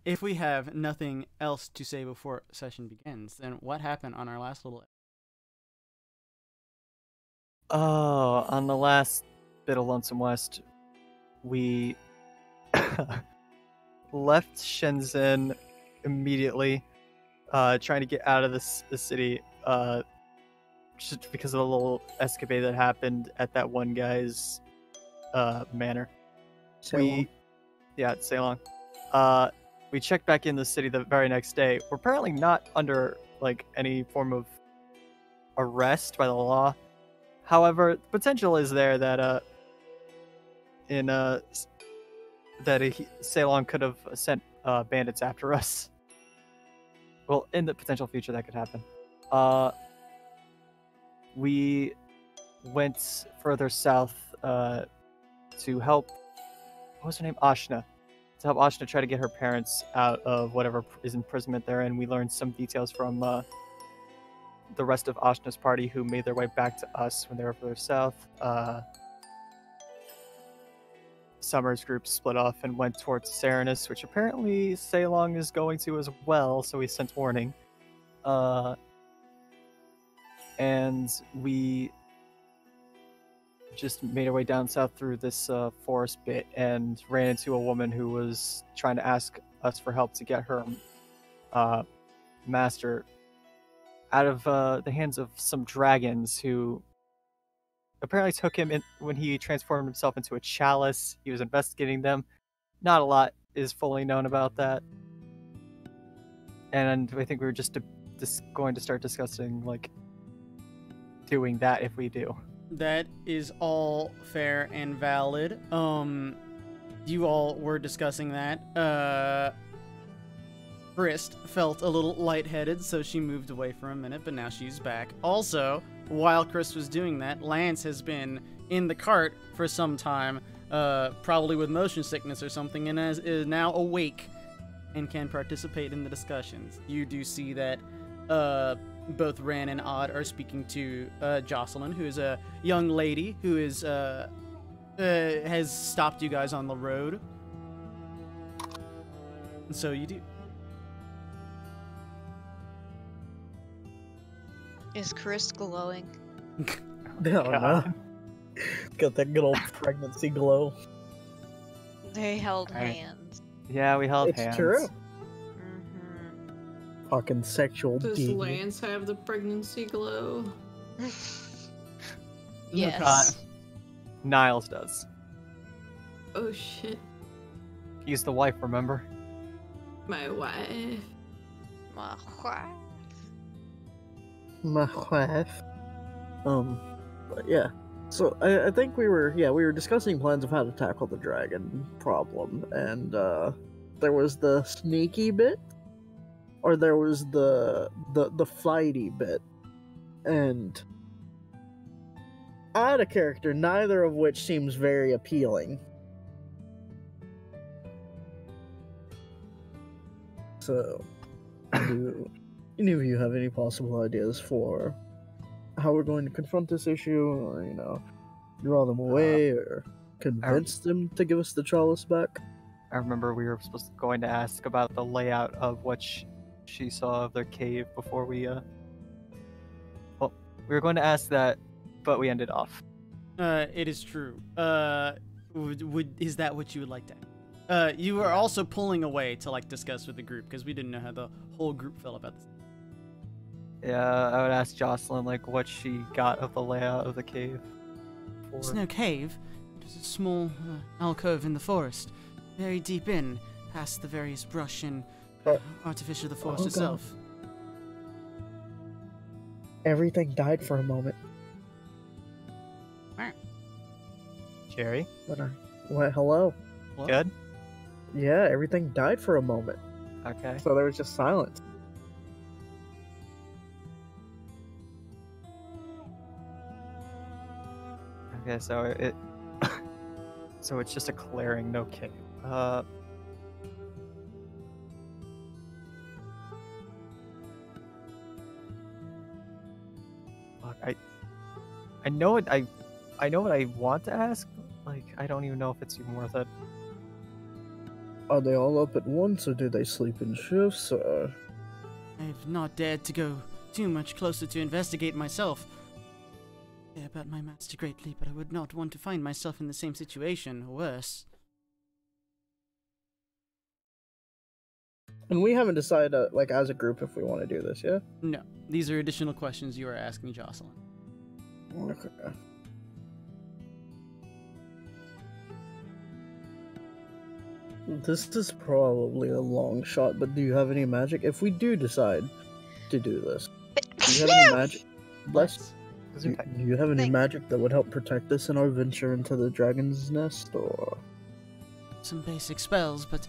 If we have nothing else to say before session begins, then what happened on our last little? Oh, on the last bit of Lonesome West, we left Shenzhen immediately, trying to get out of the city, just because of a little escapade that happened at that one guy's manor. Ceylon. Ceylon. We checked back in the city the very next day. We're apparently not under like any form of arrest by the law. However, the potential is there that Ceylon could have sent bandits after us. Well, in the potential future, that could happen. We went further south to help. What was her name? Ashna. To help Ashna try to get her parents out of whatever is imprisonment they're in. We learned some details from the rest of Ashna's party who made their way back to us when they were further south. Summer's group split off and went towards Serenus, which apparently Ceylon is going to as well, so we sent warning. And we just made our way down south through this forest bit and ran into a woman who was trying to ask us for help to get her master out of the hands of some dragons who apparently took him in when he transformed himself into a chalice. He was investigating them. Not a lot is fully known about that. And I think we were just going to start discussing, like, doing that if we do. That is all fair and valid. You all were discussing that. Grist felt a little lightheaded, so she moved away for a minute, but now she's back. Also, while Chris was doing that, Lance has been in the cart for some time, probably with motion sickness or something, and is now awake and can participate in the discussions. You do see that both Ran and Odd are speaking to Jocelyn, who is a young lady who is has stopped you guys on the road. And so you do. Is Chris glowing? No. Got that good old pregnancy glow. They held Alright. hands. Yeah, we held It's hands. true. Mm-hmm. Fucking sexual Does deviant. Lance have the pregnancy glow? Yes. Niles does. Oh shit. He's the wife, remember? My wife. My wife. My wife. But yeah. So I think we were discussing plans of how to tackle the dragon problem, and there was the sneaky bit, or there was the flighty bit, and I had a character, neither of which seems very appealing. So, do any of you have any possible ideas for how we're going to confront this issue, or, draw them away, or convince them to give us the chalice back? I remember we were going to ask about the layout of what she saw of their cave before we well, we were going to ask that, but we ended off. It is true. Is that what you would like to ask? You were also pulling away to discuss with the group because we didn't know how the whole group felt about this. Yeah, I would ask Jocelyn what she got of the layout of the cave. It's no cave. It was a small alcove in the forest, very deep in, past the various brush and artificial of the forest itself. Everything died for a moment. Jerry? What? Hello? What? Good? Yeah, everything died for a moment. Okay. So there was just silence. Okay, so so it's just a clearing, no cave. Fuck, I know it. I know what I want to ask. I don't even know if it's even worth it. Are they all up at once, or do they sleep in shifts, or... I've not dared to go too much closer to investigate myself. I care about my master greatly, but I would not want to find myself in the same situation, or worse. And we haven't decided, like, as a group if we want to do this, yeah? No, these are additional questions you are asking Jocelyn. Okay. This is probably a long shot, but do you have any magic? If we do decide to do this, do you have any magic? Bless. Do you have any magic that would help protect us in our venture into the dragon's nest, or...? Some basic spells, but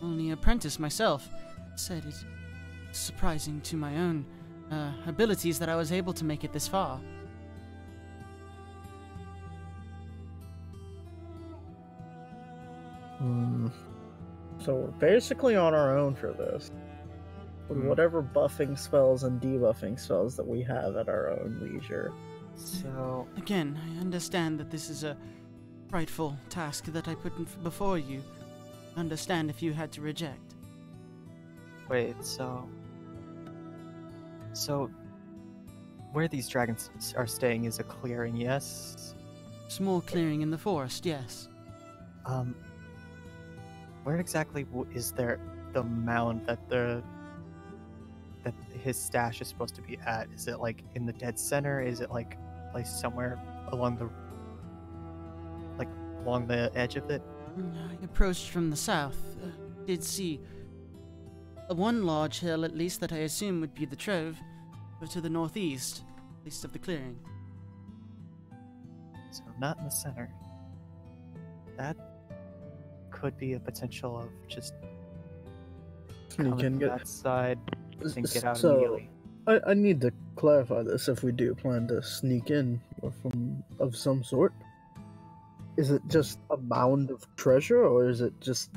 I'm only an apprentice myself. Said it's surprising to my own abilities that I was able to make it this far. So we're basically on our own for this. With whatever buffing spells and debuffing spells that we have at our own leisure. So, Again, I understand that this is a frightful task that I put before you. Understand if you had to reject. wait, so where these dragons are staying is a clearing, yes? Small clearing in the forest, yes. Where exactly is there the mound that his stash is supposed to be at? Is it like in the dead center? Is it like placed somewhere along the edge of it? I approached from the south. Did see one large hill, at least, that I assume would be the Trove, but to the northeast, east of the clearing. So not in the center. That could be a potential of just You coming can from get... that side and get out So, immediately. I need to clarify this if we do plan to sneak in of some sort. Is it just a mound of treasure, or is it just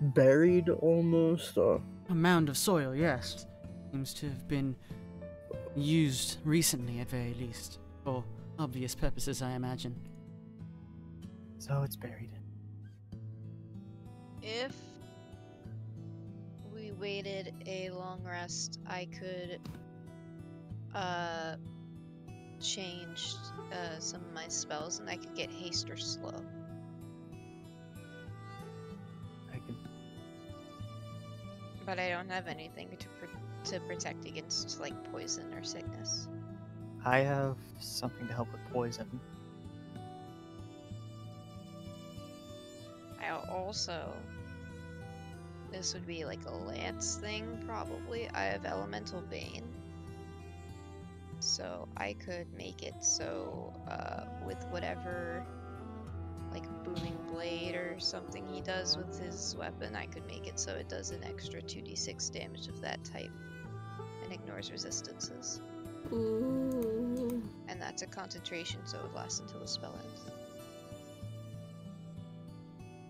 buried almost, or... A mound of soil, yes. Seems to have been used recently, at very least. For obvious purposes, I imagine. So it's buried. If we waited a long rest, I could change some of my spells, and I could get haste or slow. I can. But I don't have anything to protect against, like, poison or sickness. I have something to help with poison. I also... This would be like a lance thing, probably. I have Elemental Bane. So I could make it so, with whatever, like, booming blade or something he does with his weapon, I could make it so it does an extra 2d6 damage of that type and ignores resistances. Ooh. And that's a concentration, so it would last until the spell ends.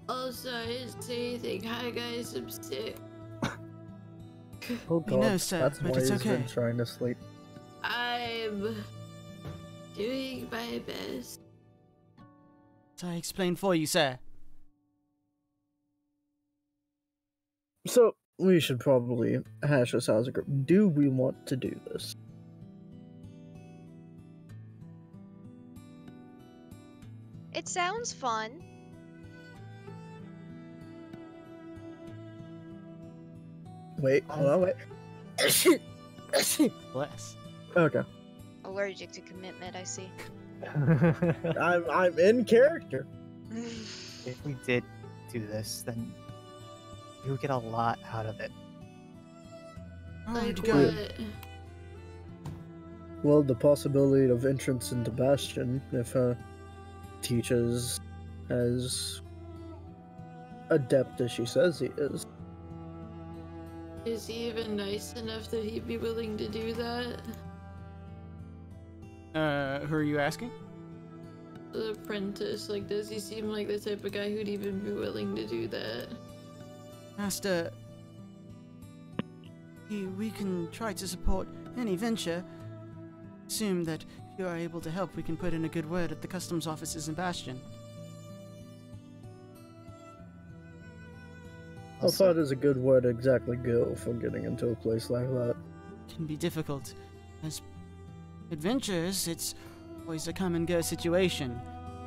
Also, I didn't say anything. Hi guys, I'm sick. Oh god, know, sir, that's but why it's he's been okay. trying to sleep. I'm doing my best. So I explained for you, sir. So, we should probably hash this out as a group. Do we want to do this? It sounds fun. Wait, hold on, wait. Bless. Okay. Allergic to commitment, I see. I'm in character. If we did do this, then we would get a lot out of it. Like Alright, go. what? Well, the possibility of entrance into Bastion, if teaches as adept as she says he is. Is he even nice enough that he'd be willing to do that? Who are you asking? The apprentice, like, does he seem like the type of guy who'd even be willing to do that? Master, we can try to support any venture. Assume that if you are able to help, we can put in a good word at the customs offices in Bastion. How far does a good word exactly go for getting into a place like that? Can be difficult. As adventurers, it's always a come and go situation.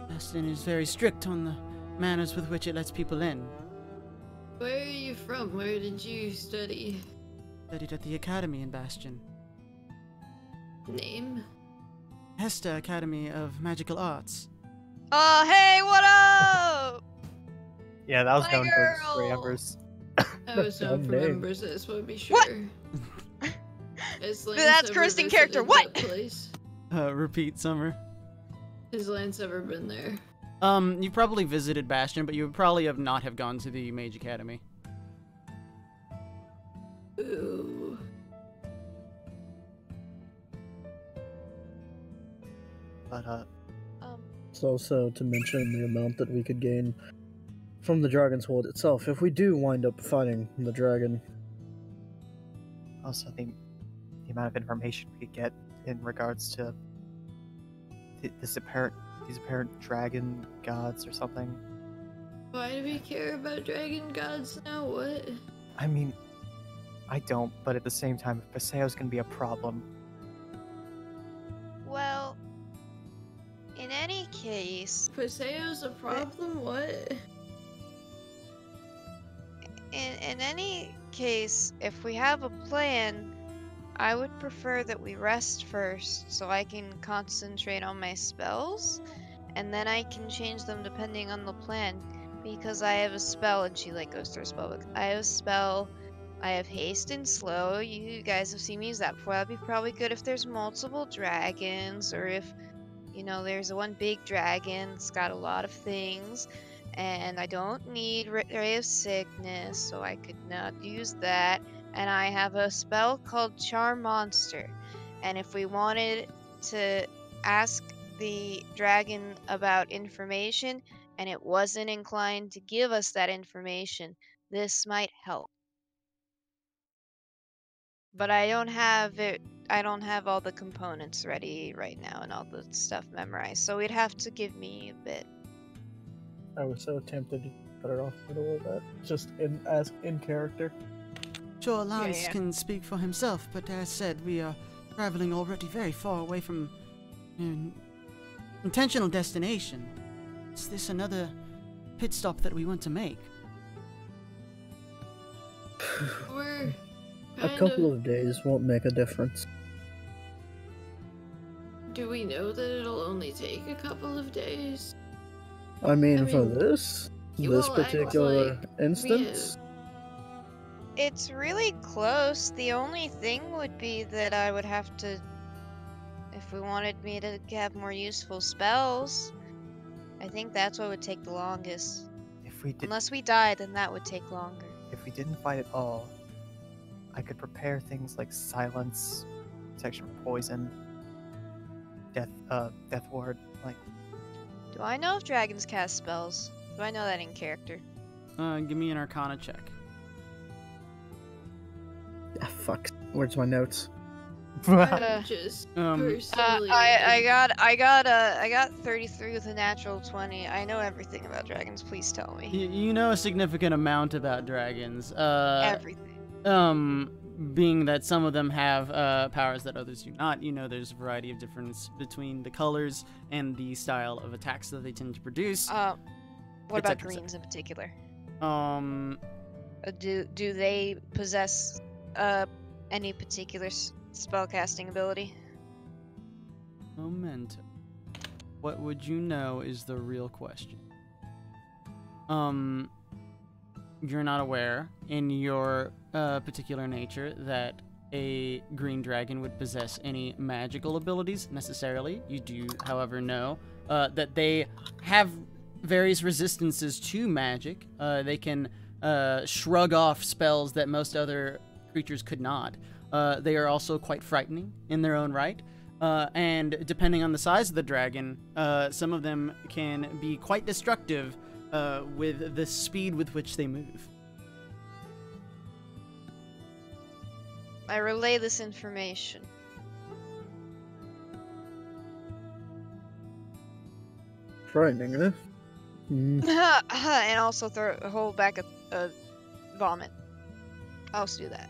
Bastion is very strict on the manners with which it lets people in. Where are you from? Where did you study? Studied at the academy in Bastion. Name? Hesta Academy of Magical Arts. Oh, hey, what up? Yeah, that was My known for girl! Grey Embers. I was known for Name. members, I just want to be sure. What? Has Lance That's ever cursed in character, visited what? that place? Repeat, Summer. Has Lance ever been there? You probably visited Bastion, but you would probably have not have gone to the Mage Academy. Ooh. But It's also to mention the amount that we could gain from the Dragon's Hoard itself if we do wind up fighting the dragon. also the amount of information we could get in regards to these apparent dragon gods or something. Why do we care about dragon gods now? What? I mean, I don't, but at the same time, if Paseo's gonna be a problem, Well, in any case, Paseo's a problem? What? in any case, if we have a plan, I would prefer that we rest first so I can concentrate on my spells, and then I can change them depending on the plan. Because I have a spell, and she like goes through a spell book. I have a spell. I have haste and slow. You guys have seen me use that before. That'd be probably good if there's multiple dragons, or if, you know, there's one big dragon. It's got a lot of things, and I don't need Ray of Sickness, so I could not use that. And I have a spell called Charm Monster. And if we wanted to ask the dragon about information, and it wasn't inclined to give us that information, this might help. But I don't have all the components ready right now and all the stuff memorized, so it'd have to give me a bit. I was so tempted to cut it off in the middle of that. Just in character. Sure, Lance yeah. can speak for himself, but as said, we are traveling already very far away from an intentional destination. Is this another pit stop that we want to make? We're A couple of days won't make a difference. Do we know that it'll only take a couple of days? I mean, I for mean, this you all act particular like instance, It's really close. The only thing would be that I would have to, if we wanted me to have more useful spells, I think that's what would take the longest. if we Unless we die, then that would take longer. didn't fight at all, I could prepare things like silence, protection from poison, death ward. Like, Do I know if dragons cast spells? Do I know that in character? Give me an Arcana check. fuck. Where's my notes? I'm just personally. I got 33 with a natural 20. I know everything about dragons. Please tell me. You know a significant amount about dragons. Everything. Being that some of them have powers that others do not, you know there's a variety of difference between the colors and the style of attacks that they tend to produce. What et about cetera, et greens in particular? cetera. Do they possess any particular spellcasting ability? Memento. What would you know is the real question. You're not aware in your particular nature that a green dragon would possess any magical abilities necessarily. You do, however, know that they have various resistances to magic. They can shrug off spells that most other creatures could not. They are also quite frightening in their own right. And depending on the size of the dragon, some of them can be quite destructive with the speed with which they move. I relay this information. Frightening, eh? And also hold back a vomit. I'll do that.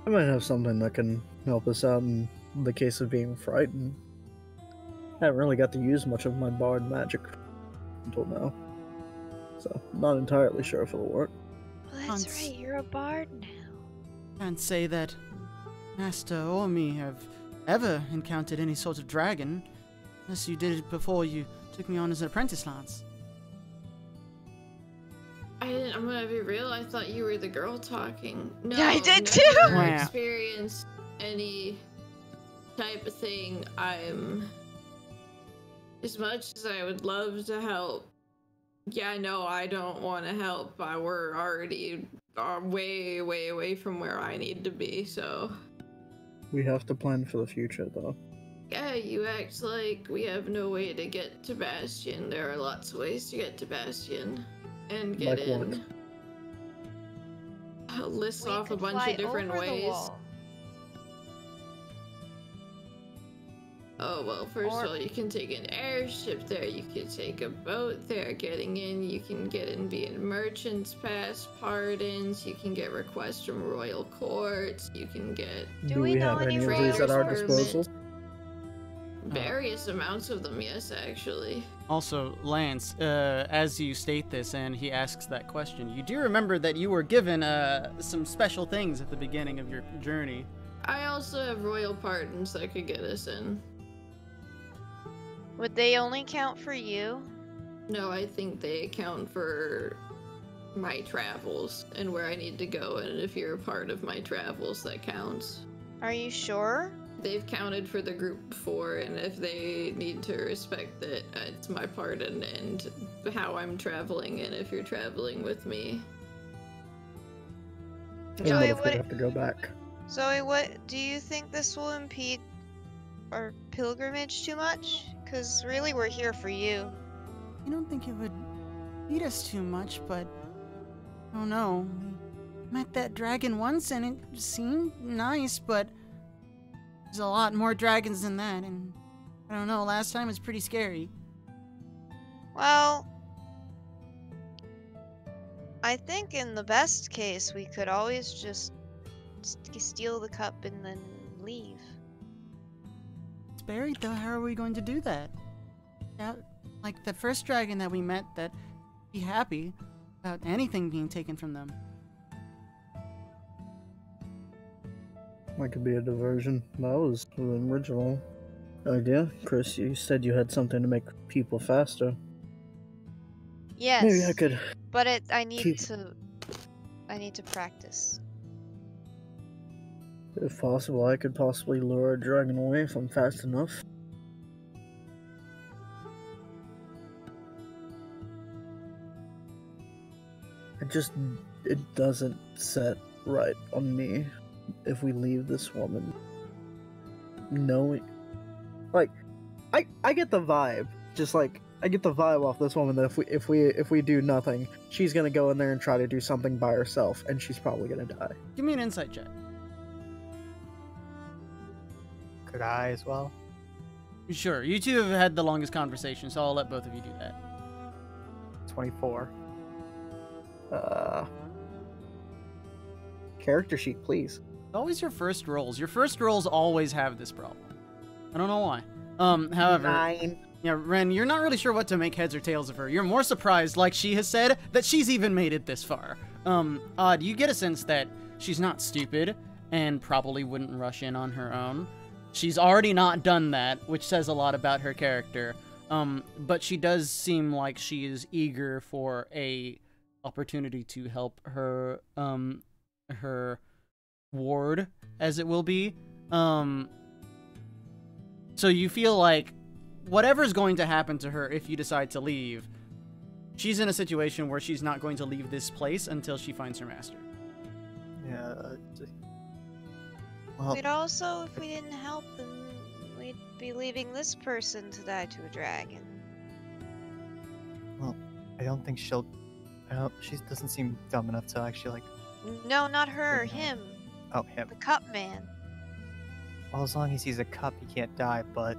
I might have something that can help us out in the case of being frightened. I haven't really got to use much of my bard magic until now, so not entirely sure if it'll work. Well, that's Hans. right, you're a bard now. Can't say that Master or me have ever encountered any sort of dragon, unless you did it before you took me on as an apprentice, Lance. I'm gonna be real, I thought you were the girl talking. No, Yeah, I did never too! Wow. experienced any type of thing. As much as I would love to help, yeah, no, I don't want to help. We're already way, way away from where I need to be, so... We have to plan for the future, though. Yeah, you act like we have no way to get to Bastion. There are lots of ways to get to Bastion and get Like in. what? I'll list We off a could bunch fly of different over the ways. wall. Oh, well, first Or- of all, you can take an airship there, you can take a boat there. Getting in, you can get in via merchants pass, pardons, you can get requests from royal courts, you can get Do we know have any any of these at our raiders' disposal? various amounts of them, yes, actually. Also, Lance, as you state this and he asks that question, you do remember that you were given some special things at the beginning of your journey. I also have royal pardons that could get us in. Would they only count for you? No, I think they account for my travels and where I need to go, and if you're a part of my travels, that counts. Are you sure? They've counted for the group before, and if they need to respect that, it's my pardon and how I'm traveling, and if you're traveling with me. And Joey, what if we what- have to go back? Zoe, what do you think this will impede our pilgrimage too much? Because really, we're here for you. I don't think it would beat us too much, but I don't know. We met that dragon once and it seemed nice, but there's a lot more dragons than that, and I don't know, last time was pretty scary. Well, I think in the best case, we could always just steal the cup and then leave. It's buried though, how are we going to do that? Yeah, like the first dragon that we met that be happy about anything being taken from them. That could be a diversion. That was the original idea. Chris, you said you had something to make people faster. Yes, Maybe I could. but I need keep- to practice. If possible, I could possibly lure a dragon away if I'm fast enough. It doesn't set right on me if we leave this woman knowing, like, I get the vibe, just like, I get the vibe off this woman that if we do nothing, she's gonna go in there and try to do something by herself, and she's probably gonna die. Give me an insight check. Could I as well? Sure, you two have had the longest conversation, so I'll let both of you do that. 24. Character sheet, please. Always your first rolls. Your first rolls always have this problem. I don't know why. However, 9. yeah, Ren, you're not really sure what to make heads or tails of her. You're more surprised, like she has said, that she's even made it this far. Odd, you get a sense that she's not stupid and probably wouldn't rush in on her own. She's already not done that, which says a lot about her character. But she does seem like she is eager for a opportunity to help her, her ward, as it will be. So you feel like whatever's going to happen to her if you decide to leave, she's in a situation where she's not going to leave this place until she finds her master. Yeah. Well, We'd also, if we didn't help, then we'd be leaving this person to die to a dragon. I don't think she'll. She doesn't seem dumb enough to actually like. No, not her, Good him. Oh, him. The cup man. Well, as long as he's a cup, he can't die. But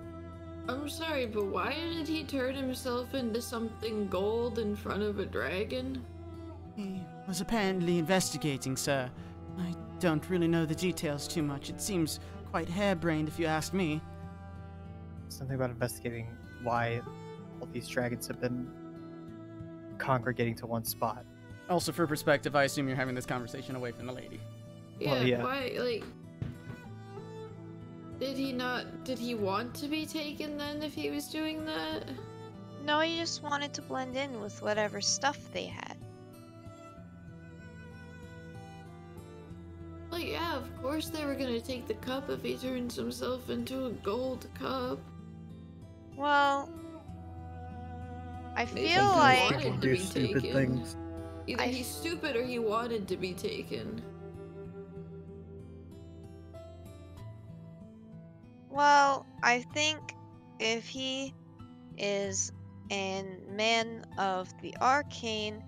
I'm sorry, but why did he turn himself into something gold in front of a dragon? He was apparently investigating, sir. I don't really know the details too much. It seems quite harebrained if you ask me. Something about investigating why all these dragons have been congregating to one spot. Also, for perspective, I assume you're having this conversation away from the lady. Yeah, Well, yeah. why, like... Did he want to be taken then if he was doing that? No, he just wanted to blend in with whatever stuff they had. Like, yeah, of course they were gonna take the cup if he turns himself into a gold cup. Well, I Maybe feel he like wanted to do be stupid taken. things. Either he's stupid or he wanted to be taken. Well, I think if he is a man of the arcane,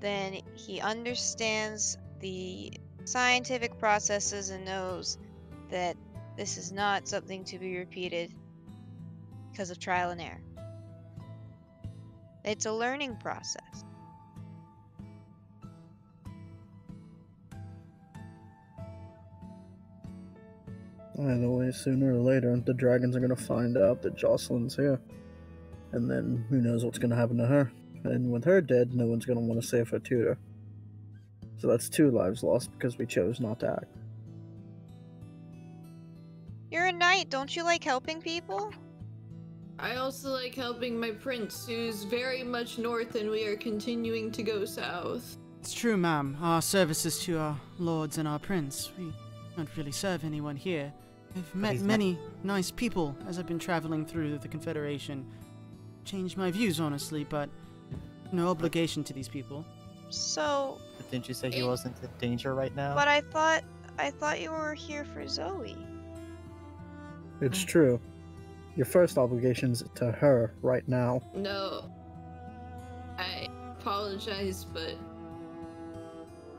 then he understands the scientific processes and knows that this is not something to be repeated because of trial and error. It's a learning process. Either way, sooner or later, the dragons are gonna find out that Jocelyn's here. And then who knows what's gonna happen to her. And with her dead, no one's gonna want to save her tutor. So that's 2 lives lost because we chose not to act. You're a knight, don't you like helping people? I also like helping my prince, who's very much north, and we are continuing to go south. It's true, ma'am. Our services to our lords and our prince. We don't really serve anyone here. I've met he's not- many nice people as I've been traveling through the Confederation. Changed my views, honestly, but no obligation to these people. So, But didn't you say he wasn't in danger right now? but I thought you were here for Zoe. It's true. Your first obligation's to her right now. No. I apologize, but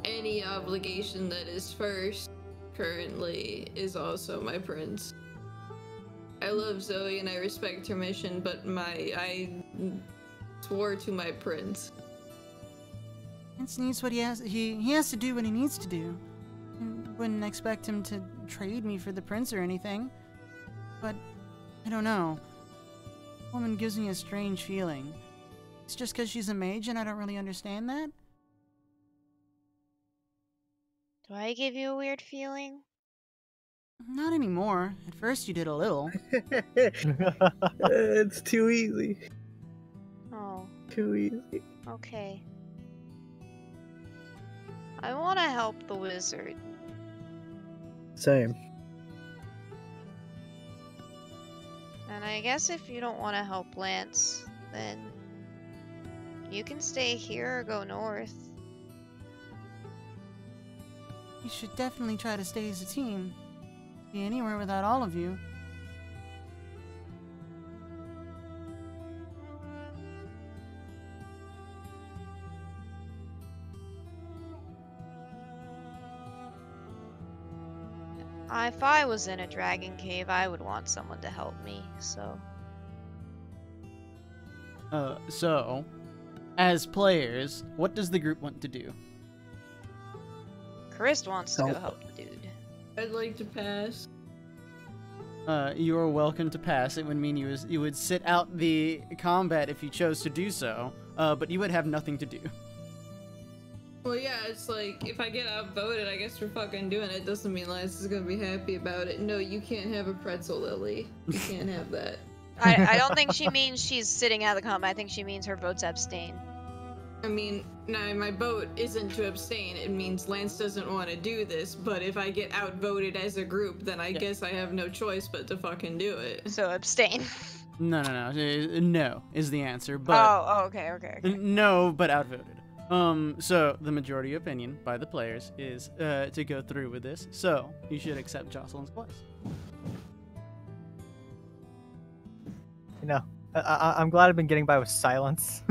any obligation that is first currently is also my prince. I love Zoe and I respect her mission, but I swore to my prince. Prince needs what he has. He has to do what he needs to do. I wouldn't expect him to trade me for the prince or anything. But I don't know. The woman gives me a strange feeling. It's just because she's a mage and I don't really understand that? Do I give you a weird feeling? Not anymore. At first you did a little. It's too easy. Oh, Too easy. okay. I want to help the wizard. Same. And I guess if you don't want to help Lance, then you can stay here or go north. You should definitely try to stay as a team. Be anywhere without all of you. If I was in a dragon cave, I would want someone to help me, so... So, as players, what does the group want to do? Chris wants to go Help. help the dude. I'd like to pass. You are welcome to pass. It would mean you would sit out the combat if you chose to do so, but you would have nothing to do. Well, yeah, it's like, if I get outvoted, I guess we're fucking doing it. Doesn't mean Lance is gonna be happy about it. No, you can't have a pretzel, Lily. You can't have that. I don't think she means she's sitting out of the combat. I think she means her vote's abstain. I mean, no, my vote isn't to abstain. It means Lance doesn't want to do this, but if I get outvoted as a group, then I guess I have no choice but to fucking do it. So abstain. No. No is the answer, but Oh, okay. no, but outvoted. So the majority opinion by the players is to go through with this. So you should accept Jocelyn's quest. You know, I'm glad I've been getting by with silence.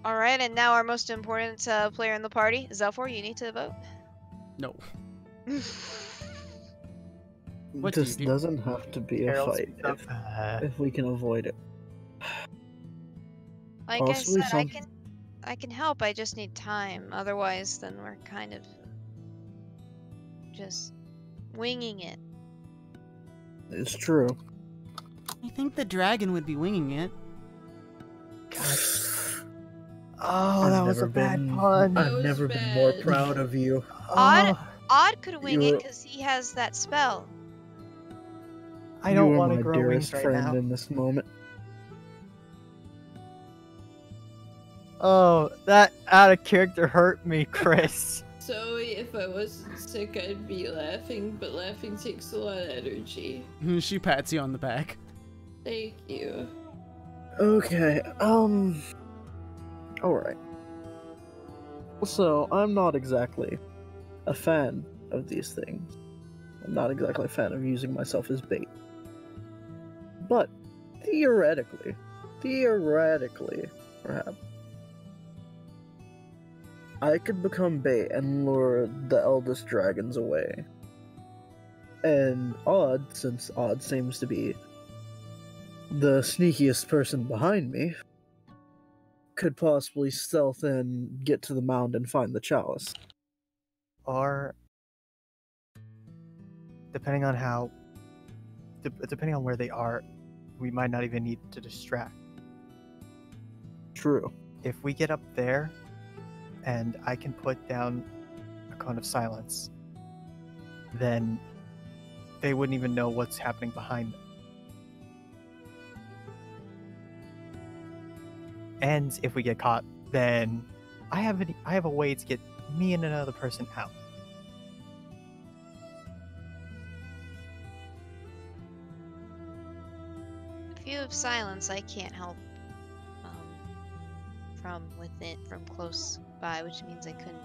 Alright, and now our most important player in the party, Zelfor, you need to vote. No. What do This you do? doesn't have to be a Harold, fight speak up. if we can avoid it. Like Possibly I said, some. I can help. I just need time. Otherwise, then we're kind of just winging it. It's true. I think the dragon would be winging it. Oh, that was a bad pun. That I've was never been more bad. proud of you. Odd Oh, could wing it because he has that spell. I don't You are want to my grow wings dearest right friend now. in this moment. Oh, that out of character hurt me, Chris. Zoe, if I wasn't sick, I'd be laughing, but laughing takes a lot of energy. She pats you on the back. Thank you. Okay, alright. So, I'm not exactly a fan of these things. I'm not exactly a fan of using myself as bait. But, theoretically, perhaps, I could become bait and lure the eldest dragons away. And Odd, since Odd seems to be the sneakiest person behind me, could possibly stealth in, get to the mound, and find the chalice. Or, depending on where they are, we might not even need to distract. True. If we get up there, and I can put down a cone of silence, then they wouldn't even know what's happening behind them. And if we get caught, then I have a way to get me and another person out. If you have silence, I can't help from close by, which means I couldn't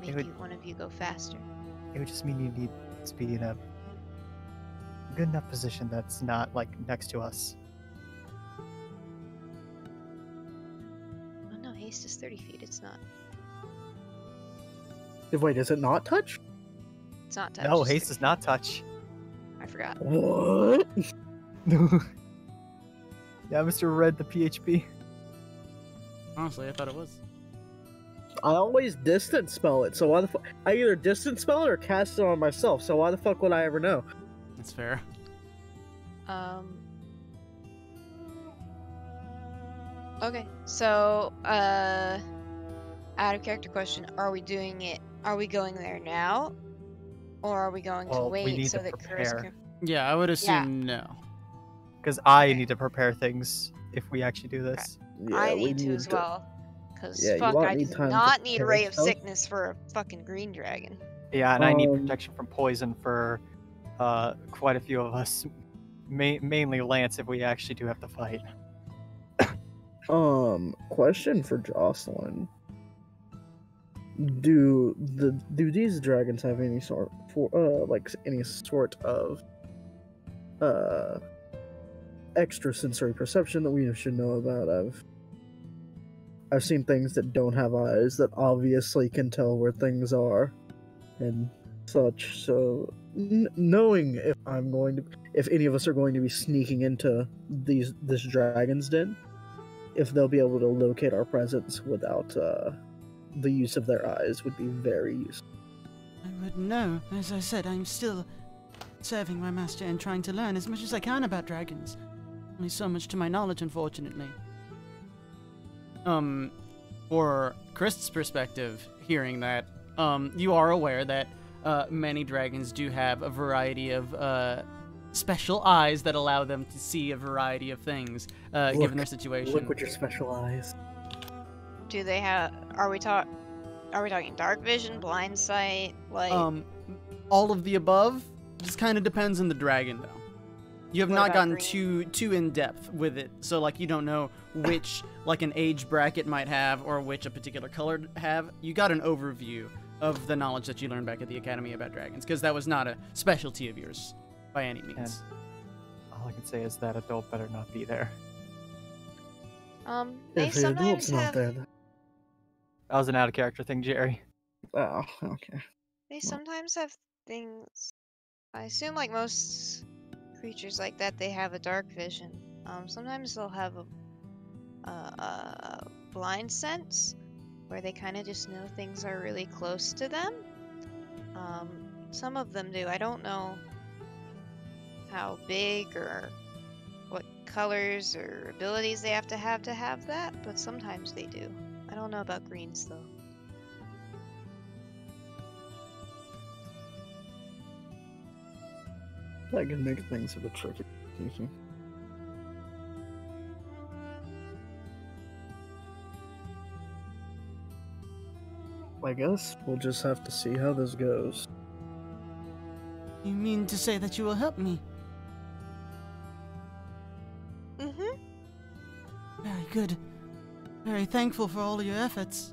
make one of you go faster. It would just mean you need to be in a good enough position that's not like next to us. Oh no, haste is 30 feet. It's not. Wait, is it not touch? It's not touch. No, it's haste 30 does not touch. I forgot. What? Yeah, Mr. Red, the PHP. Honestly, I thought it was. I always distance spell it, so why the fuck? I either distance spell it or cast it on myself, so why the fuck would I ever know? That's fair. Okay, so out of character question, are we doing it? Are we going there now, or are we going to Well, we wait need so to that Chris prepare. can? Yeah, I would assume no. Because I need to prepare things if we actually do this. Yeah, I we need to as well, because Yeah, you fuck, won't I need do time to not need prepare Ray of yourself. Sickness for a fucking green dragon. Yeah, and I need Um, protection from poison for quite a few of us. Mainly Lance if we actually do have to fight. Question for Jocelyn. Do these dragons have any sort of extrasensory perception that we should know about? I've seen things that don't have eyes that obviously can tell where things are and such, so knowing if any of us are going to be sneaking into this dragon's den, if they'll be able to locate our presence without the use of their eyes would be very useful. I would know. As I said, I'm still serving my master and trying to learn as much as I can about dragons. Only so much to my knowledge, unfortunately. For Krist's perspective, hearing that, you are aware that many dragons do have a variety of special eyes that allow them to see a variety of things, given their situation. Look with your special eyes. Do they have? Are we talking dark vision, blind sight, like? All of the above. Just kind of depends on the dragon, though. You have What not about gotten too in depth with it, so like you don't know which like an age bracket might have or which a particular color have. You got an overview of the knowledge that you learned back at the academy about dragons, because that was not a specialty of yours by any means. All I can say is that adult better not be there. They If the sometimes adult's not have. there. That was an out of character thing, Jerry. Oh, okay. They sometimes have things. I assume like most creatures like that, they have a dark vision. Sometimes they'll have blind sense, where they kind of just know things are really close to them. Some of them do. I don't know how big or what colors or abilities they have to have that, but sometimes they do. I don't know about greens though. That can make things a bit tricky. I guess we'll just have to see how this goes. You mean to say that you will help me? Mm-hmm. Very good. Very thankful for all of your efforts.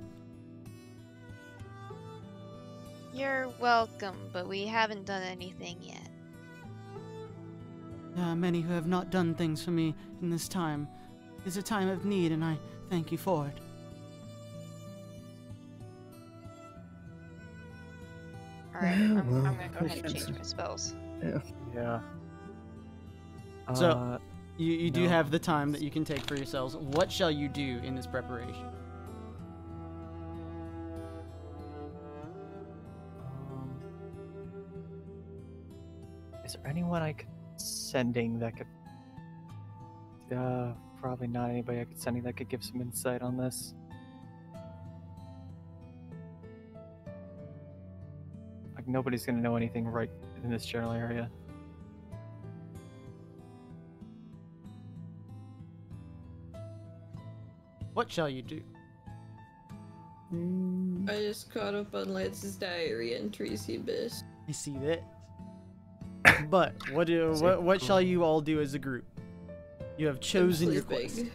You're welcome, but we haven't done anything yet. There are many who have not done things for me in this time. It is a time of need, and I thank you for it. Alright, Yeah, I'm well, gonna go ahead and change my spells. Yeah. So, You do no. have the time that you can take for yourselves. What shall you do in this preparation? Is there anyone I could sending that could? Probably not anybody I could sending that could give some insight on this. Like nobody's gonna know anything right in this general area. What shall you do? I just caught up on Lance's diary entries he missed. I see that. But what shall you all do as a group? You have chosen your quest.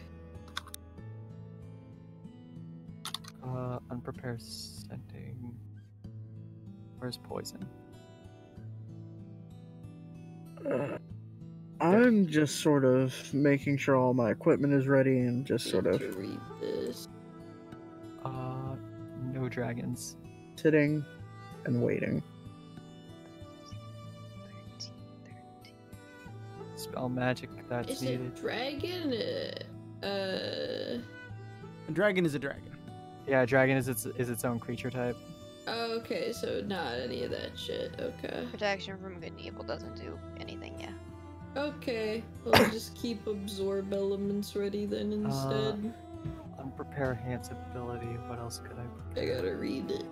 Unprepared sending. Where's poison? I'm just sort of making sure all my equipment is ready and just sort of To read this. No dragons. sitting and waiting. Spell magic that's Is needed. it dragon? A dragon is a dragon. Yeah, dragon is its own creature type. Oh, okay, so not any of that shit. Okay. Protection from good and evil doesn't do anything, yeah. Okay, we'll just keep absorb elements ready then instead. Unprepared hands ability. What else could I? I gotta read it.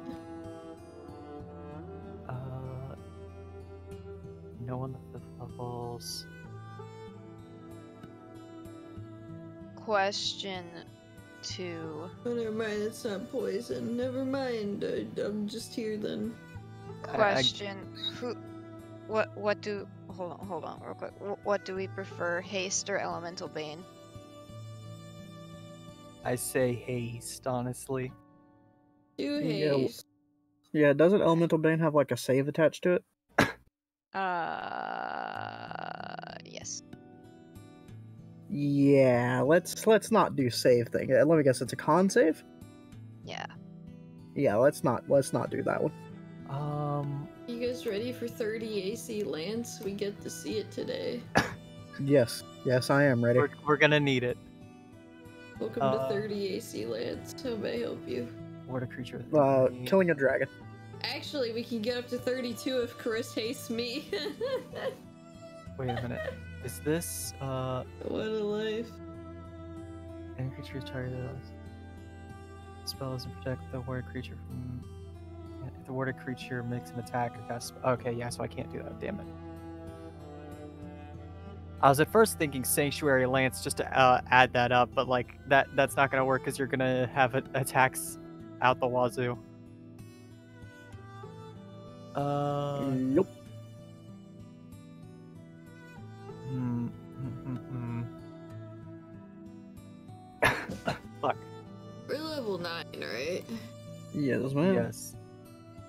No on the 5th levels. Question 2. Oh, never mind, it's not poison. Never mind, I'm just here then. Question: What do? Hold on, real quick. What do we prefer, haste or elemental bane? I say haste, honestly. Do Yeah, haste. Yeah, doesn't Elemental Bane have like a save attached to it? Yes. Yeah, let's not do save thing. Let me guess, it's a con save? Yeah. Yeah, let's not do that one. You guys ready for 30 AC Lance? We get to see it today. Yes, I am ready. We're gonna need it. Welcome to 30 AC Lance. How may I help you? What a creature. Killing a dragon. Actually, we can get up to 32 if Chris hastes me. Wait a minute. Is this What a life. any creature targeted spell doesn't protect the warded creature from if the warded creature makes an attack or casts okay, yeah, so I can't do that, damn it. I was at first thinking Sanctuary Lance just to add that up, but like that's not gonna work because you're gonna have attacks out the wazoo. Nope. Fuck. We're level 9, right? Yes, ma'am. Yes.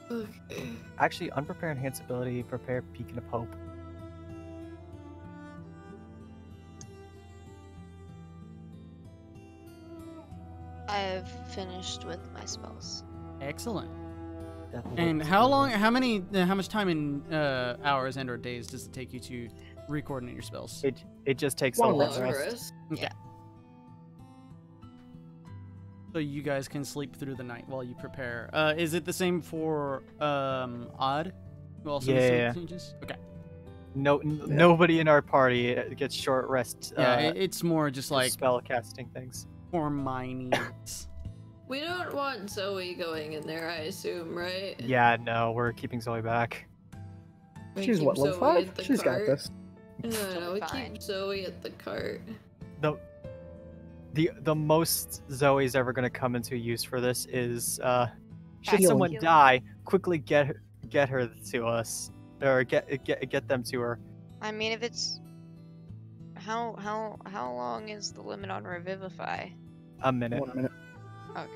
Okay. Actually, unprepared enhance ability, prepare Beacon of Hope. I've finished with my spells. Excellent. Definitely. And how much time in hours and or days does it take you to recoordinate your spells? It just takes Long a long rest. rest. Okay. So you guys can sleep through the night while you prepare. Is it the same for Odd? Who also needs Yeah. sleep changes? Okay. Nobody in our party gets short rest. Yeah, it's more just like spell casting things. for my needs. We don't want Zoe going in there, I assume, right? Yeah, no, we're keeping Zoe back. We She's keep what, level Zoe 5? at the She's got cart. this. No, She'll we be fine. keep Zoe at the cart. The most Zoe's ever gonna come into use for this is should Healing. someone die, quickly get her to us, or get them to her. I mean, if it's how long is the limit on Revivify? A minute. 1 minute. Okay.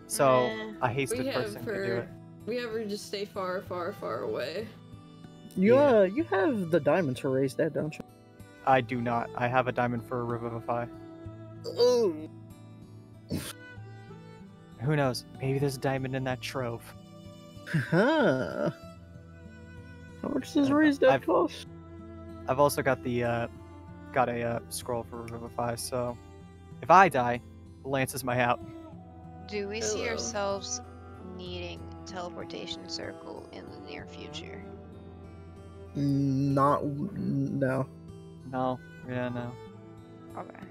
So Eh, a hasted We have person could do her. it. We have her just stay far, far, far away. You Yeah. you have the diamonds for raised dead, don't you? I do not. I have a diamond for Revivify. Oh. Who knows? Maybe there's a diamond in that trove. Huh. How much does I've- raised dead I've- cost? I've also got the got a scroll for Revivify. So if I die, Lance is my out. do we see Hello. ourselves needing teleportation circle in the near future? No. No. Yeah, no. Okay.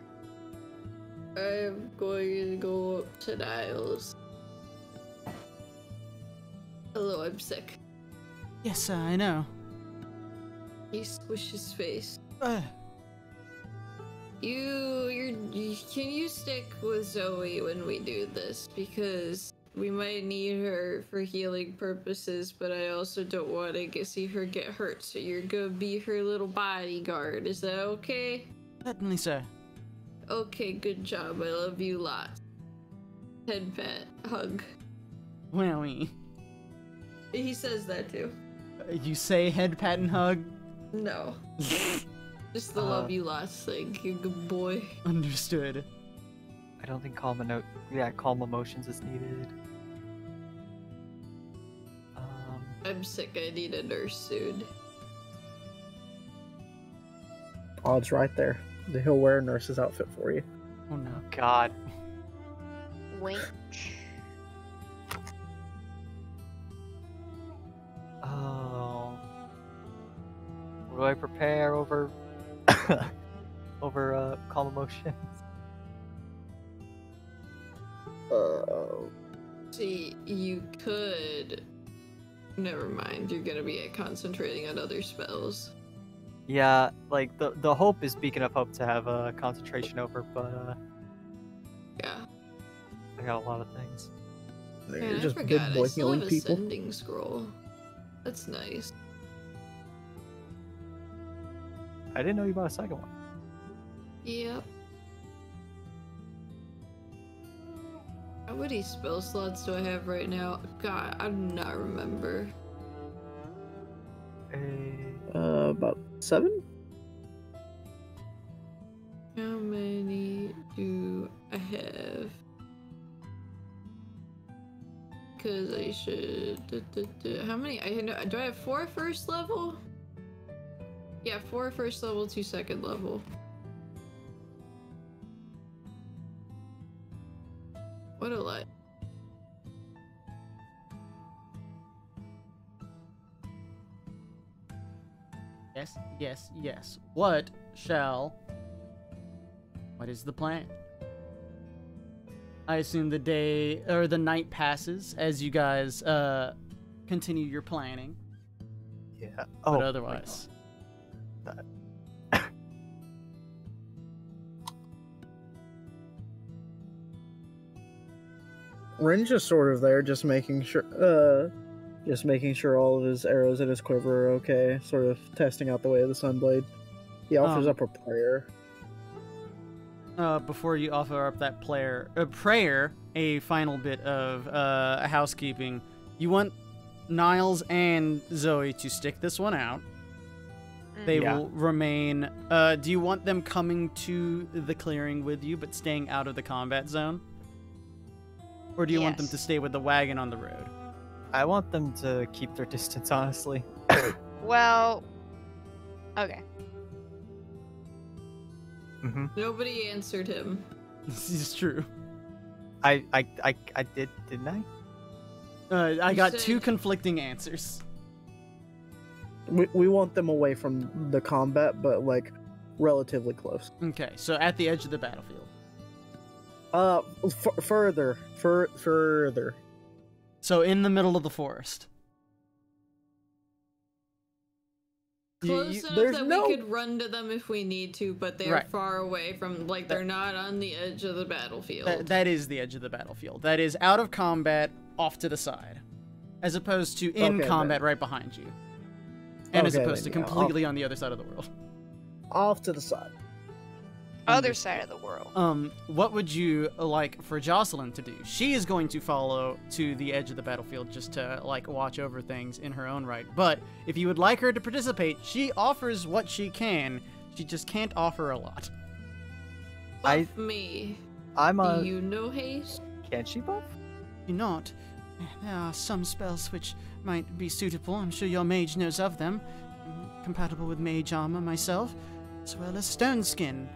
I'm going to go up to Niles. Hello, I'm sick. Yes, I know. He squished his face. Uh, Can you stick with Zoe when we do this? Because we might need her for healing purposes, but I also don't want to see her get hurt, so you're gonna be her little bodyguard. Is that okay? certainly, sir. Okay, good job. I love you lots. Head pat, hug. Wowie. He says that too. You say head pat and hug? No. Just the Uh, love you lots thing. You good boy. Understood. I don't think calm emotions is needed. I'm sick. I need a nurse soon. Odds right there. He'll wear a nurse's outfit for you. Oh no. God. Wink. Oh. What do I prepare over calm emotions? See, you could. Never mind. You're gonna be concentrating on other spells. Yeah, like the hope is beacon of hope to have a concentration over, but Yeah. I got a lot of things. You're Man, just I big forgot. boy I still healing have a people. sending scroll. That's nice. I didn't know you bought a second one. Yep. How many spell slots do I have right now? God, I do not remember. About 7? How many do I have? Because I should. How many? Do I have 4 first level? Yeah, 4 first level, 2 second level. What a lot. Yes, yes, yes. What is the plan? I assume the day or the night passes as you guys continue your planning. Yeah. But Oh, otherwise, Rin's just sort of there, just making sure all of his arrows in his quiver are okay, sort of testing out the way of the sunblade. He offers up a prayer. before you offer up that prayer, a final bit of housekeeping. You want Niles and Zoe to stick this one out. They Yeah. will remain. Do you want them coming to the clearing with you, but staying out of the combat zone? Or do you want them Yes. to stay with the wagon on the road? I want them to keep their distance, honestly. Well, okay. Mm-hmm. Nobody answered him. This is true. I did, didn't I? I You got said- two conflicting answers. We want them away from the combat, but like relatively close. Okay, so at the edge of the battlefield. Further. So in the middle of the forest. Close enough there's that no- we could run to them if we need to, but they're Right. far away from, like, they're not on the edge of the battlefield. That is the edge of the battlefield. That is out of combat, off to the side. As opposed to in Okay, combat then. right behind you. And as Okay, opposed to then, yeah, completely on the other side of the world. Off to the side. Other side of the world. What would you like for Jocelyn to do? She is going to follow to the edge of the battlefield just to, like, watch over things in her own right. But if you would like her to participate, she offers what she can. She just can't offer a lot. Buff me. I'm a. Do you know haste? Can she buff? Do not. There are some spells which might be suitable. I'm sure your mage knows of them. I'm compatible with mage armor myself, as well as stone skin.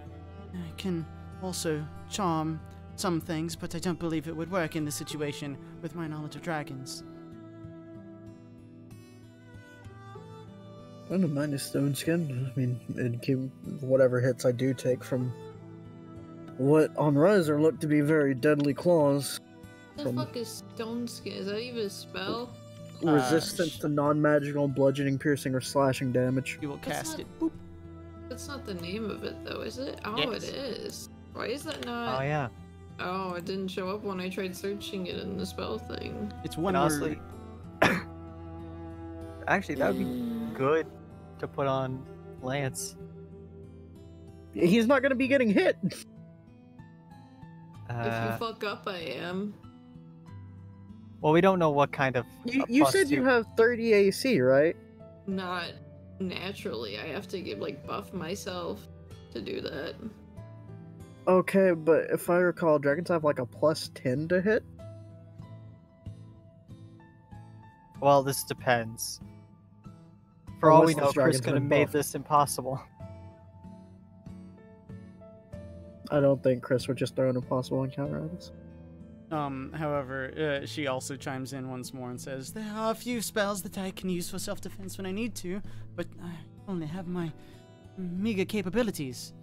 I can also charm some things, but I don't believe it would work in this situation with my knowledge of dragons. I don't mind his stone skin. I mean, it can, whatever hits I do take from what on Riser look to be very deadly claws. The From- fuck is stone skin? Is that even a spell? Resistance to non-magical bludgeoning, piercing, or slashing damage. You will That's cast not- it. Boop. That's not the name of it, though, is it? Oh, Yes. it is. Why is that Oh not? yeah. Oh, it didn't show up when I tried searching it in the spell thing. It's one And word. honestly, actually, that would be good to put on Lance. He's not going to be getting hit. If you fuck up, I am. Well, we don't know what kind of. You plus said you two- have 30 AC, right? Not naturally. I have to get, like, buff myself to do that. Okay, but if I recall, dragons have like a plus 10 to hit. Well, this depends. For all we Unless know, those Chris dragons could have are made buffed. this impossible. I don't think Chris would just throw an impossible encounter at us. However, she also chimes in once more and says, there are a few spells that I can use for self-defense when I need to, but I only have my meager capabilities.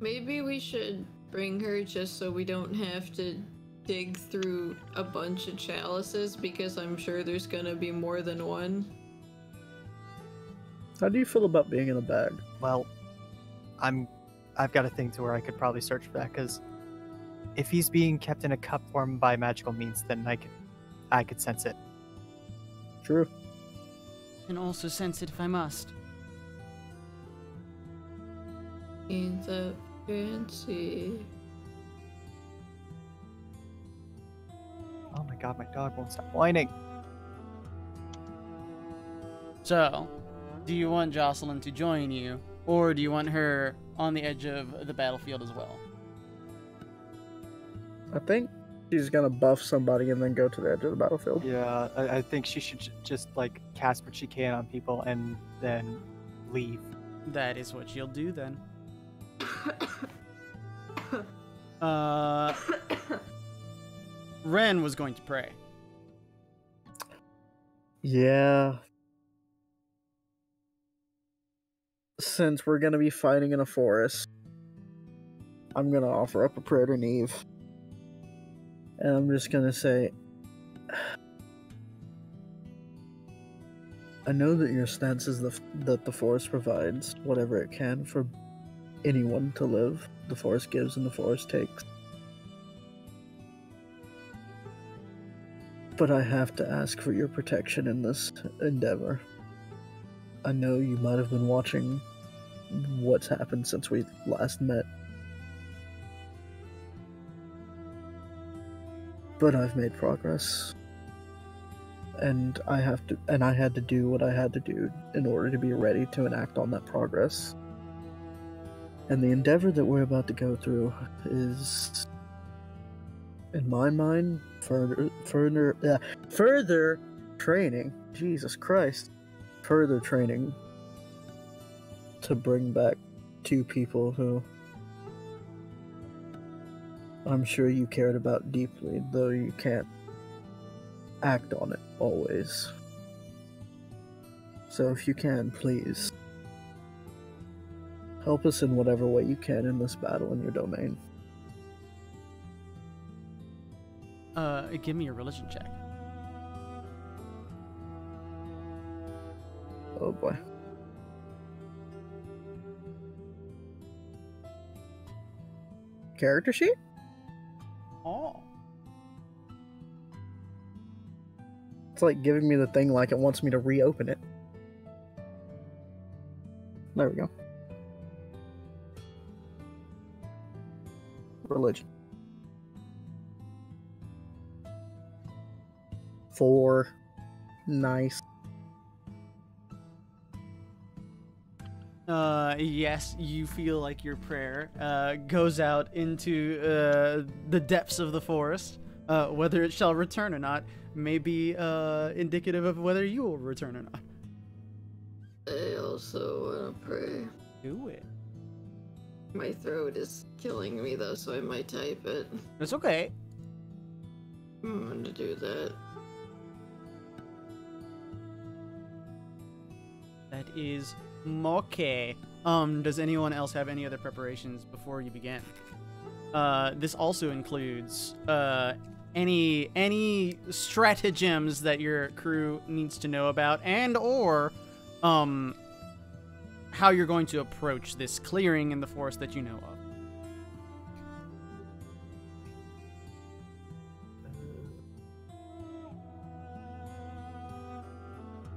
Maybe we should bring her just so we don't have to dig through a bunch of chalices, because I'm sure there's gonna be more than one. How do you feel about being in a bag? Well, I've got a thing to where I could probably search for that, because if he's being kept in a cup form by magical means, then I could sense it. True. And also sense it if I must. Ain't that fancy? Oh my god, my dog won't stop whining. So, do you want Jocelyn to join you, or do you want her on the edge of the battlefield as well? I think she's gonna buff somebody and then go to the edge of the battlefield. Yeah, I think she should just like cast what she can on people and then leave. That is what she'll do then. Ren was going to pray. Yeah. Since we're gonna be fighting in a forest, I'm gonna offer up a prayer to Neve. And I'm just gonna say, I know that your stance is that the forest provides whatever it can for anyone to live. The forest gives and the forest takes. But I have to ask for your protection in this endeavor. I know you might have been watching what's happened since we last met. But I've made progress. And I had to do what I had to do in order to be ready to enact on that progress. And the endeavor that we're about to go through is, in my mind, further training. Jesus Christ. Further training to bring back two people who I'm sure you cared about deeply, though you can't act on it always. So if you can, please help us in whatever way you can in this battle in your domain. Give me a religion check. Oh boy. Character sheet? Oh. It's like giving me the thing like it wants me to reopen it. There we go. Religion. 4. Nice. Yes, you feel like your prayer goes out into the depths of the forest. Whether it shall return or not may be indicative of whether you will return or not. I also want to pray. Do it. My throat is killing me though, so I might type it. It's okay. I'm going to do that. That is okay. Does anyone else have any other preparations before you begin? This also includes any stratagems that your crew needs to know about, and or how you're going to approach this clearing in the forest that you know of.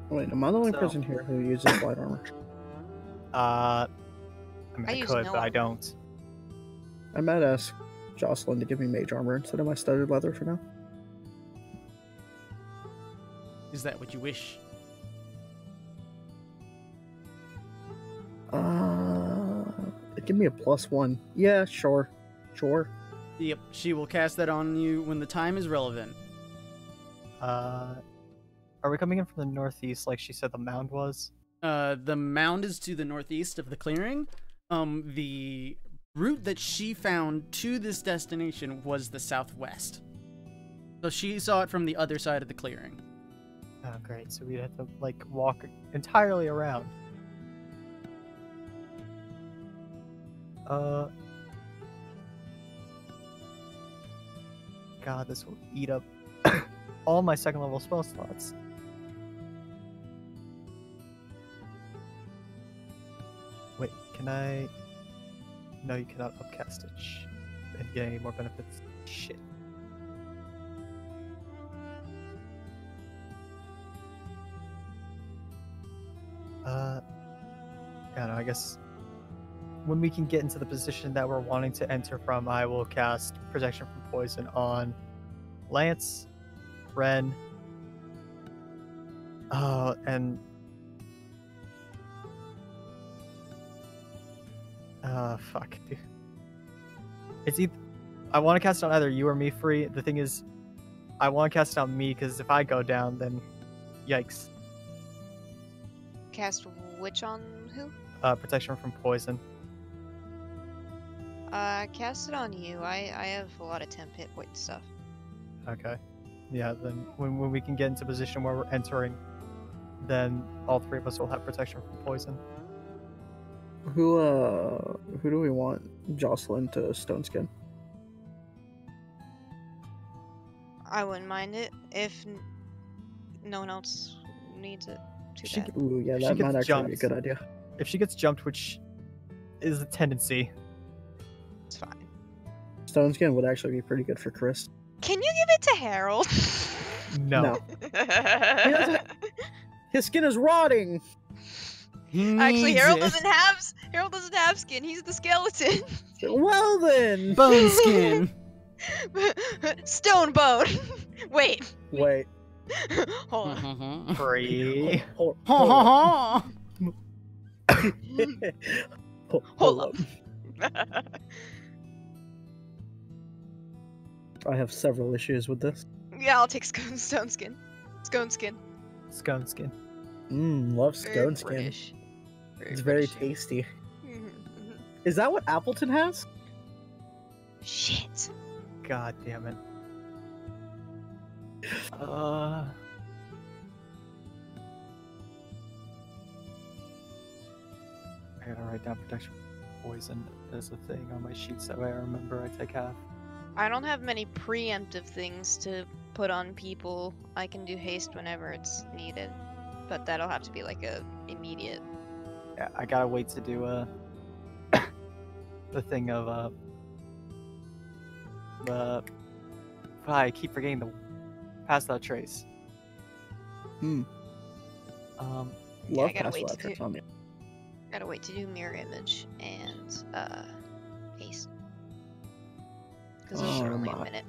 Wait, am I the only So- person here who uses light armor? I mean, I I use could, no but I armor. don't. I might ask Jocelyn to give me mage armor instead of my studded leather for now. Is that what you wish? Give me a +1. Yeah, sure. Sure. Yep, she will cast that on you when the time is relevant. Are we coming in from the northeast, like she said the mound was? The mound is to the northeast of the clearing. The route that she found to this destination was the southwest. So she saw it from the other side of the clearing. Oh, great. So we'd have to, like, walk entirely around. God, this will eat up all my second level spell slots. Wait, can I? No, you cannot upcast it and get any more benefits. Shit. Yeah, no, I guess when we can get into the position that we're wanting to enter from, I will cast Protection from Poison on Lance, Ren, and fuck, dude. It's either I want to cast it on either you or me free. The thing is, I want to cast it on me because if I go down, then yikes. Cast which on who? Protection from Poison. Cast it on you. I have a lot of temp hit point stuff. Okay. Yeah, then when we can get into a position where we're entering, then all three of us will have protection from poison. Who do we want Jocelyn to stone skin? I wouldn't mind it if no one else needs it. Too She bad. Ooh, yeah, She that might gets actually be a jumped. good idea. If she gets jumped, which is a tendency, It's fine. Stone skin would actually be pretty good for Chris. Can you give it to Harold? no. His skin is rotting. He Actually, needs Harold it. doesn't have skin. He's the skeleton. Well then. Bone skin. Stone bone. Wait. Wait. Hold on. Free. Hold Ha ha Hold up. I have several issues with this. Yeah, I'll take stone skin. Scone skin. Scone skin. Love Very stone skin. British. It's very British. tasty. Mhm, mhm. Is that what Appleton has? Shit. God damn it. I gotta write down protection from poison as a thing on my sheets, that way I remember I take half. I don't have many preemptive things to put on people. I can do haste whenever it's needed, but that'll have to be like a immediate. Yeah, I gotta wait to do the thing of I keep forgetting the pass without trace. Hmm. Yeah, I Love gotta pass wait without to trace do- on you. Gotta wait to do mirror image and haste. Because those are Oh only a my. minute.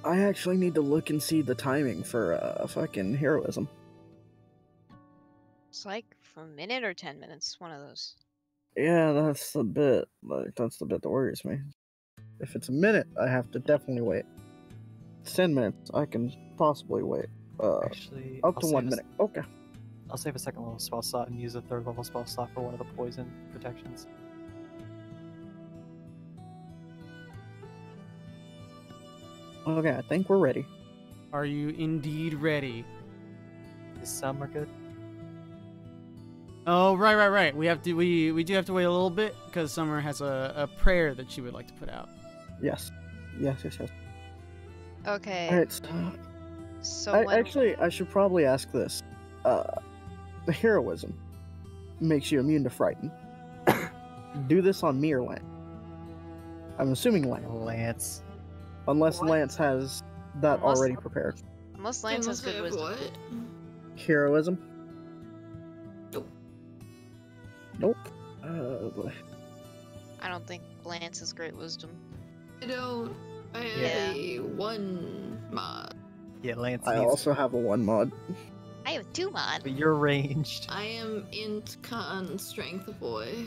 I actually need to look and see the timing for fucking heroism. It's like for a minute or 10 minutes, one of those. Yeah, that's the bit. Like, that's the bit that worries me. If it's a minute, I have to definitely wait. It's 10 minutes, I can possibly wait. Actually, Up I'll to save 1 a minute. Okay. I'll save a second level spell slot and use a third level spell slot for one of the poison protections. Okay, I think we're ready. Are you indeed ready? Is some are good? Oh, right. We do have to wait a little bit because Summer has a prayer that she would like to put out. Yes. Yes. Okay. Alright, So I should probably ask this. The heroism makes you immune to frighten. Do this on me or Lance? I'm assuming Lance. Lance. Unless What? Lance has that Unless- already prepared. Unless Lance has good wisdom. What? Heroism? Nope. Nope. Boy. I don't think Lance has great wisdom. I don't. I have Yeah. a 1 mod. Yeah, Lance I needs also have a 1 mod. I have 2 mod. but you're ranged. I am int con strength boy.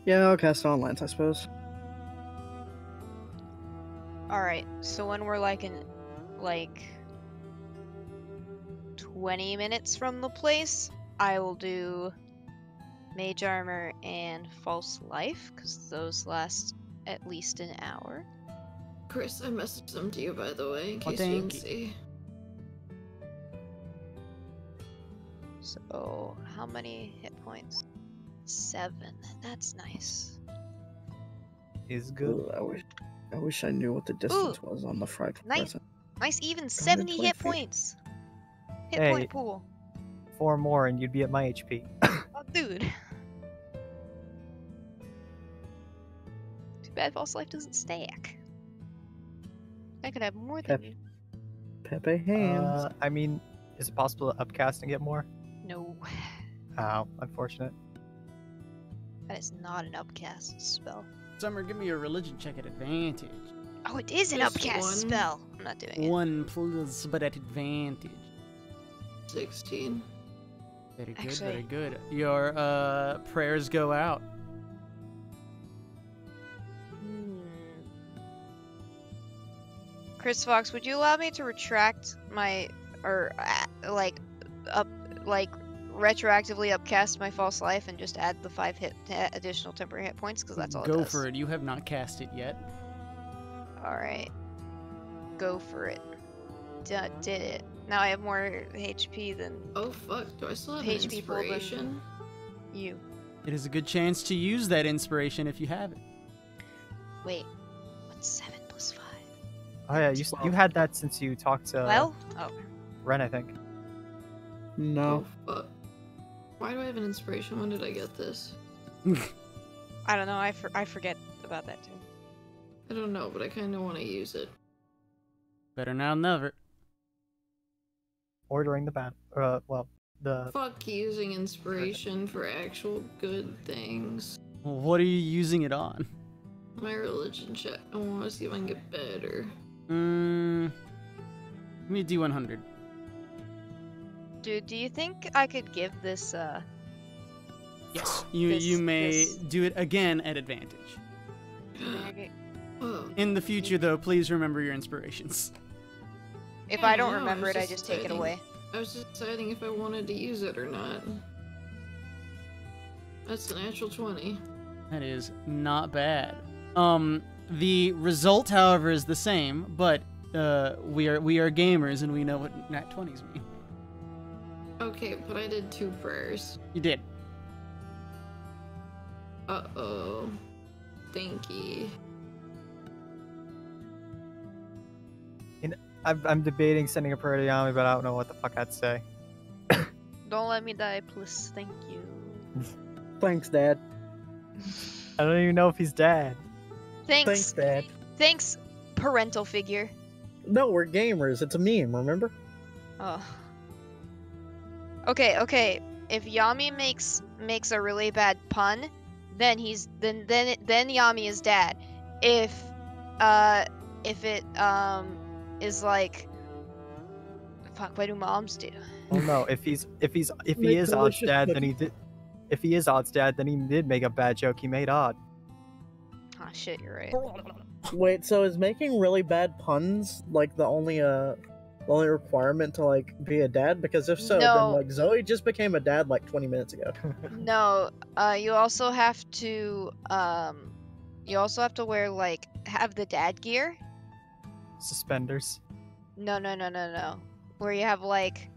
Yeah, I'll cast it on Lance, I suppose. Alright, so when we're like in 20 minutes from the place, I will do Mage Armor and False Life, because those last at least an hour. Chris, I messaged them to you, by the way, in Oh, case you didn't thank see. So, how many hit points? 7. That's nice. Is good. Ooh, I wish I knew what the distance was on the fried Nice. present. Nice even 70 120 hit feet. points! Hit Hey. point pool. 4 more and you'd be at my HP. Oh, dude. Too bad False Life doesn't stack. I could have more than you. Pepe hands. I mean, is it possible to upcast and get more? No. Oh, unfortunate. That is not an upcast spell. Summer, give me a religion check at advantage. Oh, it is an Just upcast one? spell. I'm not doing it. 1 plus, but at advantage. 16. Very good, Actually- very good. Your prayers go out. Chris Fox, would you allow me to retract my, or retroactively upcast my false life and just add the 5 additional temporary hit points? Because that's all it Go does. for it. You have not cast it yet. Alright. Go for it. Did it. Now I have more HP than Oh fuck, do I still have HP pulled in. inspiration? you. It is a good chance to use that inspiration if you have it. Wait. What's 7 plus 5? Oh yeah, you had that since you talked to Oh. Ren, I think. No. Oh fuck. Why do I have an inspiration? When did I get this? I don't know. I forget about that too. I don't know, but I kind of want to use it. Better now than never. Or during the battle. The Fuck using inspiration for actual good things. Well, what are you using it on? My religion check. I want to see if I can get better. Give me a D100. Dude, do you think I could give this Yes. You may this- do it again at advantage. Oh, In the future, though, please remember your inspirations. If Yeah, I don't no, I remember was it, I just just take it deciding. away. I was just deciding if I wanted to use it or not. That's a natural 20. That is not bad. The result, however, is the same, but we are gamers and we know what nat 20s mean. Okay, but I did 2 prayers. You did. Uh-oh. Stinky. I'm debating sending a prayer to Yami, but I don't know what the fuck I'd say. Don't let me die, please. Thank you. Thanks, Dad. I don't even know if he's dead. Thanks. Dad. Thanks, parental figure. No, we're gamers. It's a meme, remember? Oh. Okay. If Yami makes a really bad pun, then then Yami is dad. If it is like, fuck, what do moms do? Well, no, if he Make is Odd's delicious dad, then cookies. he did. If he is Odd's dad, then he did make a bad joke. He made Odd. Ah, shit, you're right. Wait, so is making really bad puns like the only requirement to like be a dad? Because if so, No. then like Zoe just became a dad like 20 minutes ago. No, you also have to wear like have the dad gear. Suspenders. No. Where you have like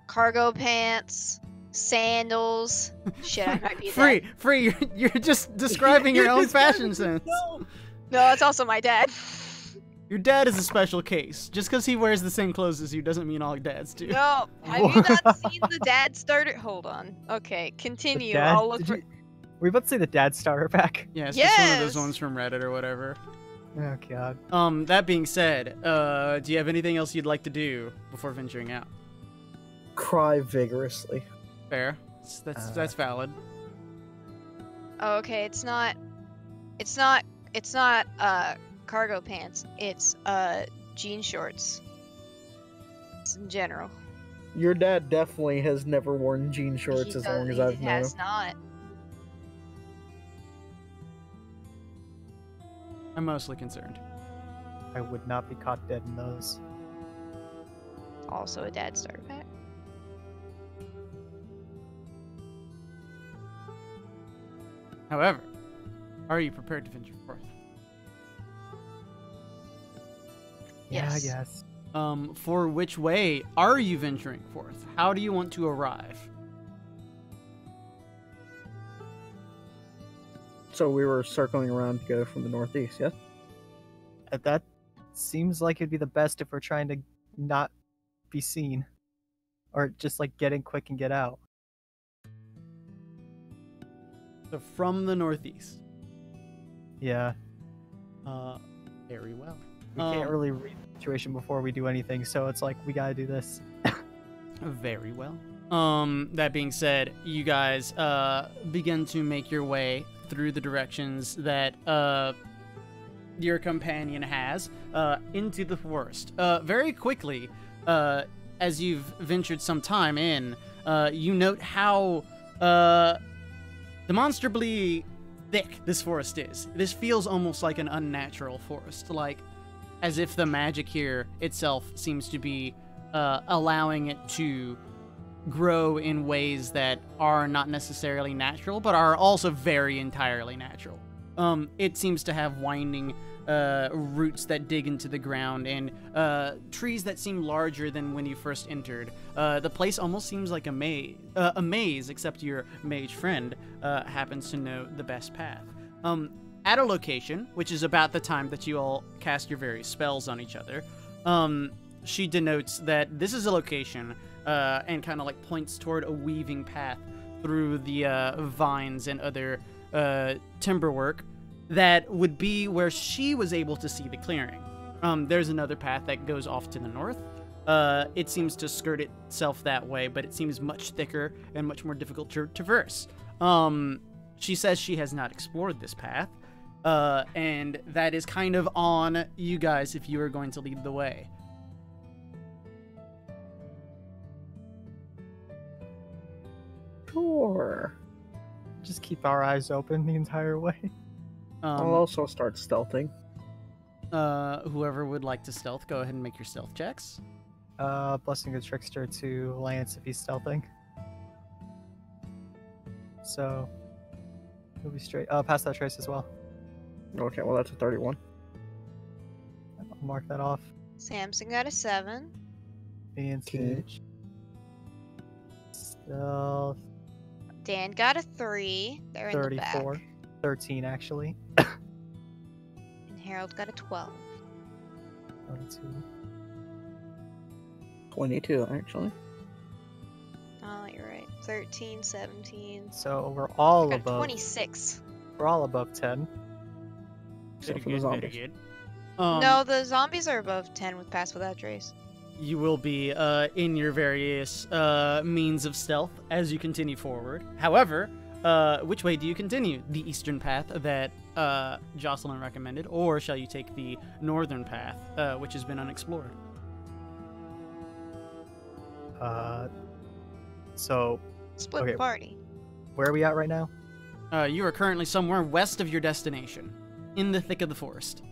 cargo pants, sandals. Shit, I might be Free, dad. free. You're just describing your own fashion sense. No. No, that's also my dad. Your dad is a special case. Just because he wears the same clothes as you doesn't mean all dads do. No, have you not seen the dad starter? Hold on. Okay, continue. Dad, I'll look for. Were you about to say the dad starter pack? Yeah, it's just one of those Yes! ones from Reddit or whatever. Oh god. That being said, do you have anything else you'd like to do before venturing out? Cry vigorously. Fair. That's valid. Oh, okay, it's not cargo pants. It's jean shorts. It's in general. Your dad definitely has never worn jean shorts as long as I've He known. has not. I'm mostly concerned. I would not be caught dead in those. Also a dad starter pack. However, are you prepared to venture forth? Yeah, I Yes. guess. For which way are you venturing forth? How do you want to arrive? So we were circling around to go from the northeast, yeah? That seems like it'd be the best if we're trying to not be seen. Or just like get in quick and get out. So from the northeast. Yeah. Very well. We can't really read the situation before we do anything, so it's like we gotta do this. Very well. That being said, you guys begin to make your way through the directions that your companion has into the forest. Very quickly, as you've ventured some time in, you note how demonstrably thick this forest is. This feels almost like an unnatural forest, like as if the magic here itself seems to be allowing it to grow in ways that are not necessarily natural, but are also very entirely natural. It seems to have winding roots that dig into the ground and trees that seem larger than when you first entered. The place almost seems like a maze, except your mage friend happens to know the best path. At a location, which is about the time that you all cast your various spells on each other, she denotes that this is a location and kind of like points toward a weaving path through the vines and other timber work that would be where she was able to see the clearing. There's another path that goes off to the north. It seems to skirt itself that way, but it seems much thicker and much more difficult to traverse. She says she has not explored this path, and that is kind of on you guys if you are going to lead the way. Sure. Just keep our eyes open the entire way. I'll also start stealthing. Whoever would like to stealth, go ahead and make your stealth checks. Blessing the Trickster to Lance if he's stealthing. So, It'll be straight. Pass that trace as well. Okay, well that's a 31. I'll mark that off. Samson got a 7. And Sage. Stealth. Dan got a 3. They're in the 34. back. 13 actually. And Harold got a 12. 22. 22 actually. Oh, you're right. 13, 17. So we're all I got a above. 26. We're all above 10. Except for the Very zombies. good. No, the zombies are above 10 with Pass Without Trace. You will be in your various means of stealth as you continue forward. However, which way do you continue? The eastern path that Jocelyn recommended, or shall you take the northern path, which has been unexplored? So Split Okay. the party. where are we at right now? You are currently somewhere west of your destination, in the thick of the forest.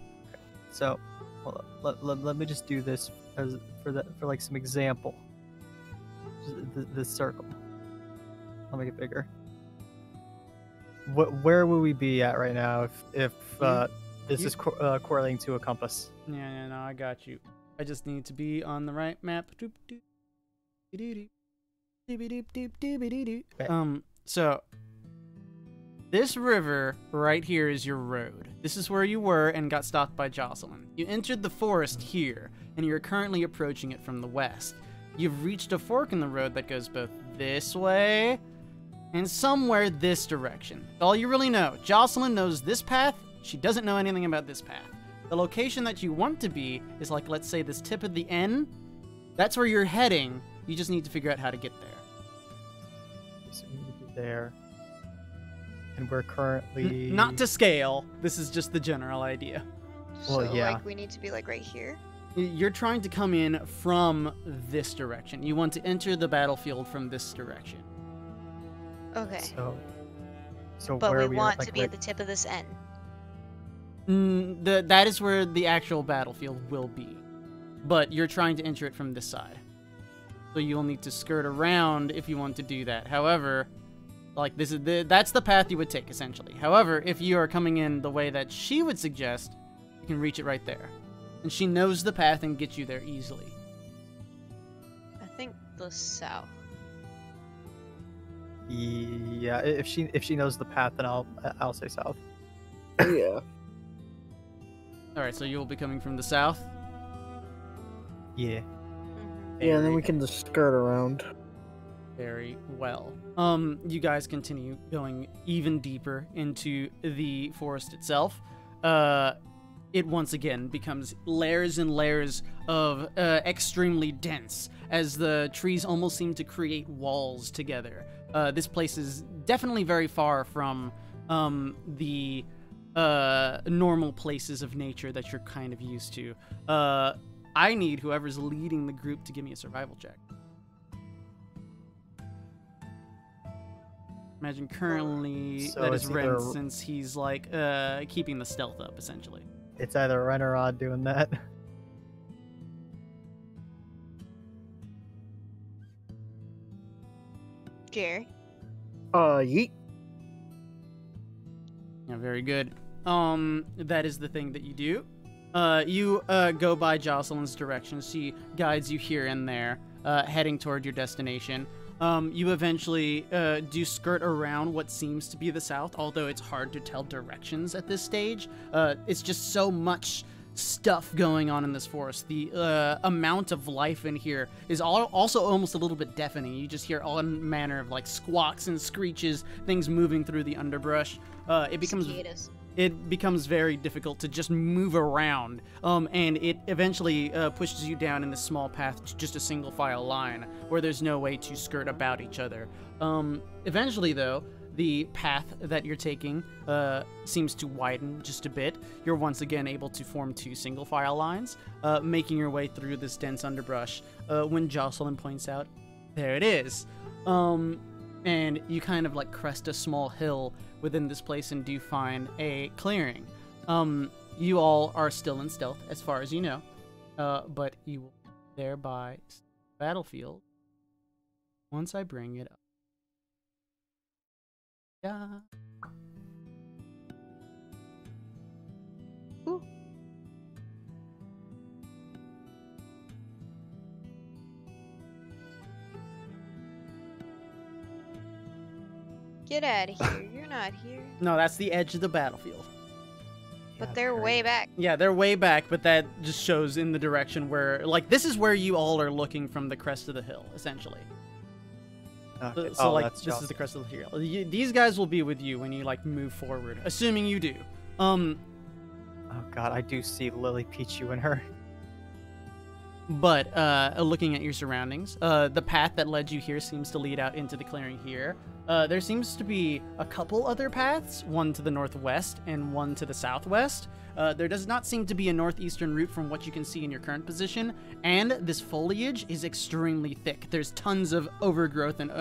So, well, let me just do this as for like some example. The circle. I'll make it bigger. Where will we be at right now if this is correlating to a compass? Yeah, no, I got you. I just need to be on the right map. Doop, doop, doop, doop, doop, doop, doop, doop. Okay. So this river right here is your road. This is where you were and got stopped by Jocelyn. You entered the forest here, and you're currently approaching it from the west. You've reached a fork in the road that goes both this way and somewhere this direction. All you really know. Jocelyn knows this path. She doesn't know anything about this path. The location that you want to be is like, let's say, this tip of the N. That's where you're heading. You just need to figure out how to get there. So we need to be there. And we're currently Not to scale. This is just the general idea. Well, So, yeah. like, we need to be, like, right here? You're trying to come in from this direction. You want to enter the battlefield from this direction. Okay. So But where we are we want like, to be at the tip of this N. That is where the actual battlefield will be. But you're trying to enter it from this side. So you'll need to skirt around if you want to do that. However, like that's the path you would take essentially. However, if you are coming in the way that she would suggest, you can reach it right there. And she knows the path and gets you there easily. I think the south. Yeah, if she knows the path, then I'll say south. Yeah. Alright, so you'll be coming from the south. Yeah. Yeah, and then we can just skirt around. Very well. You guys continue going even deeper into the forest itself. It once again becomes layers and layers of extremely dense, as the trees almost seem to create walls together. This place is definitely very far from the normal places of nature that you're kind of used to. I need whoever's leading the group to give me a survival check. Imagine currently So that is it's Ren, either- since he's like keeping the stealth up essentially. It's either Ren or Odd doing that. Jerry. Yeet. Yeah, very good. That is the thing that you do. You go by Jocelyn's direction. She guides you here and there, heading toward your destination. You eventually do skirt around what seems to be the south, although it's hard to tell directions at this stage. It's just so much stuff going on in this forest. The amount of life in here is also almost a little bit deafening. You just hear all manner of like squawks and screeches, things moving through the underbrush. Cicadas. It becomes very difficult to just move around, and it eventually pushes you down in this small path to just a single file line where there's no way to skirt about each other. Eventually, though, the path that you're taking seems to widen just a bit. You're once again able to form two single file lines, making your way through this dense underbrush when Jocelyn points out, there it is. And you kind of like crest a small hill within this place and do find a clearing. You all are still in stealth as far as you know, but you will thereby battlefield once I bring it up. Yeah. Ooh. Get out of here. You're not here. No, that's the edge of the battlefield. But Yeah, they're way great. back. Yeah, they're way back, but that just shows in the direction where, like, this is where you all are looking from the crest of the hill, essentially. Okay. So, like, that's this is Jocelyn. the crest of the hill. These guys will be with you when you, like, move forward, assuming you do. Oh god, I do see Lily Pichu and her. But looking at your surroundings, the path that led you here seems to lead out into the clearing here. There seems to be a couple other paths, one to the northwest and one to the southwest. There does not seem to be a northeastern route from what you can see in your current position, and this foliage is extremely thick. There's tons of overgrowth and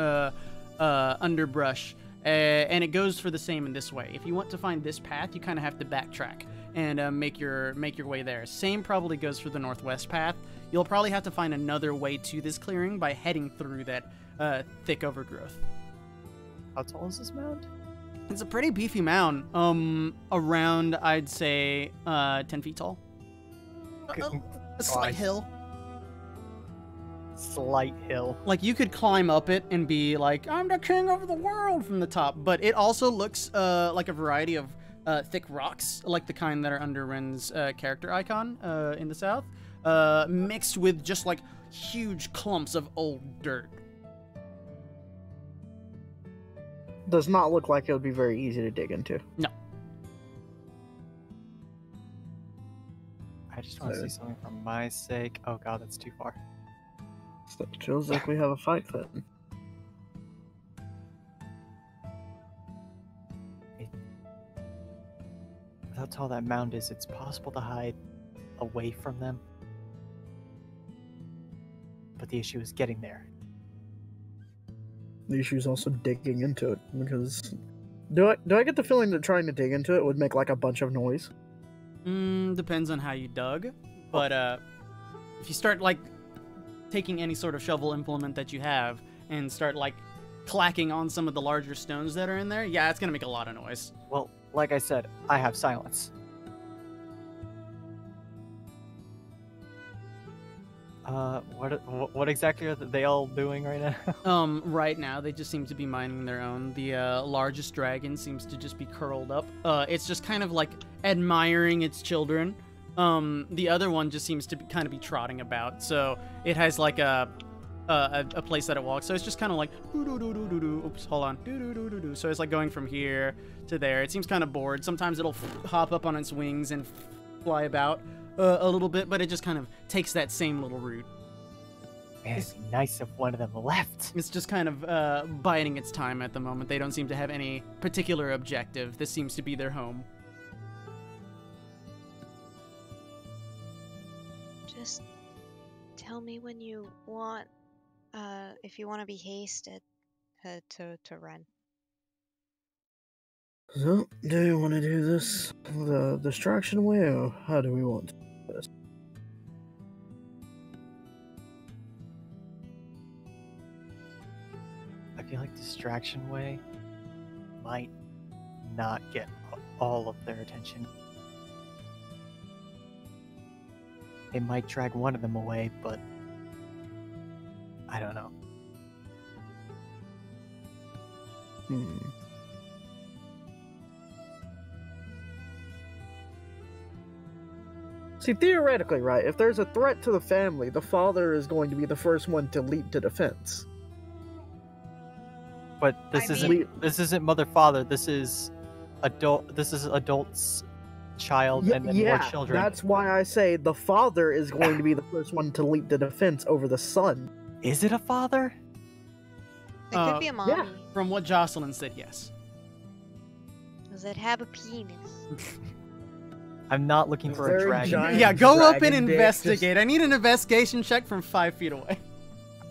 underbrush, and it goes for the same in this way. If you want to find this path, you kind of have to backtrack and make your way there. Same probably goes for the northwest path. You'll probably have to find another way to this clearing by heading through that thick overgrowth. How tall is this mound? It's a pretty beefy mound. Around, I'd say, 10 feet tall. A slight hill. Slight hill. Like, you could climb up it and be like, I'm the king of the world from the top. But it also looks like a variety of thick rocks, like the kind that are under Ren's character icon in the south, mixed with just, like, huge clumps of old dirt. Does not look like it would be very easy to dig into. No. I just want to see something for my sake. Oh god, that's too far. So it feels like we have a fight then. With how tall that mound is, it's possible to hide away from them. But the issue is getting there. The issue is also digging into it, because do I get the feeling that trying to dig into it would make like a bunch of noise? Depends on how you dug, but if you start like taking any sort of shovel implement that you have and start like clacking on some of the larger stones that are in there, yeah, it's gonna make a lot of noise. Well, like I said, I have silence. What exactly are they all doing right now? Right now they just seem to be minding their own. The largest dragon seems to just be curled up. It's just kind of like admiring its children. The other one just seems to kind of be trotting about. So it has like a place that it walks. So it's just kind of like oops, hold on. So it's like going from here to there. It seems kind of bored. Sometimes it'll hop up on its wings and fly about a little bit, but it just kind of takes that same little route. Man, it'd be nice if one of them left. It's just kind of biding its time at the moment. They don't seem to have any particular objective. This seems to be their home. Just tell me when you want, if you want to be hasted to run. So, do you want to do this the distraction way, or how do we want to do this? I feel like distraction way might not get all of their attention. It might drag one of them away, but I don't know. See, theoretically, right, if there's a threat to the family, the father is going to be the first one to leap to defense. But this isn't mother father. This is adult. This is adults, child, and then more children. That's why I say the father is going to be the first one to leap to defense over the son. Is it a father? It could be a mommy. yeah. From what Jocelyn said, yes. Does it have a penis? I'm not looking for a Very dragon. giant. Yeah, go up and dragon dick, investigate. I need an investigation check from 5 feet away.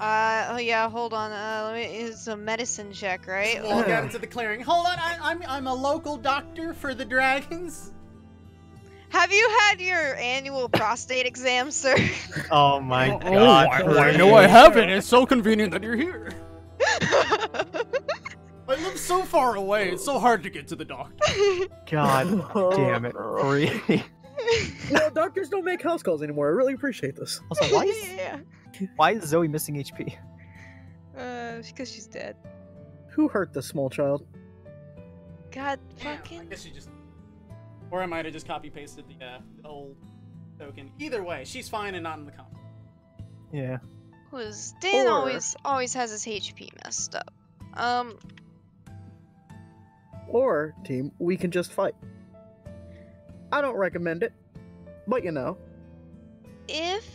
Oh yeah, hold on. It's a medicine check, right? Walk out into the clearing. Hold on, I'm a local doctor for the dragons. Have you had your annual prostate exam, sir? Oh my god. I know I haven't. It's so convenient that you're here. I live so far away. It's so hard to get to the doctor. God damn it. Really? No, doctors don't make house calls anymore. I really appreciate this. Also, why is Zoe missing HP? Because she's dead. Who hurt this small child? God Damn, I fucking. guess she just... Or I might have just copy-pasted the old token. Either way, she's fine and not in the comp. Yeah. Was Dan Or- always has his HP messed up. Or, team, we can just fight. I don't recommend it, but you know. If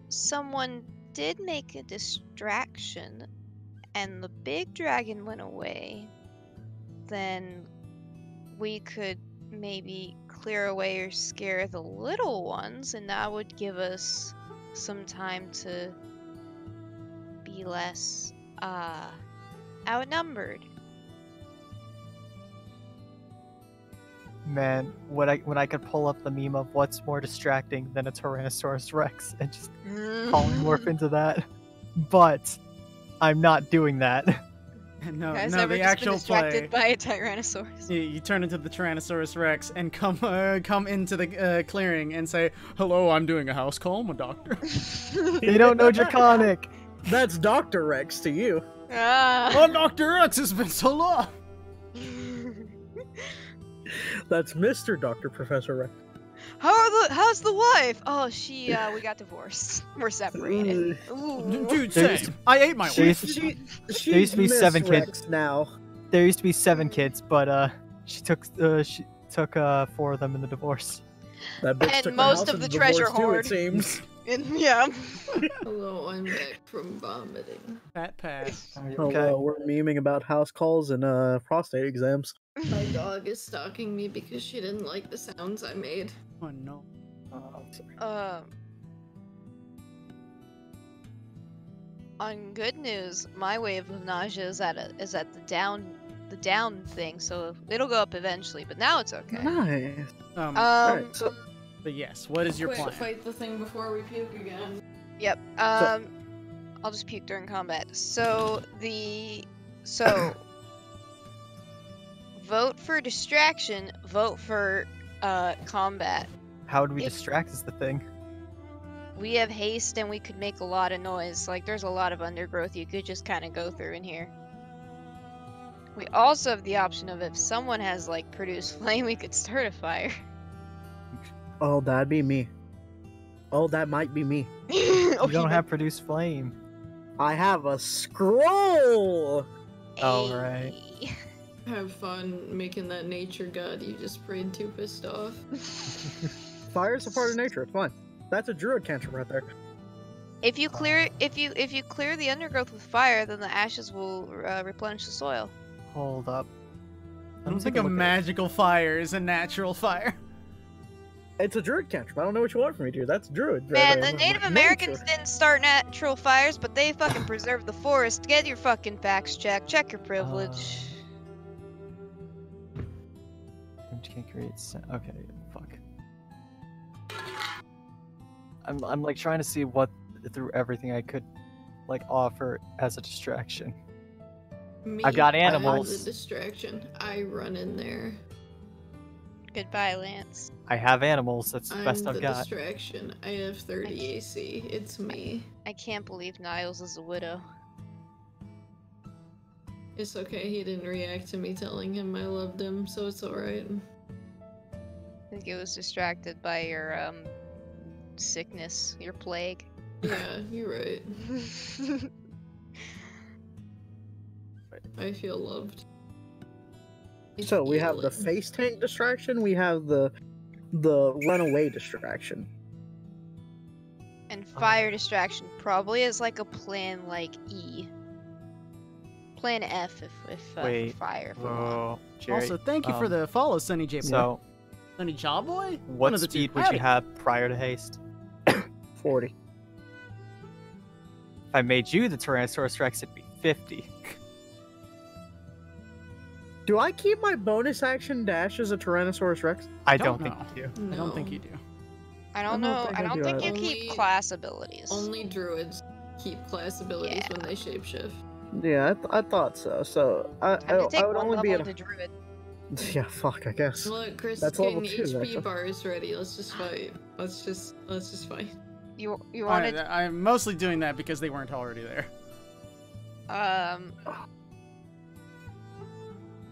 someone did make a distraction and the big dragon went away, then we could maybe clear away or scare the little ones, and that would give us some time to be less outnumbered. Man, when I could pull up the meme of what's more distracting than a Tyrannosaurus Rex and just polymorph into that, but I'm not doing that. No, Guys no, ever the just actual been distracted play. by a Tyrannosaurus? You turn into the Tyrannosaurus Rex and come into the clearing and say, "Hello, I'm doing a house call. I'm a doctor." They don't know Draconic. That's Dr. Rex to you. Ah. I'm Dr. Rex. It's been so long. That's Mr. Dr. Professor Rex. How's the wife? Oh, we got divorced. We're separated. Ooh. Dude, There same. used- I ate my there wife. used- She's used to be Miss 7 kids. Rex now. There used to be 7 kids, but she took 4 of them in the divorce. That bitch And took most the of house the and treasure divorced too, hoard. it seems. Yeah. Hello, I'm back from vomiting. Fat pass. Okay. We're memeing about house calls and prostate exams. My dog is stalking me because she didn't like the sounds I made. Oh no. Sorry. On good news, my wave of nausea is at the down thing, so it'll go up eventually. But now it's okay. Nice. Um. so But yes, what is your Quick, plan? fight the thing before we puke again. Yep. I'll just puke during combat. So vote for distraction. Vote for combat. How would we If- distract is the thing. We have haste and we could make a lot of noise. Like, there's a lot of undergrowth you could just kind of go through in here. We also have the option of if someone has, like, produce flame, we could start a fire. oh, that'd be me. Oh, that might be me. You don't have produce flame. I have a scroll. Oh, right. Have fun making that nature god you just prayed to pissed off. Fire's a part of nature. It's fine. That's a druid cantrip right there. If you clear the undergrowth with fire, then the ashes will replenish the soil. Hold up. I don't think a magical fire is a natural fire. It's a druid cantrip. I don't know what you want from me, dude. That's druid. Man, right the there. Native Nature. Americans didn't start natural fires, but they fucking preserved the forest. Get your fucking facts checked. Check your privilege. You can't create. Okay, fuck. I'm like trying to see what through everything I could like offer as a distraction. Me, I've got I have animals. the distraction. I run in there. Goodbye, Lance. I have animals. That's the I'm best the I've got. distraction. I have 30 AC. It's me. I can't believe Niles is a widow. It's okay. He didn't react to me telling him I loved him, so it's alright. I think it was distracted by your sickness, your plague. Yeah, you're right. I feel loved. I So we have feel the it. face tank distraction. We have the runaway distraction. And fire distraction probably is like a plan like E. Plan F if Wait, fire. If we want. Whoa, Jerry. Also, thank you for the follow, Sunny J. Boy. So, Sunny Jaw Boy? One what of the two. speed would Howdy. you have prior to haste? 40. If I made you the Tyrannosaurus Rex, it'd be 50. Do I keep my bonus action dash as a Tyrannosaurus Rex? I don't don't think know. you do. I don't think you do. I don't I don't know. think I I don't do think you either. keep Only- class abilities. Only druids keep class abilities Yeah. when they shapeshift. Yeah, I thought so. So I Time to take would one only level be at into druid. Yeah, fuck, I guess. Look, Chris That's is getting level 2, HP actually. bars ready. Let's just fight. Let's just fight. You wanted I'm mostly doing that because they weren't already there.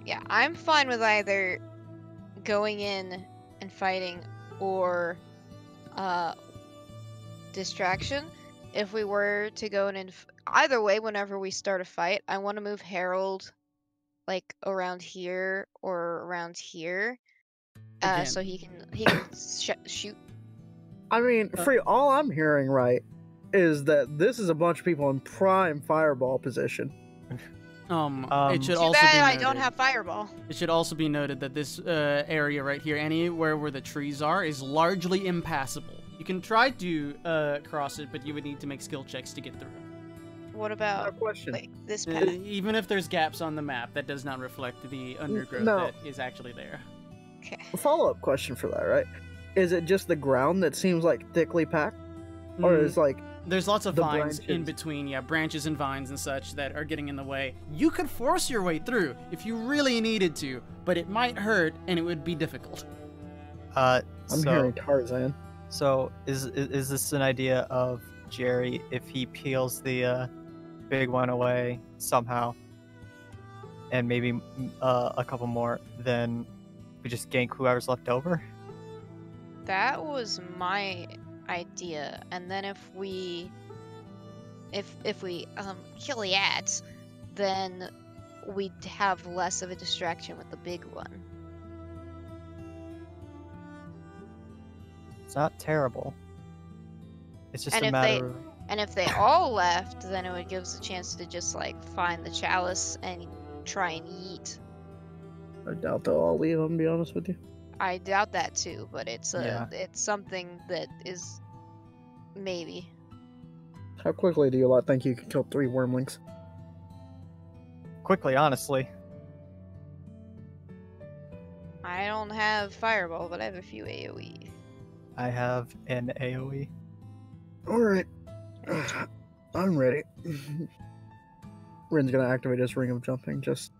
Yeah, I'm fine with either going in and fighting or distraction. If we were to go in and either way, whenever we start a fight, I want to move Harold like around here or around here, Again. so he can shoot. I mean, all I'm hearing right is that this is a bunch of people in prime fireball position. It should Too also bad be I noted, don't have fireball. It should also be noted that this area right here, anywhere where the trees are, is largely impassable. You can try to cross it, but you would need to make skill checks to get through. What I about have a question. like this path? Even if there's gaps on the map, that does not reflect the undergrowth No. that is actually there. Okay. A follow-up question for that, right? Is it just the ground that seems like thickly packed? Or Mm, is like there's lots of the vines in branches? between, branches and vines and such that are getting in the way. You could force your way through if you really needed to, but it might hurt and it would be difficult. I'm hearing Tarzan. So is this an idea of Jerry if he peels the big one away somehow, and maybe a couple more, then we just gank whoever's left over? That was my idea, and then if we kill the ads, then we'd have less of a distraction with the big one. It's not terrible. It's just And a if matter of... And if they all left, then it would give us a chance to just like find the chalice and try and yeet. I doubt they'll all leave, I'm gonna be honest with you. I doubt that too, but it's Yeah. it's something that is maybe. How quickly do you lot think you can kill 3 wormlings? Quickly, honestly. I don't have fireball, but I have a few AoE. I have an AoE. Alright. I'm ready. Rin's gonna activate his ring of jumping just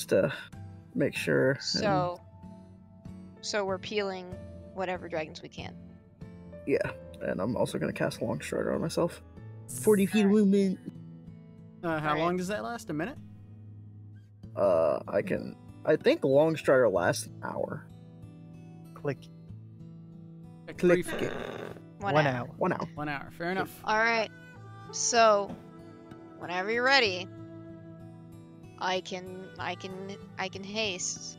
to make sure. and- So we're peeling whatever dragons we can. yeah, and I'm also gonna cast Long Strider on myself. 40 feet of movement. How Alright. long does that last? A minute? I think Long Strider lasts an hour. Click. Click. Brief- 1 hour. 1 hour. 1 hour. Fair enough. All right. So, whenever you're ready, I can haste.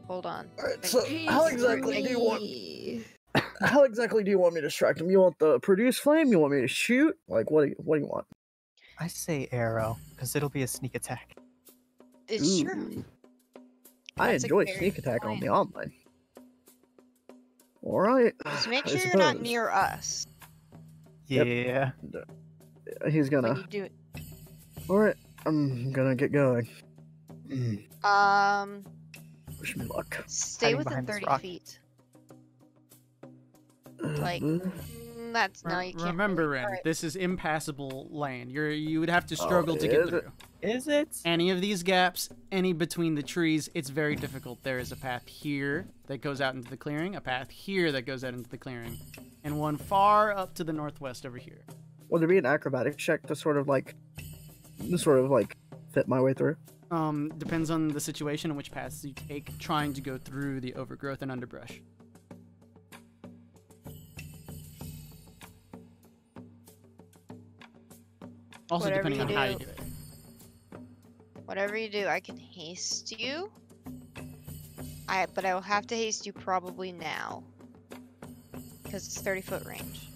Hold on. Alright, so how exactly do you want me to distract him? You want the produce flame? You want me to shoot? Like what do you want? I say arrow, because it'll be a sneak attack. It's Ooh. true. I That's a enjoy very sneak good attack on plan. the online. Alright. Just make I sure you're not suppose. near us Yep. Yeah. He's when gonna. you do it. Alright, I'm gonna get going. Wish me luck. Stay Hiding within behind this 30 rock. feet. Like, that's no, you can't. Remember, really- Ren, Alright. this is impassable land. You would have to struggle to is get it? through. Is it? Any of these gaps, any between the trees, it's very difficult. There is a path here that goes out into the clearing, a path here that goes out into the clearing, and one far up to the northwest over here. Would there be an acrobatic check to sort of like fit my way through? Depends on the situation and which paths you take trying to go through the overgrowth and underbrush. Also Whatever depending you on how you do. do it. Whatever you do, I can haste you. But I will have to haste you probably now. Because it's 30-foot range.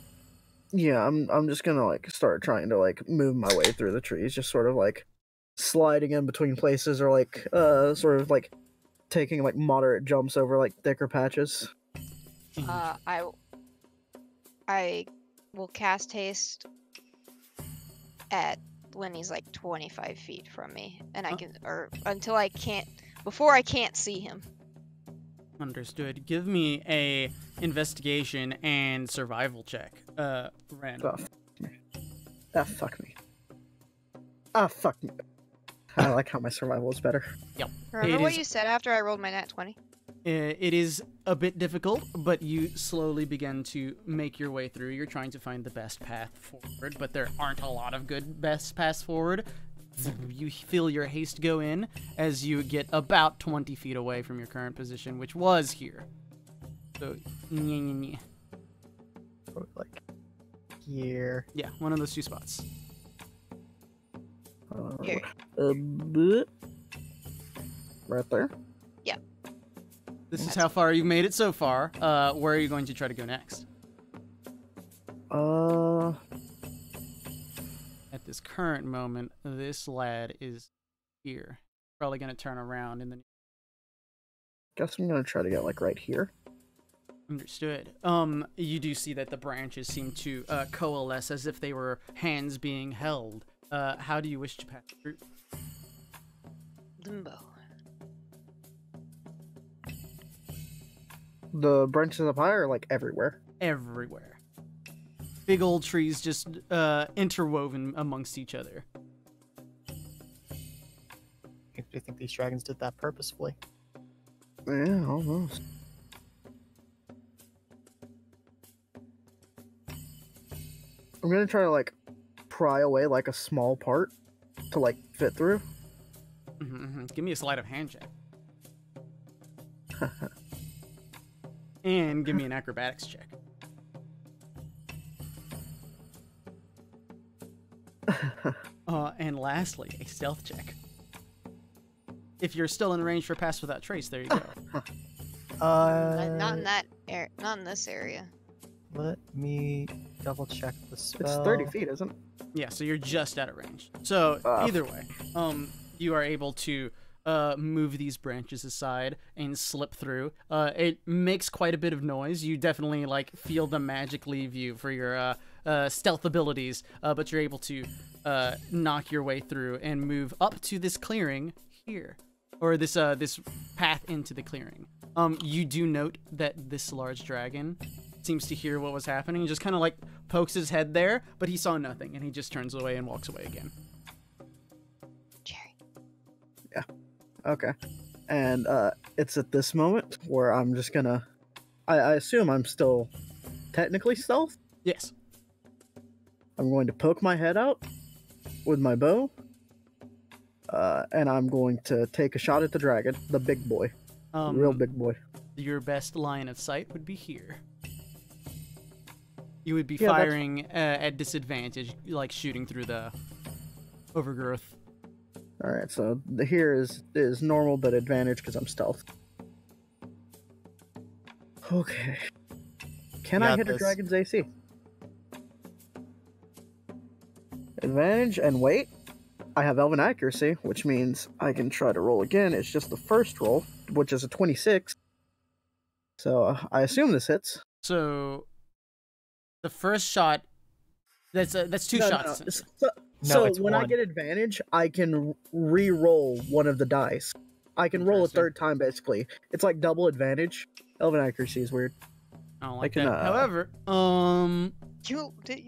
Yeah, I'm just gonna like start trying to like move my way through the trees, just sort of like sliding in between places or like sort of like taking like moderate jumps over like thicker patches. I will cast haste at when he's like 25 feet from me, and I can, or until I can't, before I can't see him. Understood. Give me a investigation and survival check. Ren. Oh, fuck me. Ah, fuck me. I like how my survival is better. Remember It what is- you said after I rolled my nat 20? It is a bit difficult, but you slowly begin to make your way through. You're trying to find the best path forward, but there aren't a lot of good best paths forward. You feel your haste go in as you get about 20 feet away from your current position, which was here. So, Like here. yeah, one of those two spots. Here. Bleh. Right there. This is how far you've made it so far. Where are you going to try to go next? At this current moment, this lad is here. Probably going to turn around in the... Guess I'm gonna try to get like right here. Understood. You do see that the branches seem to coalesce as if they were hands being held. How do you wish to pass through? Limbo. The branches up high are like everywhere. Everywhere. Big old trees just interwoven amongst each other. Do you think these dragons did that purposefully? Yeah, almost. I'm gonna try to like pry away like a small part to like fit through. Give me a sleight of hand check. And give me an acrobatics check. And lastly, a stealth check. If you're still in range for pass without trace, there you go. Not in that area. Not in this area. Let me double check the spell. It's 30 feet, isn't it? Yeah, so you're just out of range. So either way, you are able to move these branches aside and slip through. It makes quite a bit of noise. You definitely like feel the magic leave you for your stealth abilities, but you're able to knock your way through and move up to this clearing here, or this path into the clearing. You do note that this large dragon seems to hear what was happening and just kind of like pokes his head there, but he saw nothing and he just turns away and walks away again. Jerry. Okay. And it's at this moment where I'm just gonna... I assume I'm still technically stealth. Yes. I'm going to poke my head out with my bow. And I'm going to take a shot at the dragon, the big boy. Real big boy. Your best line of sight would be here. You would be Yeah, that's- firing at disadvantage, like shooting through the overgrowth. Alright, so the here is normal, but advantage because I'm stealth. Okay. Can I Got hit a this. dragon's AC? Advantage and wait. I have elven accuracy, which means I can try to roll again. It's just the first roll, which is a 26. So I assume this hits. So the first shot, that's two No, no, shots. no. essentially. So it's when I one. get advantage, I can re-roll one of the dice. I can roll a Interesting. third time, basically. It's like double advantage. Elven accuracy is weird. I don't like can, that. However, You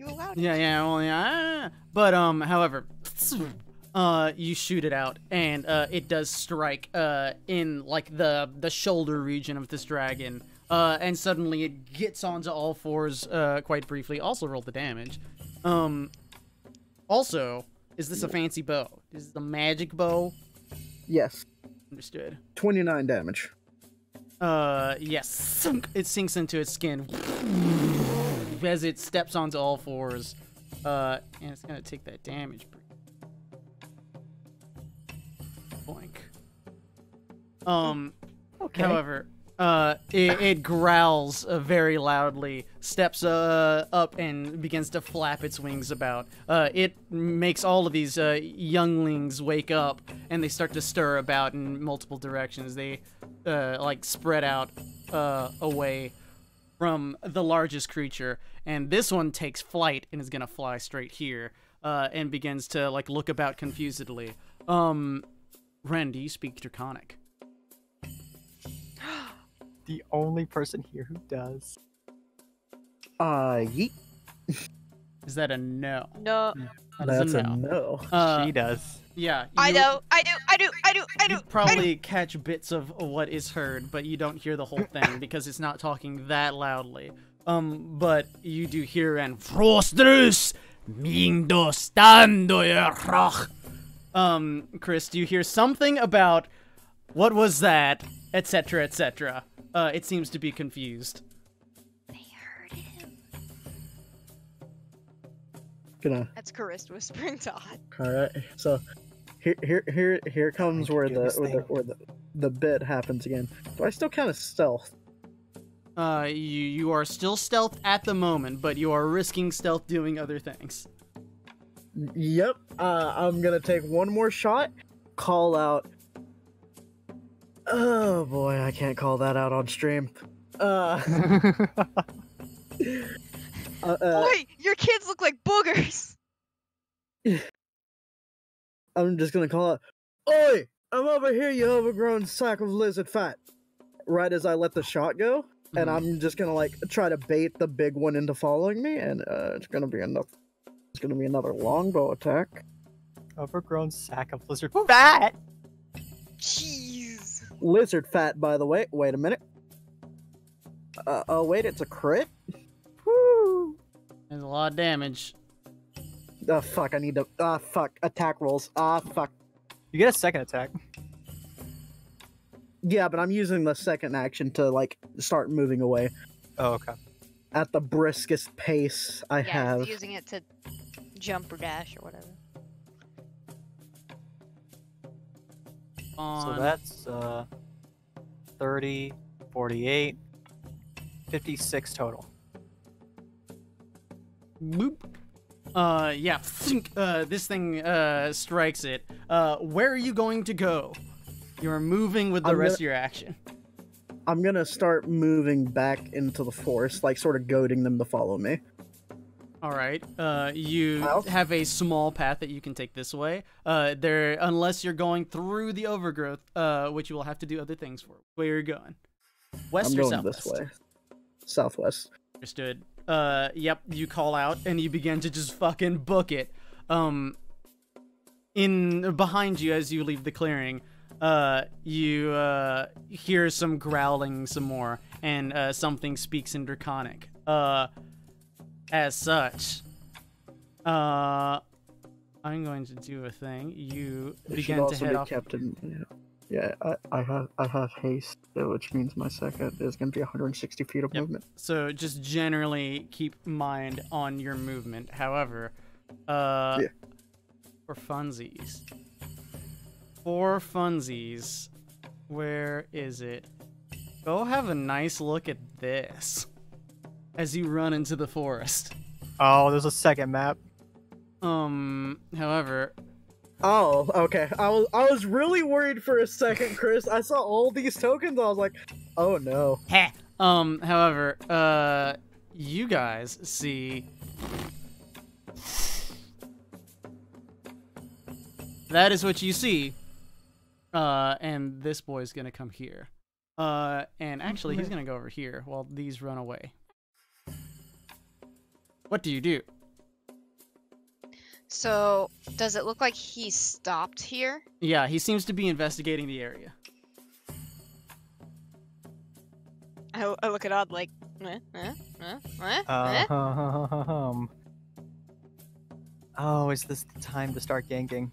allowed it. yeah, well, yeah, but however, you shoot it out, and it does strike in like the shoulder region of this dragon, and suddenly it gets onto all fours quite briefly. Also roll the damage. Also, is this a fancy bow? Is this a magic bow? Yes. Understood. 29 damage. Yes. It sinks into its skin as it steps onto all fours, and it's gonna take that damage. Boink. Okay. However, it growls very loudly, steps up, and begins to flap its wings about. It makes all of these younglings wake up, and they start to stir about in multiple directions. They like spread out away from the largest creature, and this one takes flight and is gonna fly straight here, and begins to like look about confusedly. Ren, do you speak Draconic? The only person here who does. Yeet. Is that a no? No. That's a a no. no. She does. Yeah. I you- know. I do. You probably catch bits of what is heard, but you don't hear the whole thing because it's not talking that loudly. But you do hear and Frostrus Mindo stando roch. Chris, do you hear something about what was that, etc., etc.? It seems to be confused. They heard him. Gonna. That's Karist whispering to Odd. All right. So here comes where do this thing. the bit happens again. Do I still kind of stealth? You are still stealth at the moment, but you are risking stealth doing other things. Yep. I'm gonna take one more shot. Call out. Oh boy, I can't call that out on stream. Boy, your kids look like boogers. I'm just gonna call out. Oi! I'm over here, you overgrown sack of lizard fat. Right as I let the shot go, and I'm just gonna like try to bait the big one into following me, and it's gonna be enough. It's gonna be another longbow attack. Overgrown sack of lizard fat. Jeez. Lizard fat, by the way. Wait a minute. Oh wait, it's a crit. Woo! There's a lot of damage. Oh fuck! I need to. Fuck! Attack rolls. Fuck. You get a second attack. Yeah, but I'm using the second action to like start moving away Oh, okay. at the briskest pace I Yeah, have. he's using it to jump or dash or whatever. So that's 30, 48, 56 total. Boop. Yeah. Think, this thing strikes it. Where are you going to go? You're moving with the rest of your action. I'm gonna start moving back into the forest, like sort of goading them to follow me. All right. You Well. have a small path that you can take this way. Unless you're going through the overgrowth, which you will have to do other things for. Where you're going? West I'm or going southwest? this way. Southwest. Understood. Yep. You call out and you begin to just fucking book it. In behind you as you leave the clearing, you hear some growling some more, and something speaks in Draconic. As such, I'm going to do a thing. You It should begin to also head be off. kept in. Yeah, I have haste, which means my second is gonna be 160 feet of Yep. movement. So just generally keep mind on your movement. However, for funsies, where is it? Go have a nice look at this as you run into the forest. Oh, there's a second map. However, Oh, okay. I was really worried for a second, Chris. I saw all these tokens. I was like, oh no. heh. However, you guys see that is what you see. And this boy's gonna come here. And actually he's gonna go over here while these run away. What do you do? So, does it look like he stopped here? Yeah, he seems to be investigating the area. I look at Odd like, Oh, is this the time to start ganking?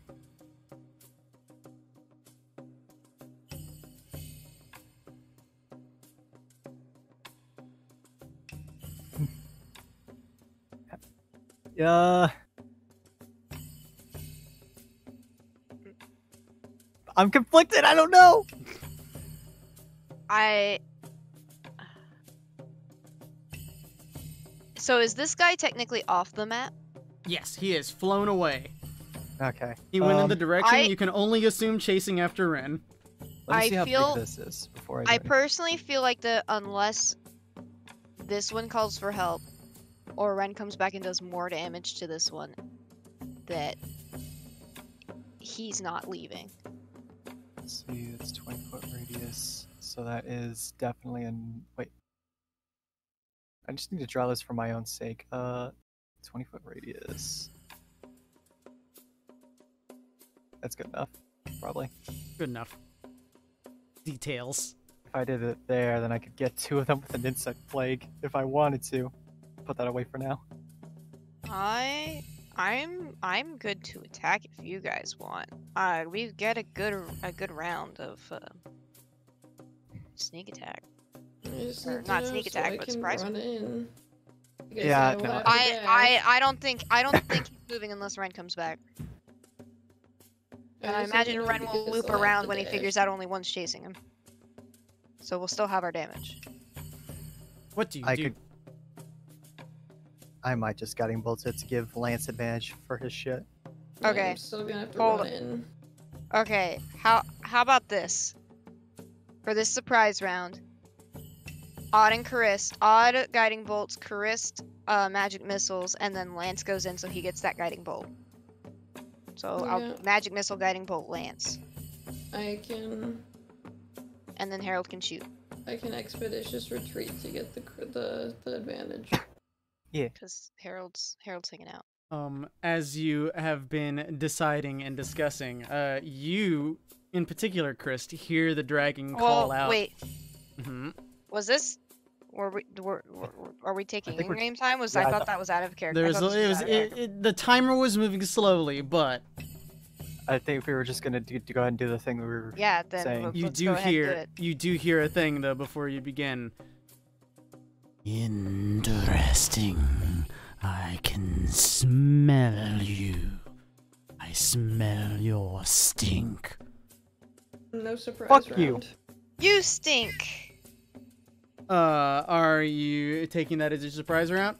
Yeah. I'm conflicted. I don't know. So is this guy technically off the map? Yes, he is flown away. Okay. He went in the direction I- you can only assume chasing after Ren. Let me I see how feel- big this is before I. I do it. personally feel like unless this one calls for help, or Ren comes back and does more damage to this one, that he's not leaving. Let's see, it's 20-foot radius, so that is definitely wait. I just need to draw this for my own sake. 20-foot radius. That's good enough, probably. Good enough. Details. If I did it there, then I could get 2 of them with an insect plague if I wanted to. Put that away for now. I'm good to attack if you guys want. We get a good round of sneak attack. Or not sneak attack, but surprise. Run in. Yeah, no. I don't think he's moving unless Ren comes back. And I imagine Ren will loop around when he figures out only one's chasing him. So we'll still have our damage. What do you do? I might just guiding bolt it to give Lance advantage for his shit. Okay. I'm still gonna have to Hold run in. Okay, how about this? For this surprise round, Odd and Charist. Odd guiding bolts, Charist magic missiles, and then Lance goes in so he gets that guiding bolt. So Yeah. I'll magic missile guiding bolt Lance. I can And then Harold can shoot. expeditious retreat to get the advantage. Because Harold's hanging out. As you have been deciding and discussing, you, in particular, Chris, hear the dragon call out. Wait. Mm-hmm. Was this? Are we taking I think we're- in-game time? I Yeah, thought that was out of character. There's the timer was moving slowly, but I think we were just gonna go ahead and do the thing we were Yeah, then saying. let's you go do ahead and do hear it. you do hear a thing though before you begin. Interesting. I can smell you. I smell your stink. No surprise Fuck round. you. You stink. Are you taking that as a surprise round?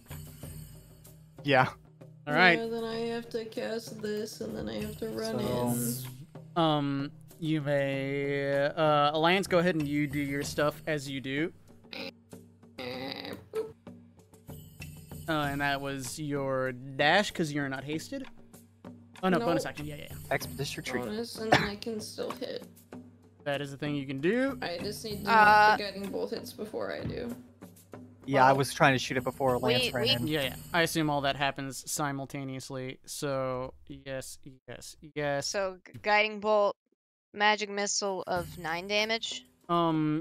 Yeah. All right. Yeah, then I have to cast this, and then I have to run So- in. You may Alliance, go ahead and you do your stuff as you do. And that was your dash because you're not hasted. Oh no, Nope. bonus action. Yeah. Expeditious retreat. Bonus, and then I can still hit. That is the thing you can do. I just need to knock the guiding bolt hits before I do. Yeah, I was trying to shoot it before Lance ran in. Yeah. I assume all that happens simultaneously. So yes. So guiding bolt, magic missile of 9 damage.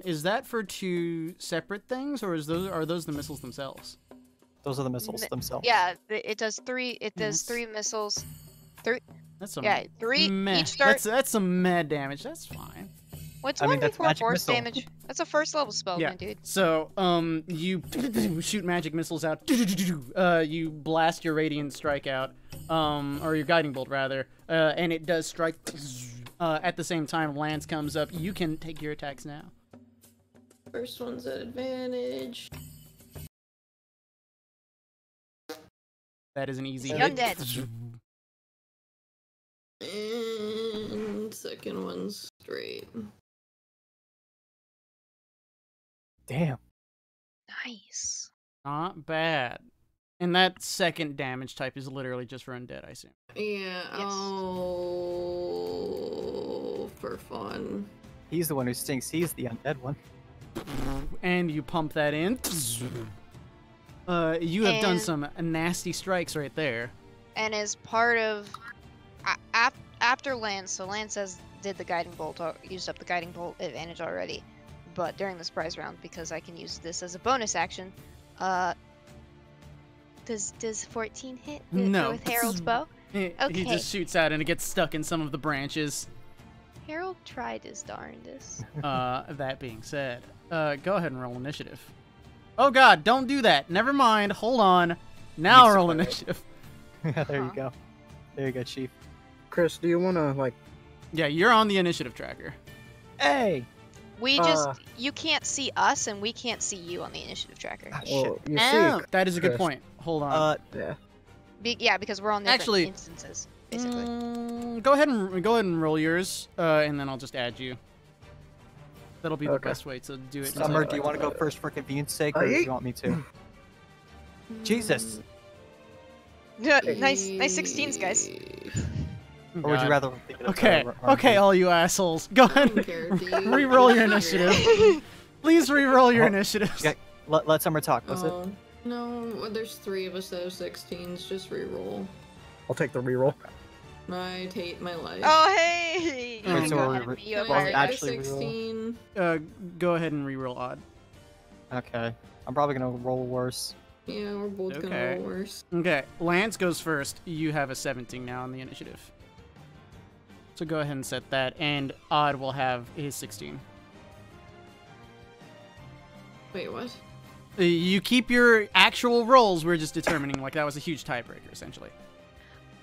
Is that for 2 separate things, or are those the missiles themselves? Those are the missiles themselves. Yeah, it does 3. It does Yes. 3 missiles. That's some Yeah, 3 meh. each start. That's some mad damage. That's fine. What's I mean, 1 that's d4 magic force missile. damage? That's a first level spell, Yeah. my dude. So, you shoot magic missiles out. You blast your radiant strike out, or your guiding bolt rather, and it does strike. At the same time, Lance comes up. You can take your attacks now. First one's at advantage. That is an easy The hit. undead. And second one's straight. Damn. Nice. Not bad. And that second damage type is literally just for undead, I assume. Yeah, Yes. oh, for fun. He's the one who stinks. He's the undead one. And you pump that in. You have done And- some nasty strikes right there. And as part of after Lance, so Lance did the guiding bolt, used up the guiding bolt advantage already, but during the surprise round, because I can use this as a bonus action, does 14 hit No. with Harold's bow? He Okay. just shoots out and it gets stuck in some of the branches. Harold tried his darndest. That being said, go ahead and roll initiative. Oh god, don't do that. Never mind. Hold on. Now Yes, roll alright. initiative. Yeah, there you Uh-huh. go. There you go, Chief. Chris, do you want to like? Yeah, you're on the initiative tracker. Hey! We just you can't see us and we can't see you on the initiative tracker. Ah, Well, shit. you Oh, see, that is a good Chris. point. Hold on. yeah. Yeah, because we're on different Actually- instances, basically. Go ahead and roll yours, and then I'll just add you. That'll be the Okay. best way to do it. Summer, do you want to go first for convenience sake, or do you want me to? Jesus! Nice 16s, guys. Oh, Or would you God. rather think it up Okay, or okay, all you assholes. Go ahead and re-roll your initiative. Please re-roll your Oh, initiative. yeah. Let Summer talk, was it? No, there's 3 of us that have 16s. Just reroll. I'll take the reroll. I hate my life. Oh, hey! Wait, You so go we're ahead and be Can a I well, get pirate. a actually, 16? Go ahead and reroll odd. Okay. I'm probably gonna roll worse. Yeah, we're both Okay. gonna roll worse. Okay, Lance goes first. You have a 17 now on the initiative. So go ahead and set that, and Odd will have his 16. Wait, what? You keep your actual rolls. We're just determining, like, that was a huge tiebreaker, essentially.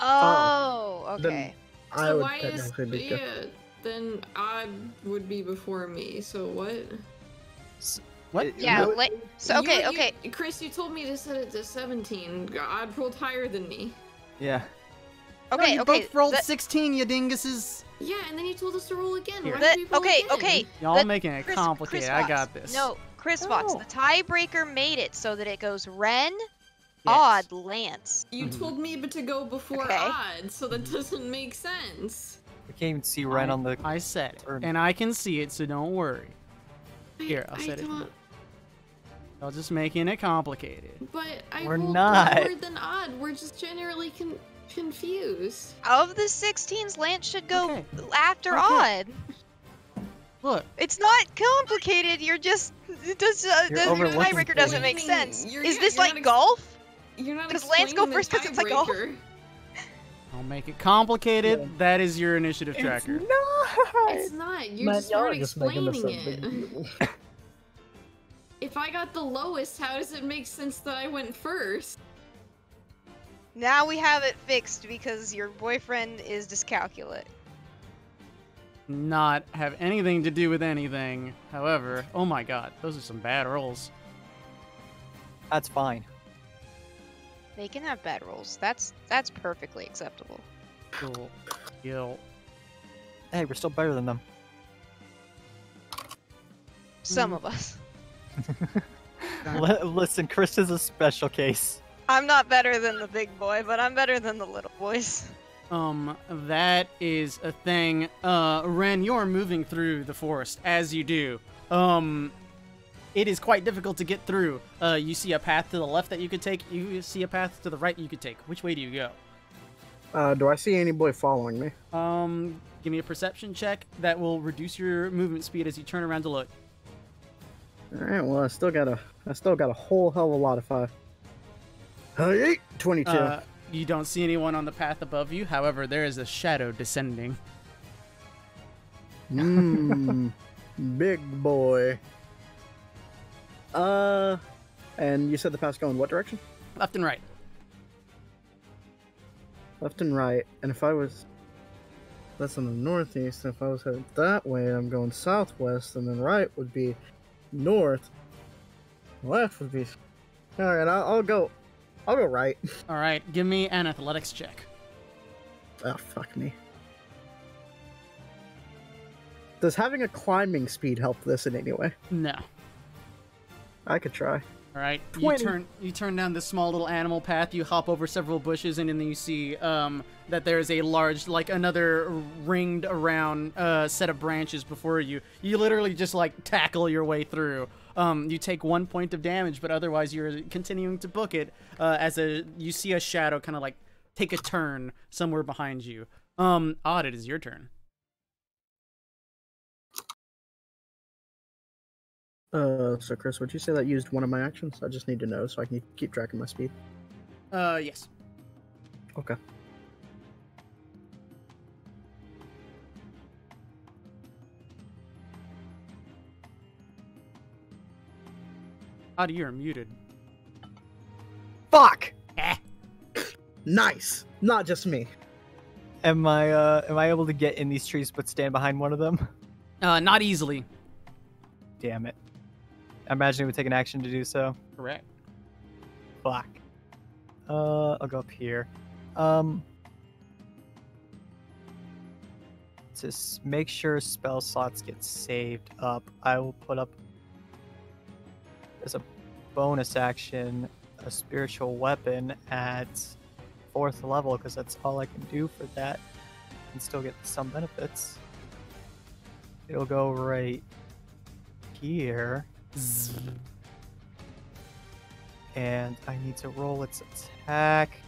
Oh, Then okay. I So would why is technically be good. yeah? Then odd would be before me. So what? What? Yeah, No, so okay, okay. Chris, you told me to set it to 17. Odd rolled higher than me. Yeah. Okay, you okay. both rolled the- 16, you dinguses. Yeah, and then you told us to roll again. Here. Why did we roll okay, again? okay. Y'all The- making it Chris complicated. I Fox. got this. No, Chris Fox. Oh. The tiebreaker made it so that it goes Ren, Yes. Odd, Lance. You Mhm. told me but to go before Okay. odd, so that doesn't make sense. We can't even see Ren on the. I said it, turn. and I can see it, so don't worry. Here, I'll I set it. don't- Y'all just making it complicated. But I We're rolled not. lower than odd. We're just generally confused. Of the 16s, Lance should go Okay. after Okay. Odd. Look, It's not complicated. You're just your overlooking tiebreaker doesn't make explaining- sense. you're- Is yeah, this you're like not golf? You're not Does Lance go explaining the first 'cause it's like golf? tiebreaker. I'll make it complicated. Yeah. That is your initiative tracker. It's not. You're Man, just y'all not are just making explaining this a big it. deal. If I got the lowest, how does it make sense that I went first? Now we have it fixed because your boyfriend is dyscalculate. Not have anything to do with anything. However, oh my god, those are some bad rolls. That's fine. They can have bad rolls. That's perfectly acceptable. Cool. Skill. Hey, we're still better than them. Some of us. Listen, Chris is a special case. I'm not better than the big boy, but I'm better than the little boys. That is a thing. Ren, you're moving through the forest as you do. It is quite difficult to get through. You see a path to the left that you could take. You see a path to the right you could take. Which way do you go? Do I see any boy following me? Give me a perception check that will reduce your movement speed as you turn around to look. All right. Well, I still got a whole hell of a lot of 5. 22. You don't see anyone on the path above you. However, there is a shadow descending. Big boy. And you said the path's going what direction? Left and right. Left and right. And if I was... That's in the northeast. And if I was headed that way, I'm going southwest. And then right would be north. Left would be... Alright, I'll go right. All right, give me an athletics check. Oh, fuck me. Does having a climbing speed help this in any way? No. I could try. All right, 20. you turn down this small little animal path. You hop over several bushes, and then you see that there is a large, like another ringed around set of branches before you. You literally just like tackle your way through. You take 1 point of damage, but otherwise you're continuing to book it as you see a shadow kind of like take a turn somewhere behind you. Odd, it is your turn. So Chris, would you say that used one of my actions? I just need to know so I can keep track of my speed. Yes. Okay. Odd, you're muted. Fuck! Nice! Not just me. Am I able to get in these trees but stand behind one of them? Not easily. Damn it. I imagine it would take an action to do so. Correct. Fuck. I'll go up here. To make sure spell slots get saved up, I will put up as a bonus action a spiritual weapon at 4th level because that's all I can do for that and still get some benefits. It'll go right here. And I need to roll its attack.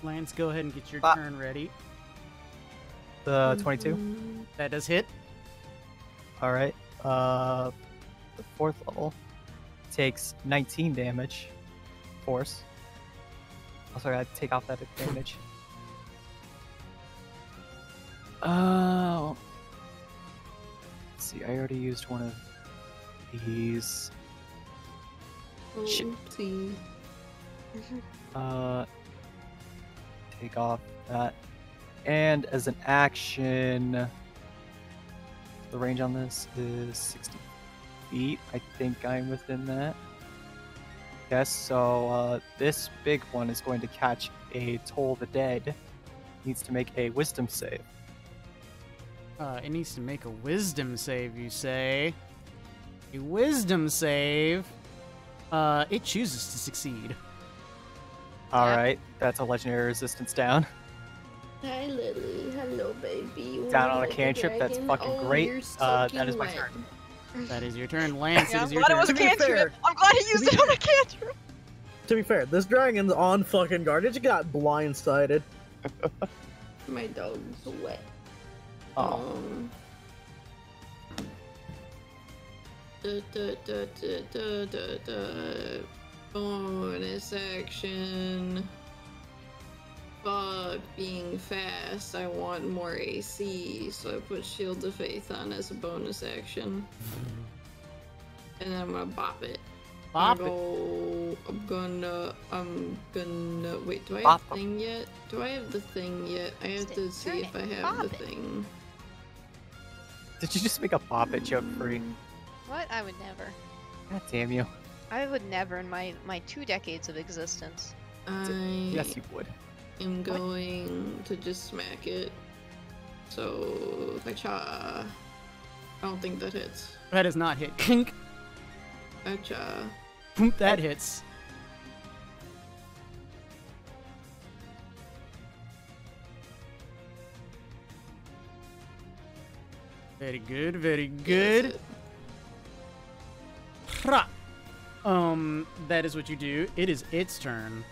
Lance, go ahead and get your turn ready. The 22. That does hit. All right. The 4th level takes 19 damage. Force. Also, I gotta take off that damage. Oh. Let's see. I already used one of these. Shit. Oopsie. Take off that. And as an action, the range on this is 60 feet. I think I'm within that. Yes, so this big one is going to catch a Toll the Dead. Needs to make a wisdom save. It needs to make a wisdom save, you say? A wisdom save? It chooses to succeed. Alright, that's a legendary resistance down. Hi, Lily. Hello, baby. You Down wanna on a hit the cantrip, that's dragon? fucking Oh, great. you're That soaking is my wet. turn. That is your turn. Lance, Yeah, it I'm is your glad it turn. was a To be fair- cantrip. I'm glad he used it on a cantrip. To be fair, this dragon's on fucking guard. It just got blindsided. My dog's wet. Oh. Bonus action. Fuck being fast. I want more AC, so I put Shield of Faith on as a bonus action. And then I'm gonna bop it. Bop it. I'm gonna wait, do I Bop have the thing yet? Do I have the thing yet? I have to see Turn if it, I have bop the it. thing. Did you just make a bop it joke free? What? I would never. God damn you. I would never in my 2 decades of existence. I Yes, you would. am going to just smack it. So, Kacha. I don't think that hits. That does not hit. Kink. Kacha. Boop, that hits. Very good, very good. Hra. That is what you do. It is its turn.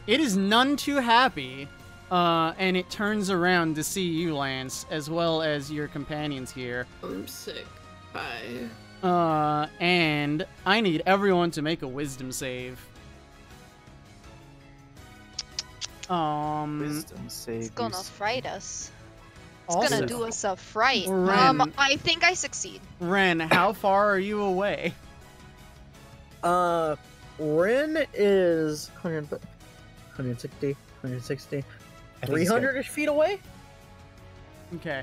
It is none too happy, and it turns around to see you, Lance, as well as your companions here. I'm sick. Bye. And I need everyone to make a wisdom save. Wisdom save. It's gonna fright us. It's Also, gonna do us a fright. Ren. I think I succeed. Ren, how far are you away? Ren is 100, 160, 160, I think it's good. 300-ish feet away? Okay.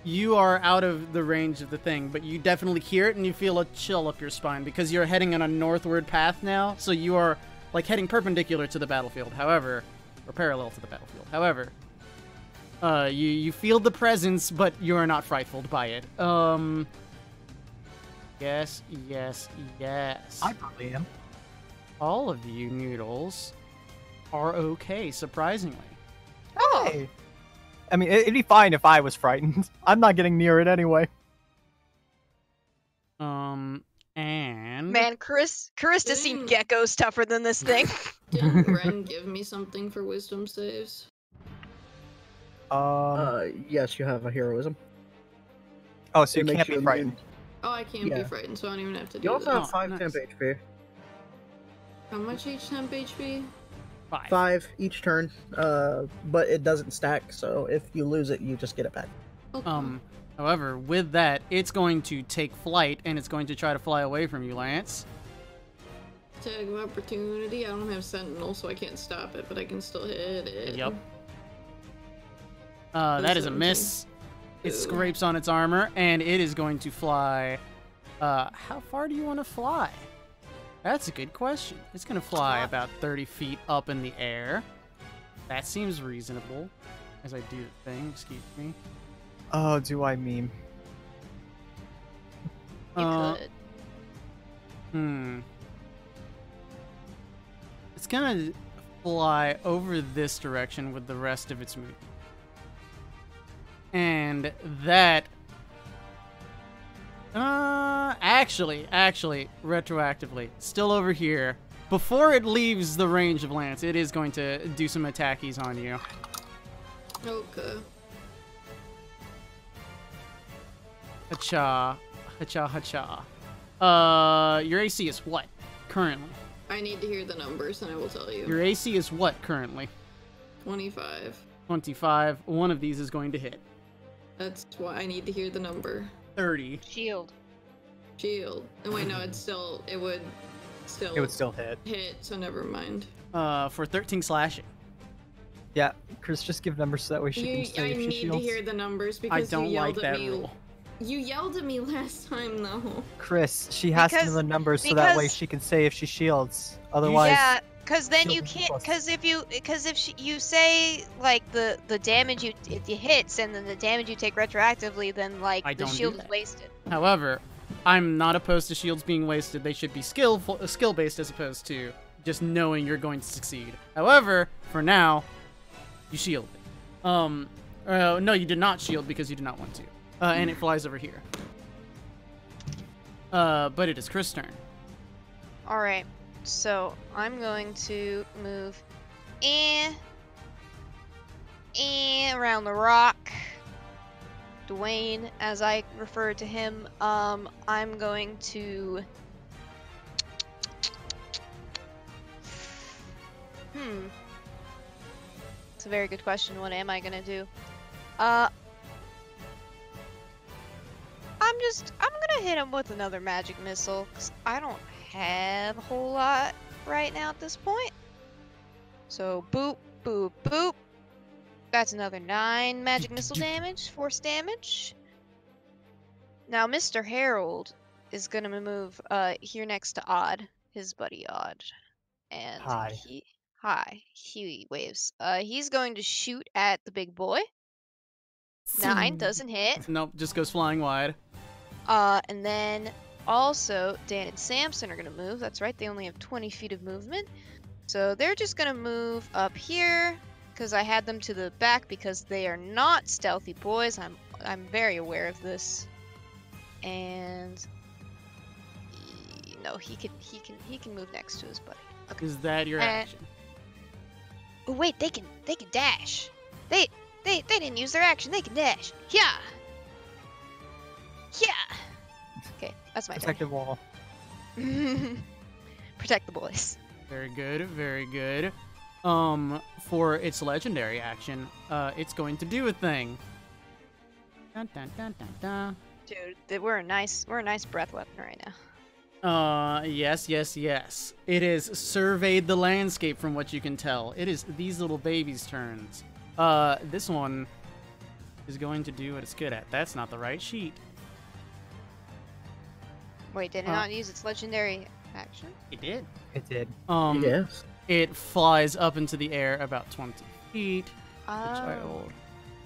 You are out of the range of the thing, but you definitely hear it and you feel a chill up your spine because you're heading on a northward path now, so you are like heading perpendicular to the battlefield. However, or parallel to the battlefield. However, you feel the presence, but you are not frightened by it. Yes. I probably am. All of you noodles are okay, surprisingly. Oh, Hey. I mean, it'd be fine if I was frightened. I'm not getting near it anyway. And man, Carista seen geckos tougher than this thing. Didn't Ren give me something for wisdom saves? Yes, you have a heroism. Oh, so you it makes can't you be immune. frightened. Oh, I can't be Yeah. frightened, so I don't even have to do You also that. have 5 nice. temp HP. How much each temp HP? 5. 5 each turn, but it doesn't stack, so if you lose it, you just get it back. Okay. However, with that, it's going to take flight and it's going to try to fly away from you, Lance. Tag of opportunity. I don't have sentinel, so I can't stop it, but I can still hit it. Yep. That is a 17. miss. It Ooh. scrapes on its armor, and it is going to fly. How far do you want to fly? That's a good question. It's going to fly about 30 feet up in the air. That seems reasonable. As I do the thing, excuse me. Oh, do I meme? You Uh, could. It's gonna fly over this direction with the rest of its movement. And that... actually, retroactively, still over here, before it leaves the range of Lance, it is going to do some attackies on you. Okay. Hacha. Hacha. Your AC is what, currently? I need to hear the numbers and I will tell you. Your AC is what, currently? 25. 25. One of these is going to hit. That's why I need to hear the number. 30. Shield. Shield. And wait, no, it would still hit. hit, so never mind. For 13 slashing. Yeah, Chris, just give numbers so that way she can say I if she need shields. to hear the numbers I because don't you yelled like at that me. rule. You yelled at me last time, though. Chris, she has to know Because- the numbers so that way because- she can say if she shields. Otherwise, Yeah, because then she'll you be can't. plus. Because if you say like the damage you it hits and then the damage you take retroactively, then like I the don't do shield is that. wasted. However, I'm not opposed to shields being wasted. They should be skill-based as opposed to just knowing you're going to succeed. However, for now, you shield. No, you did not shield because you did not want to. And it flies over here. But it is Chris' turn. All right, so I'm going to move around the rock. Dwayne, as I refer to him, I'm going to. It's a very good question. What am I gonna do? I'm gonna hit him with another magic missile, because I don't have a whole lot right now at this point. So, boop, boop, boop. That's another 9 magic missile damage, force damage. Now, Mr. Harold is gonna move here next to Odd, his buddy Odd. And Hi. he waves. He's going to shoot at the big boy. 9 doesn't hit. Nope, just goes flying wide. And then also Dan and Samson are gonna move. That's right, they only have 20 feet of movement. So they're just gonna move up here because I had them to the back because they are not stealthy boys. I'm very aware of this. And no, he can move next to his buddy. Okay. Is that your action? Oh wait, they can dash. They didn't use their action. They can dash. Yeah. Yeah. Okay, that's my protective wall. turn. Protect the boys. Very good, very good. For its legendary action, it's going to do a thing. Dun, dun, dun, dun, dun. Dude, we're a nice breath weapon right now. Yes. It is surveyed the landscape from what you can tell. It is these little babies' turns. This one is going to do what it's good at. That's not the right sheet. Wait, did it not use its legendary action? It did. It did. Yes. It flies up into the air about 20 feet. Which I Oh. will...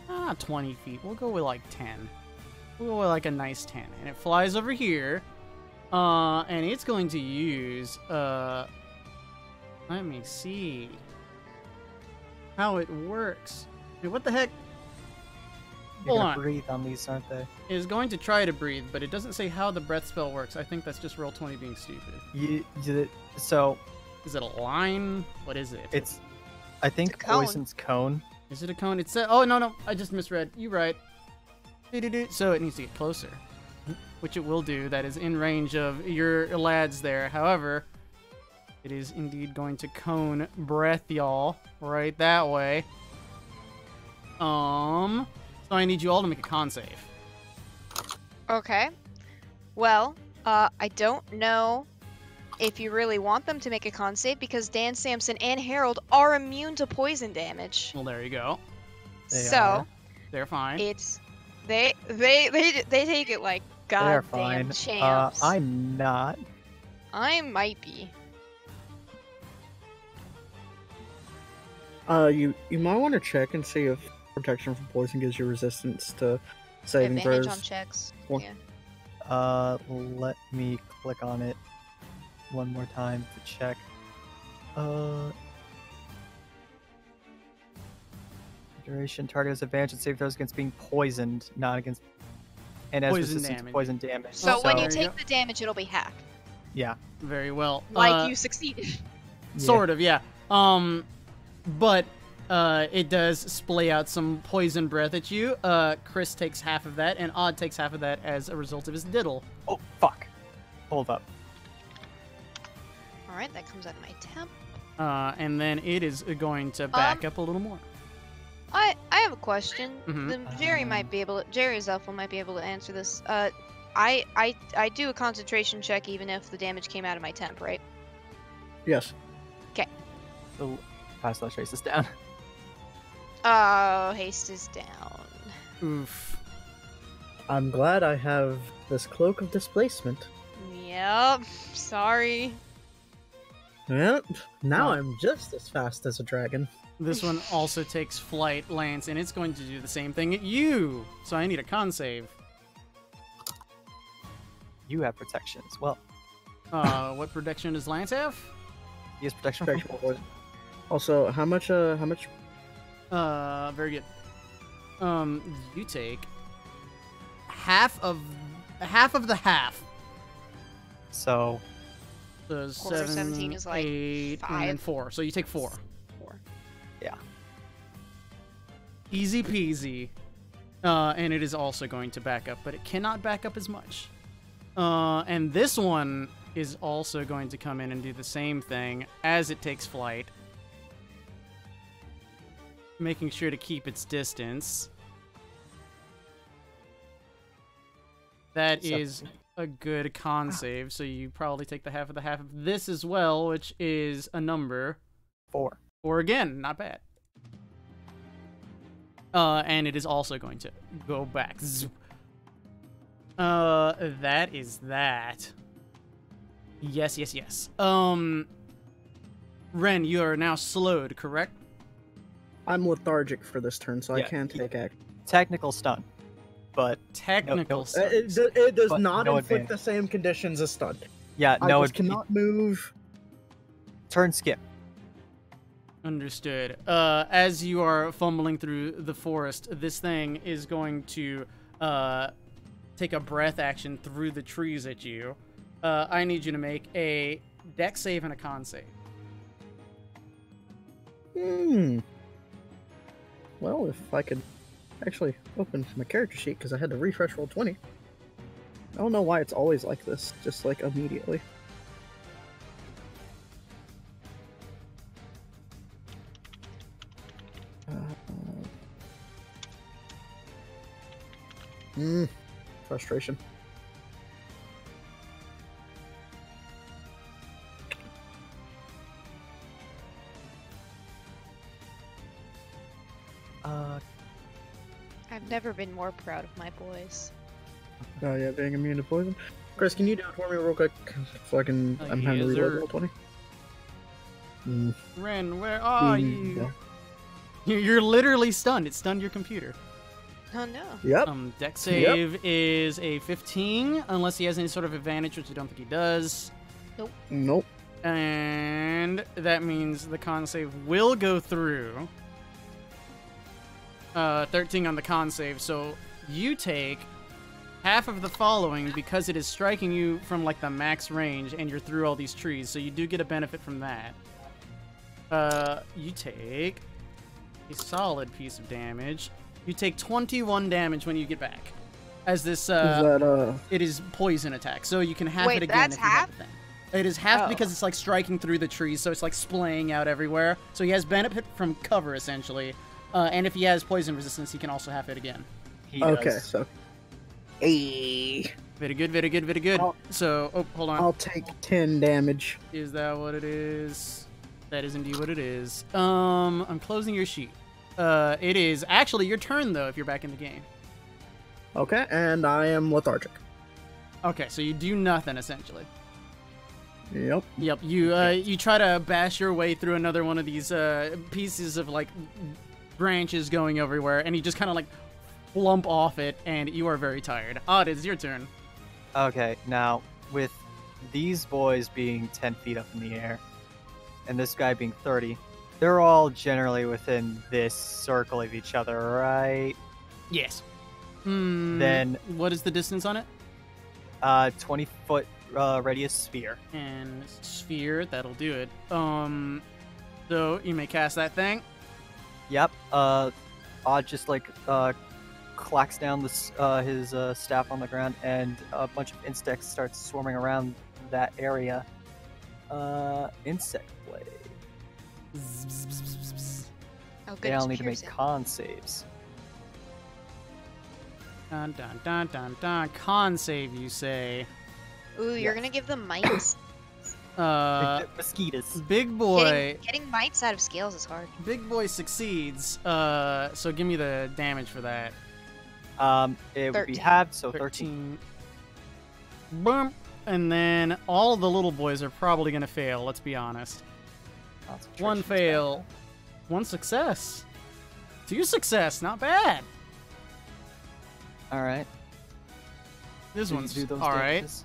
Not 20 feet. We'll go with like 10. We'll go with like a nice 10. And it flies over here. And it's going to use, let me see how it works. Dude, what the heck? You're Hold gonna on. breathe on these, aren't they? It is going to try to breathe, but it doesn't say how the breath spell works. I think that's just roll 20 being stupid. So Is it a line? What is it? it's, I think a cone. poison's cone. Is it a cone? It said, oh, no, I just misread. You right. So it needs to get closer, which it will do. That is in range of your lads there. However, it is indeed going to cone breath y'all right that way. So I need you all to make a con save. Okay. Well, I don't know if you really want them to make a con save because Dan, Samson, and Harold are immune to poison damage. Well, there you go. So are. They're fine. it's they take it like They are goddamn fine. champs. I'm not. I might be. You might want to check and see if protection from poison gives you resistance to saving Advantage throws. on checks. Well- Yeah. Let me click on it one more time to check. Duration target has advantage and save throws against being poisoned, not against, and has Poison resistance to damage. poison damage. So when you there you take the damage, it'll be half. yeah, Very well. Like you succeeded. Sort of, yeah. But it does splay out some poison breath at you. Chris takes half of that, and Odd takes half of that as a result of his diddle. Oh, fuck. Hold up. Alright, that comes out of my temp. And then it is going to back up a little more. I have a question. Mhm. Jerry's elf might be able to answer this. I do a concentration check even if the damage came out of my temp, right? Yes. The pass that trace is down. Oh, haste is down. Oof. I'm glad I have this cloak of displacement. Yep. Sorry. Yep. Now Oh. I'm just as fast as a dragon. This one also takes flight, Lance, and it's going to do the same thing at you. So I need a con save. You have protection as well. What protection does Lance have? He has protection Protection from poison. Also, how much? Very good. You take half of the half. So, So Quarter 17 is like 8, and then 5. 4. So you take 4. 4. yeah. Easy peasy. And it is also going to back up, but it cannot back up as much. And this one is also going to come in and do the same thing as it takes flight. Making sure to keep its distance. That is a good con save, so you probably take the half of this as well, which is a number. 4. 4 again, not bad. And it is also going to go back. Zoop. That is that. Yes. Ren, you are now slowed, correct? I'm lethargic for this turn, so I Yeah, can't take action. Technical stun. But, Technical no, stuff. It does But not no inflict advantage. the same conditions as stun. yeah, I no, just cannot move. turn skip. Understood. As you are fumbling through the forest, this thing is going to take a breath action through the trees at you. I need you to make a dex save and a con save. Well, if I could actually open my character sheet, because I had to refresh roll 20. I don't know why it's always like this, just like immediately. Frustration. I've never been more proud of my boys. Oh yeah, being immune to poison. Chris, can you do it for me real quick? So I can. I'm having to Yes, reload sir. roll 20. Ren, where are you? Yeah. You're literally stunned. It stunned your computer. Oh no. Yep. Dex save is a 15, unless he has any sort of advantage, which I don't think he does. Nope. And that means the con save will go through. 13 on the con save, so you take half of the following because it is striking you from like the max range and you're through all these trees, so you do get a benefit from that. You take a solid piece of damage. You take 21 damage when you get back. As this, Is that it is poison attack, so you can half Wait, it again that's if you have half? the thing. It is half Oh. because it's like striking through the trees, so it's like splaying out everywhere. So he has benefit from cover, essentially. And if he has poison resistance, he can also half it again. He okay? does. So, hey, Very good, very good, very good. I'll- So, oh, hold on. I'll take 10 damage. Is that what it is? That is indeed what it is. I'm closing your sheet. It is actually your turn, though, if you're back in the game. Okay, and I am lethargic. Okay, so you do nothing, essentially. Yep. Yep, you try to bash your way through another one of these pieces of, like, branches going everywhere, and you just kind of, like, flump off it, and you are very tired. Odd, it's your turn. Okay, now, with these boys being 10 feet up in the air, and this guy being 30, they're all generally within this circle of each other, right? Yes. Then- What is the distance on it? 20 foot radius sphere. And sphere, that'll do it. So you may cast that thing. Yep. Odd just like clacks down his staff on the ground, and a bunch of insects start swarming around that area. Insect blade. Oh, good. They all need to make piercing. con saves. Dun dun dun dun dun. Con save, you say? Ooh, you're Yes. gonna give them mites. Mosquitoes. Big boy. Getting mites out of scales is hard. Big boy succeeds. So give me the damage for that. It would be 13. halved, so 13. Boom. And then all the little boys are probably gonna fail. Let's be honest. One Concentration's fail, bad. one success, 2 success. Not bad. All right. This Did you one's do those all right. damages?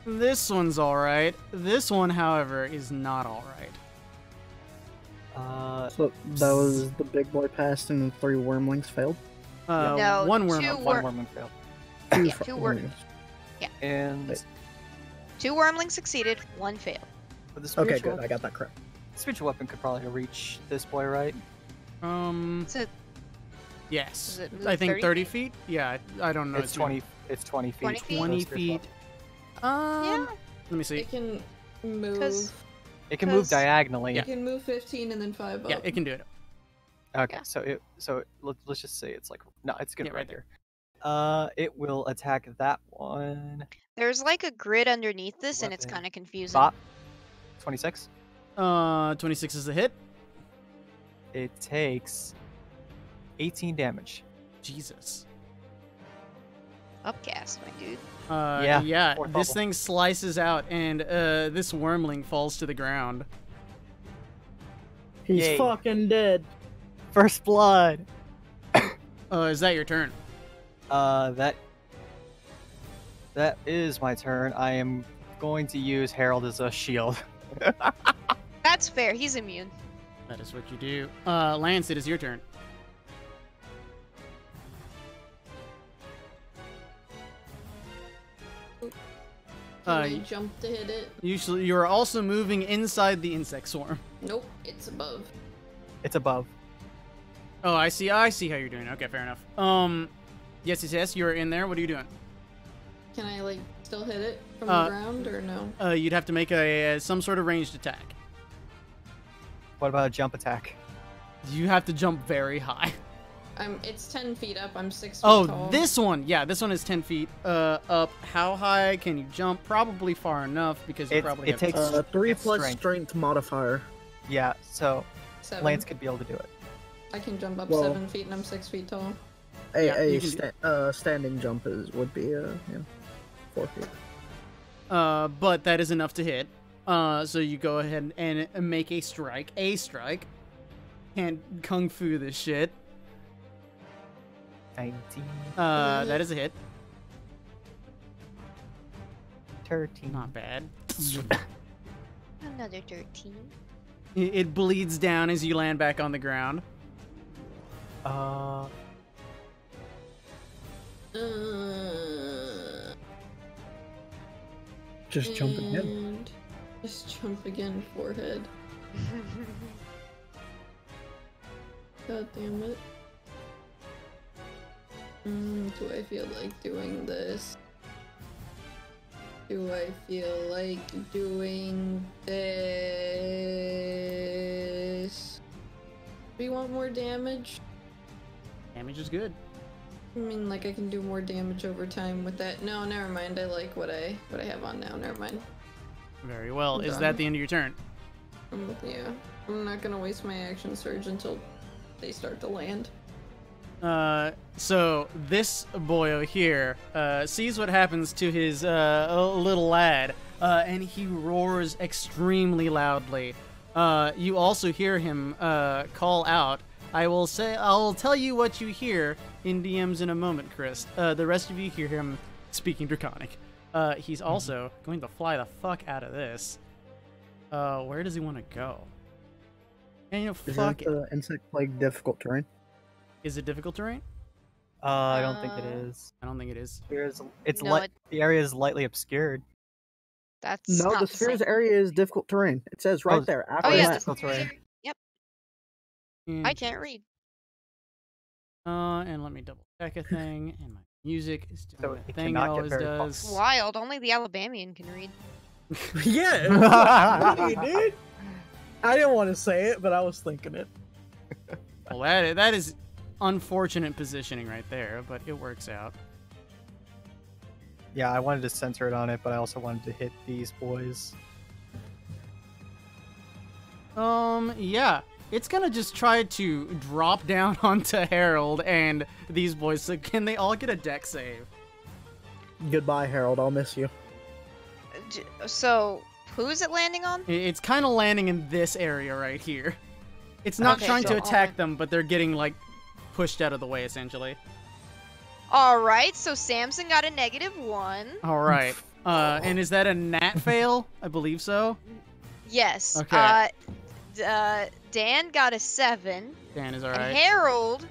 This one's all right. This one, however, is not all right. So that was the big boy passed and the 3 wormlings failed. No, one worm. two One wor- wormling failed. Yeah, fr- 2 wormlings. And Wait. 2 wormlings succeeded, 1 failed. for the Okay, spiritual, good. I got that correct. spiritual weapon could probably reach this boy, right? So Yes. Does it move I think 30 30 feet. Yeah, I don't know. It's 20. It's 20 feet. 20 feet? 20 for the feet. spiritual Yeah. Let me see. It can move. 'Cause- weapon. It can move 'cause- diagonally. It can move 15 and then 5 up. Yeah, it can do it. Okay, Yeah. let's just say it's like no, it's good Yeah, right right there. It will attack that one. There's like a grid underneath this, and it's Weapon. kind of confusing. Bop. 26. 26 is a hit. It takes 18 damage. Jesus. Upcast, my dude. Yeah. fourth This level. thing slices out, and this wormling falls to the ground. He's Yay. fucking dead. First blood. Is that your turn? That is my turn. I am going to use Herald as a shield. That's fair. He's immune. That is what you do. Lance, it is your turn. Can Uh, I jump to hit it? Usually, you are also moving inside the insect swarm. Nope, it's above. It's above. Oh, I see how you're doing. Okay, fair enough. Yes, you're in there. What are you doing? Can I like still hit it from Uh, the ground or no? You'd have to make a some sort of ranged attack. What about a jump attack? You have to jump very high. It's 10 feet up. I'm 6 feet Oh, tall. this one. Yeah, this one is 10 feet up. How high can you jump? Probably far enough because you It probably have. takes- 3 It's plus strength. strength modifier. Yeah, so 7. Lance could be able to do it. I can jump up Well- 7 feet and I'm 6 feet tall. Yeah, you A can standing jump would be 4 feet. But that is enough to hit. So you go ahead and make a strike. A strike. Can't kung fu this shit. 19, That is a hit. 13. Not bad. Another 13. It bleeds down as you land back on the ground. Uh, Just jump again. and just jump again, forehead. God damn it. Do I feel like doing this? Do I feel like doing this? Do you want more damage? Damage is good. I mean, like I can do more damage over time with that. No, never mind. I like what I have on now. Never mind. Very well. Is Done. that the end of your turn? Yeah, I'm not gonna waste my action surge until they start to land. So this boyo here sees what happens to his little lad, and he roars extremely loudly. You also hear him call out. I'll tell you what you hear in DMs in a moment, Chris. The rest of you hear him speaking Draconic. He's also going to fly the fuck out of this. Where does he want to go? And Is fuck that it. the insect plague difficult terrain? Is it difficult terrain? I don't think it is. I don't think it is. It's No, the area is lightly obscured. That's No, not the the sphere's same. area is difficult terrain. It says right Oh, there. Oh After yeah, that. difficult terrain. Yep. I can't read. And let me double check a thing. And my music is So doing the it thing it cannot get always very far. does. Wild. Only the Alabamian can read. Yeah, really, dude. I didn't want to say it, but I was thinking it. Well, that is unfortunate positioning right there, but it works out. Yeah, I wanted to center it on it, but I also wanted to hit these boys. Yeah. It's gonna just try to drop down onto Harold and these boys. So can they all get a deck save? Goodbye, Harold. I'll miss you. So, who's it landing on? It's kind of landing in this area right here. It's not Okay, trying so to attack all- them, but they're getting, like, pushed out of the way, essentially. Alright, so Samson got a -1. Alright. And is that a nat fail? I believe so. Yes. Okay. Dan got a 7. Dan is And alright. Harold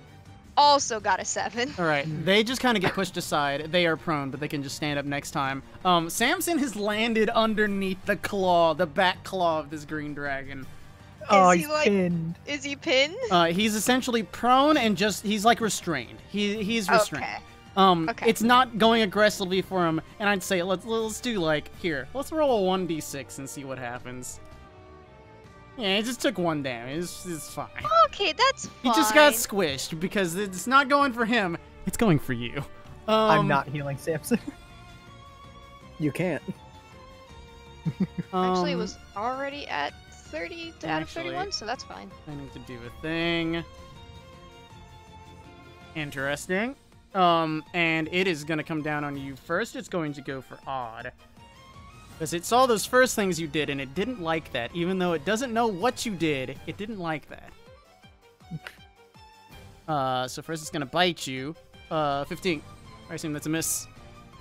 also got a 7. Alright, they just kind of get pushed aside. They are prone, but they can just stand up next time. Samson has landed underneath the claw, the back claw of this green dragon. Oh, he he's like- pinned. Is he pinned? He's essentially prone and he's like restrained. He's restrained. Okay. Okay. It's not going aggressively for him, and I'd say let's do like here. Let's roll a 1d6 and see what happens. Yeah, it just took 1 damage. It's fine. Okay, that's fine. He just got squished because it's not going for him. It's going for you. I'm not healing Samson. You can't. Actually, it was already at 30 out of Actually- 31, so that's fine. I need to do a thing. Interesting. And it is gonna come down on you first. It's going to go for odd. Because it saw those first things you did, and it didn't like that. Even though it doesn't know what you did, it didn't like that. So first it's gonna bite you. 15. I assume that's a miss.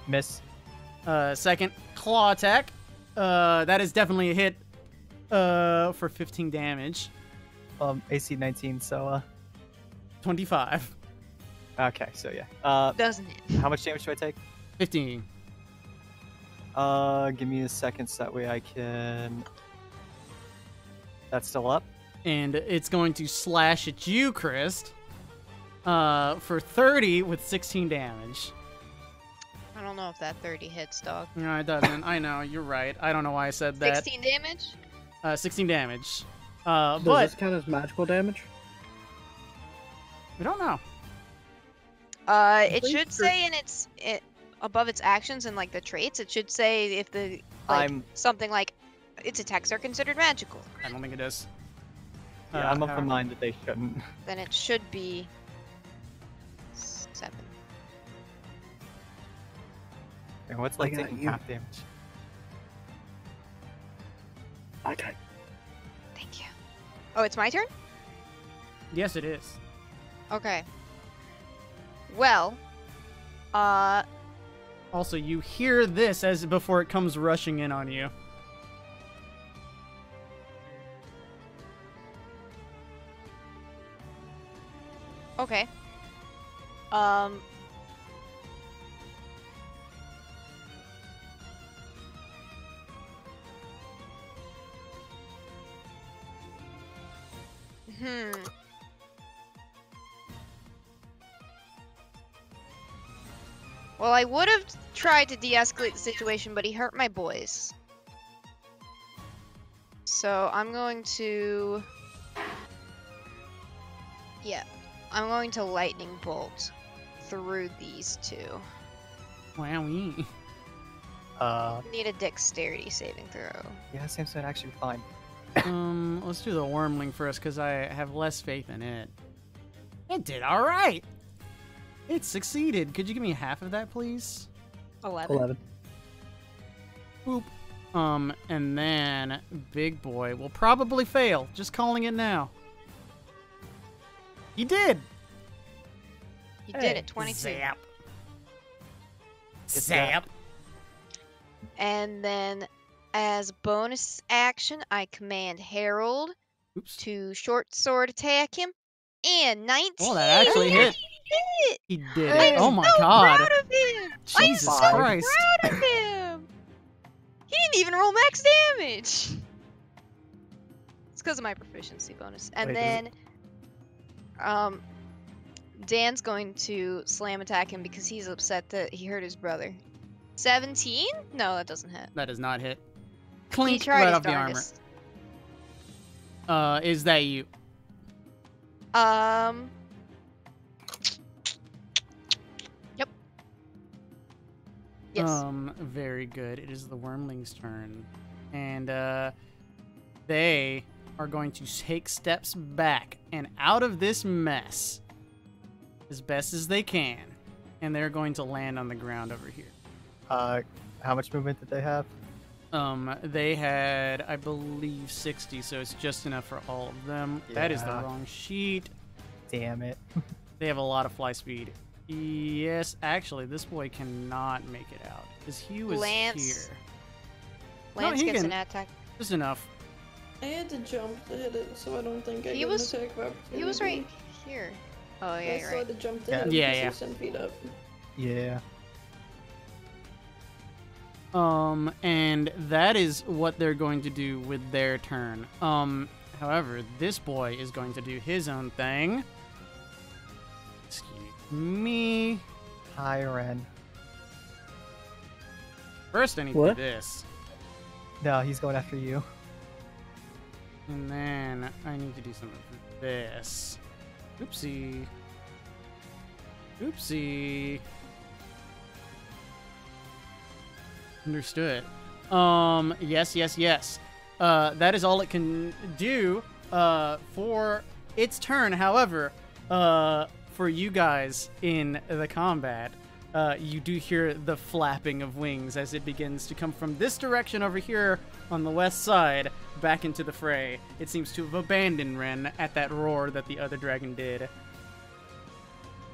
Miss. Second, claw attack. That is definitely a hit. For 15 damage. AC 19, so, 25. Okay, so yeah. Doesn't it? How much damage do I take? 15. Give me a second so that way I can... That's still up? And it's going to slash at you, Chris. For 30 with 16 damage. I don't know if that 30 hits, dog. No, it doesn't. I know, you're right. I don't know why I said that. 16 damage? 16 damage. Does But this count as magical damage? we don't know. It Please should say in above its actions and like the traits, it should say if the something like its attacks are considered magical. I don't think it is. Yeah, I'm of the how- mind that they shouldn't. Then it should be 7. And what's I like got taking you. half damage? Okay. Thank you. Oh, it's my turn? Yes, it is. Okay. Well, Also, you hear this as before it comes rushing in on you. okay. Well, I would have tried to de-escalate the situation, but he hurt my boys. So I'm going to... Yeah, I'm going to lightning bolt through these two. Wowee. Need a dexterity saving throw. Yeah, Samson would actually be fine. Let's do the wormling first, because I have less faith in it. It did alright! It succeeded. Could you give me half of that, please? 11. 11. Boop. And then Big Boy will probably fail. Just calling it now. He did! You did it, 22. Zap. Good Zap. And then, as bonus action, I command Harold Oops. to short sword attack him. And 19! Oh, that actually hit. Hit! He did I'm it. Oh my so god. proud of him! Jesus I'm so Christ. proud of him! He didn't even roll max damage! It's because of my proficiency bonus. And Wait, then, Dan's going to slam attack him because he's upset that he hurt his brother. 17? No, that doesn't hit. That does not hit. He Clink tried right his off the armor. darndest. Is that you? Yep. Yes. Very good. It is the wormling's turn. And, they are going to take steps back and out of this mess as best as they can. And they're going to land on the ground over here. How much movement did they have? They had, I believe, 60, so it's just enough for all of them. That is the Yeah. wrong sheet. Damn it. They have a lot of fly speed. Yes, actually, this boy cannot make it out because he was Lance. here. Lance he gets can- an attack. Just enough. I had to jump to hit it, so I don't think I He get was- an attack of opportunity. He was right here. Oh, yeah, I you're still right. had to jump to Yeah. hit him Yeah, because yeah. he was 10 feet up. Yeah. And that is what they're going to do with their turn. However, this boy is going to do his own thing. Excuse me. Hi, Ren. First, I need to What? do this. No, he's going after you. And then I need to do some of this. Oopsie. Oopsie. Understood. Yes. That is all it can do for its turn. However, for you guys in the combat, you do hear the flapping of wings as it begins to come from this direction over here on the west side back into the fray. It seems to have abandoned Ren at that roar that the other dragon did.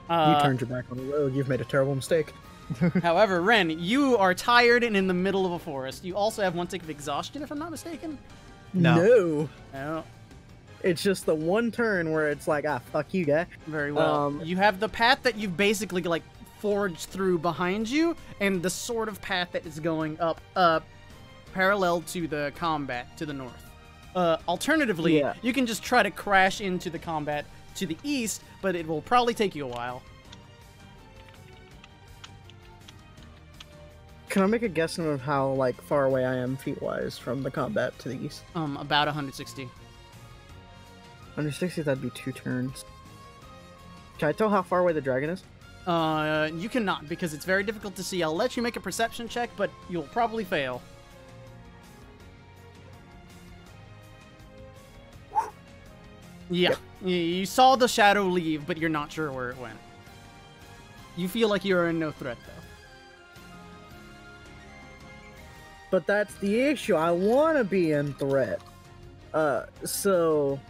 You turned your back on the road. You've made a terrible mistake. However, Ren, you are tired and in the middle of a forest. You also have one tick of exhaustion, if I'm not mistaken. No. No. It's just the one turn where it's like, fuck you, guy. Very well. You have the path that you've basically like forged through behind you, and the sort of path that is going up, parallel to the combat to the north. Alternatively, Yeah. you can just try to crash into the combat to the east, but it will probably take you a while. Can I make a guesstimate of how like far away I am feet-wise from the combat to the east? About 160. 160, that'd be 2 turns. Can I tell how far away the dragon is? You cannot, because it's very difficult to see. I'll let you make a perception check, but you'll probably fail. Yeah, you saw the shadow leave, but you're not sure where it went. You feel like you're in no threat, though. But that's the issue. I want to be in threat. So...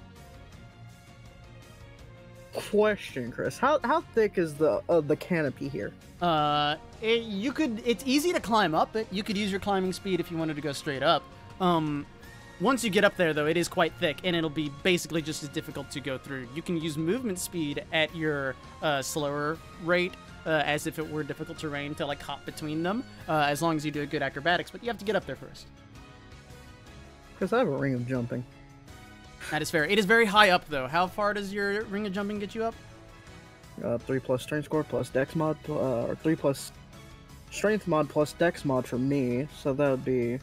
Question, Chris. How thick is the canopy here? It's easy to climb up it. You could use your climbing speed if you wanted to go straight up. Once you get up there, though, it is quite thick, and it'll be basically just as difficult to go through. You can use movement speed at your slower rate, as if it were difficult terrain to like hop between them, as long as you do a good acrobatics, but you have to get up there first. Because I have a ring of jumping. That is fair. It is very high up, though. How far does your ring of jumping get you up? 3 plus strength score plus dex mod, or 3 plus strength mod plus dex mod for me. So that would be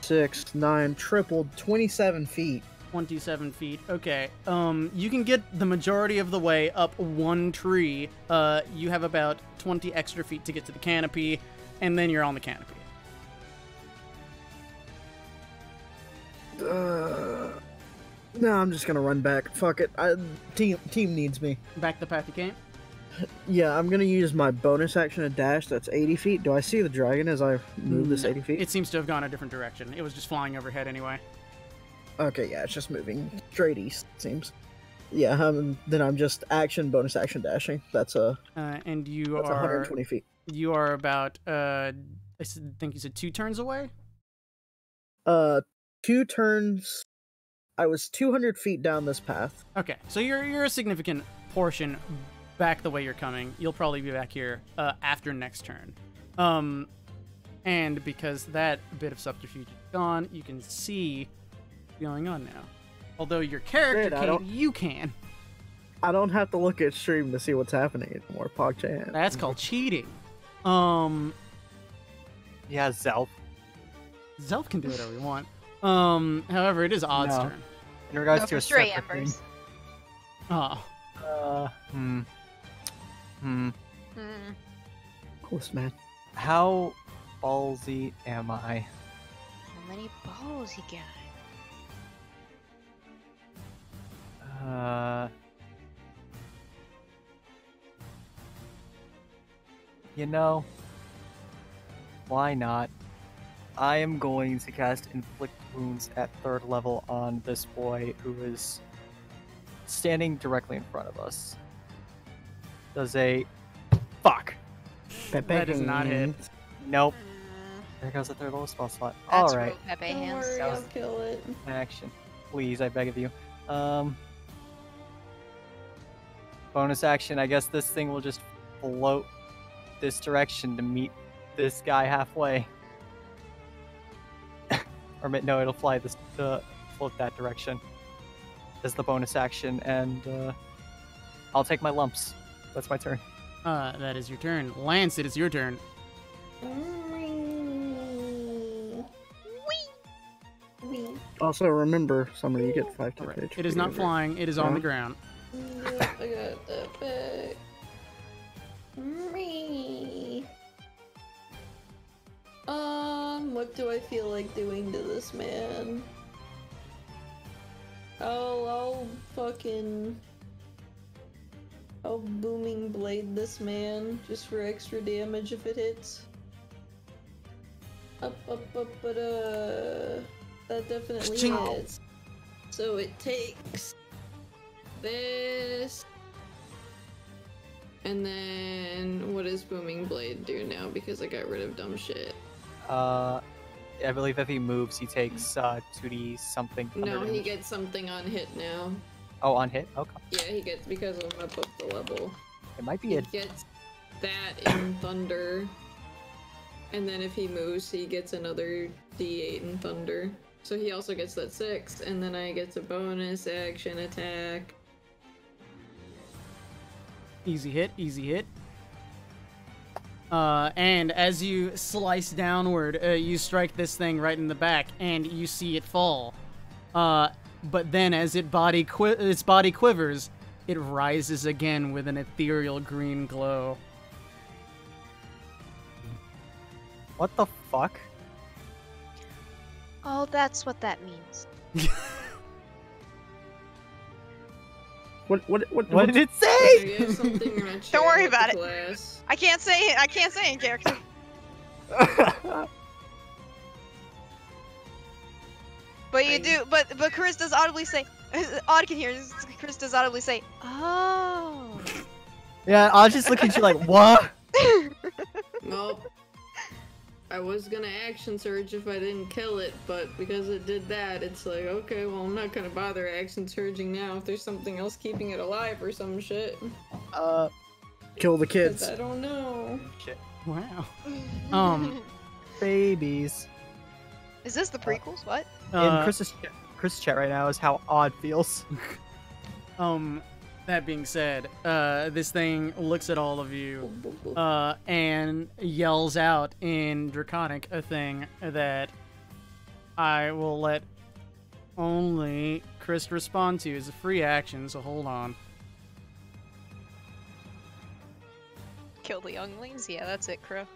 6, 9, tripled, 27 feet. 27 feet. Okay. You can get the majority of the way up one tree. You have about 20 extra feet to get to the canopy, and then you're on the canopy. No, I'm just gonna run back. Fuck it. Team needs me. Back the path you came. Yeah, I'm gonna use my bonus action to dash. That's 80 feet. Do I see the dragon as I move this 80 feet? It seems to have gone a different direction. It was just flying overhead anyway. Okay, yeah, it's just moving straight east, it seems. Yeah, then I'm just bonus action dashing. That's And you that's are 120 feet. You are about I think you said 2 turns away. 2 turns. I was 200 feet down this path. Okay, so you're a significant portion back the way you're coming. You'll probably be back here after next turn. And because that bit of subterfuge is gone, you can see what's going on now. Although your character Great, can't, you can. I don't have to look at stream to see what's happening anymore. PogChan. That's called cheating. Yeah, Zelf. Zelf can do whatever we want. However, it is Odd's No. turn. In regards No, to a for stray separate embers. Oh. thing. Hmm. Close, man. How ballsy am I? How many balls he got? You know, why not? I am going to cast Inflict Wounds at 3rd level on this boy who is standing directly in front of us. Does a... Fuck! That does not hit. Nope. There goes the 3rd level spell slot. That's Alright. real Pepe Don't hands. worry, That I'll was- kill it. Action. Please, I beg of you. Bonus action, I guess this thing will just float this direction to meet this guy halfway. Or no, it'll fly this float that direction as the bonus action, and I'll take my lumps. That's my turn. That is your turn. Lance, it is your turn. Also, remember, somebody you get 5 to Alright. HP. It is not over. flying. It is on the Yeah. ground. Yep, I got that back. What do I feel like doing to this man? I'll booming blade this man just for extra damage if it hits. But that definitely Ching. hits. So it takes this. And then what does Booming Blade do now because I got rid of dumb shit? I believe if he moves, he takes 2d something. No, thunder he damage. gets something on hit now. Oh, on hit? Okay. Yeah, he gets because I'm up the level. It might be He a... gets that in Thunder. And then if he moves, he gets another D8 in Thunder. So he also gets that 6, and then I get a bonus action attack. Easy hit, easy hit. And as you slice downward, you strike this thing right in the back, and you see it fall. But then as its body quivers, it rises again with an ethereal green glow. What the fuck? Oh, that's what that means. What did it So say? you have something in a Don't worry chat about with it. the class. I can't say it. I can't say it in character. But you Fine. do. But Chris does audibly say. Odd can hear. Chris does audibly say, "Oh." Yeah, I'll just look at you like, what? Nope. I was gonna action surge if I didn't kill it, but because it did that, it's like, okay, well, I'm not gonna bother action surging now if there's something else keeping it alive or some shit. Kill the 'Cause kids. I don't know. Shit. Wow. Babies. Is this the prequels? What? In Chris's chat right now is how odd feels. That being said, this thing looks at all of you, and yells out in Draconic a thing that I will let only Chris respond to as a free action, so hold on. Kill the younglings? Yeah, that's it, Crow.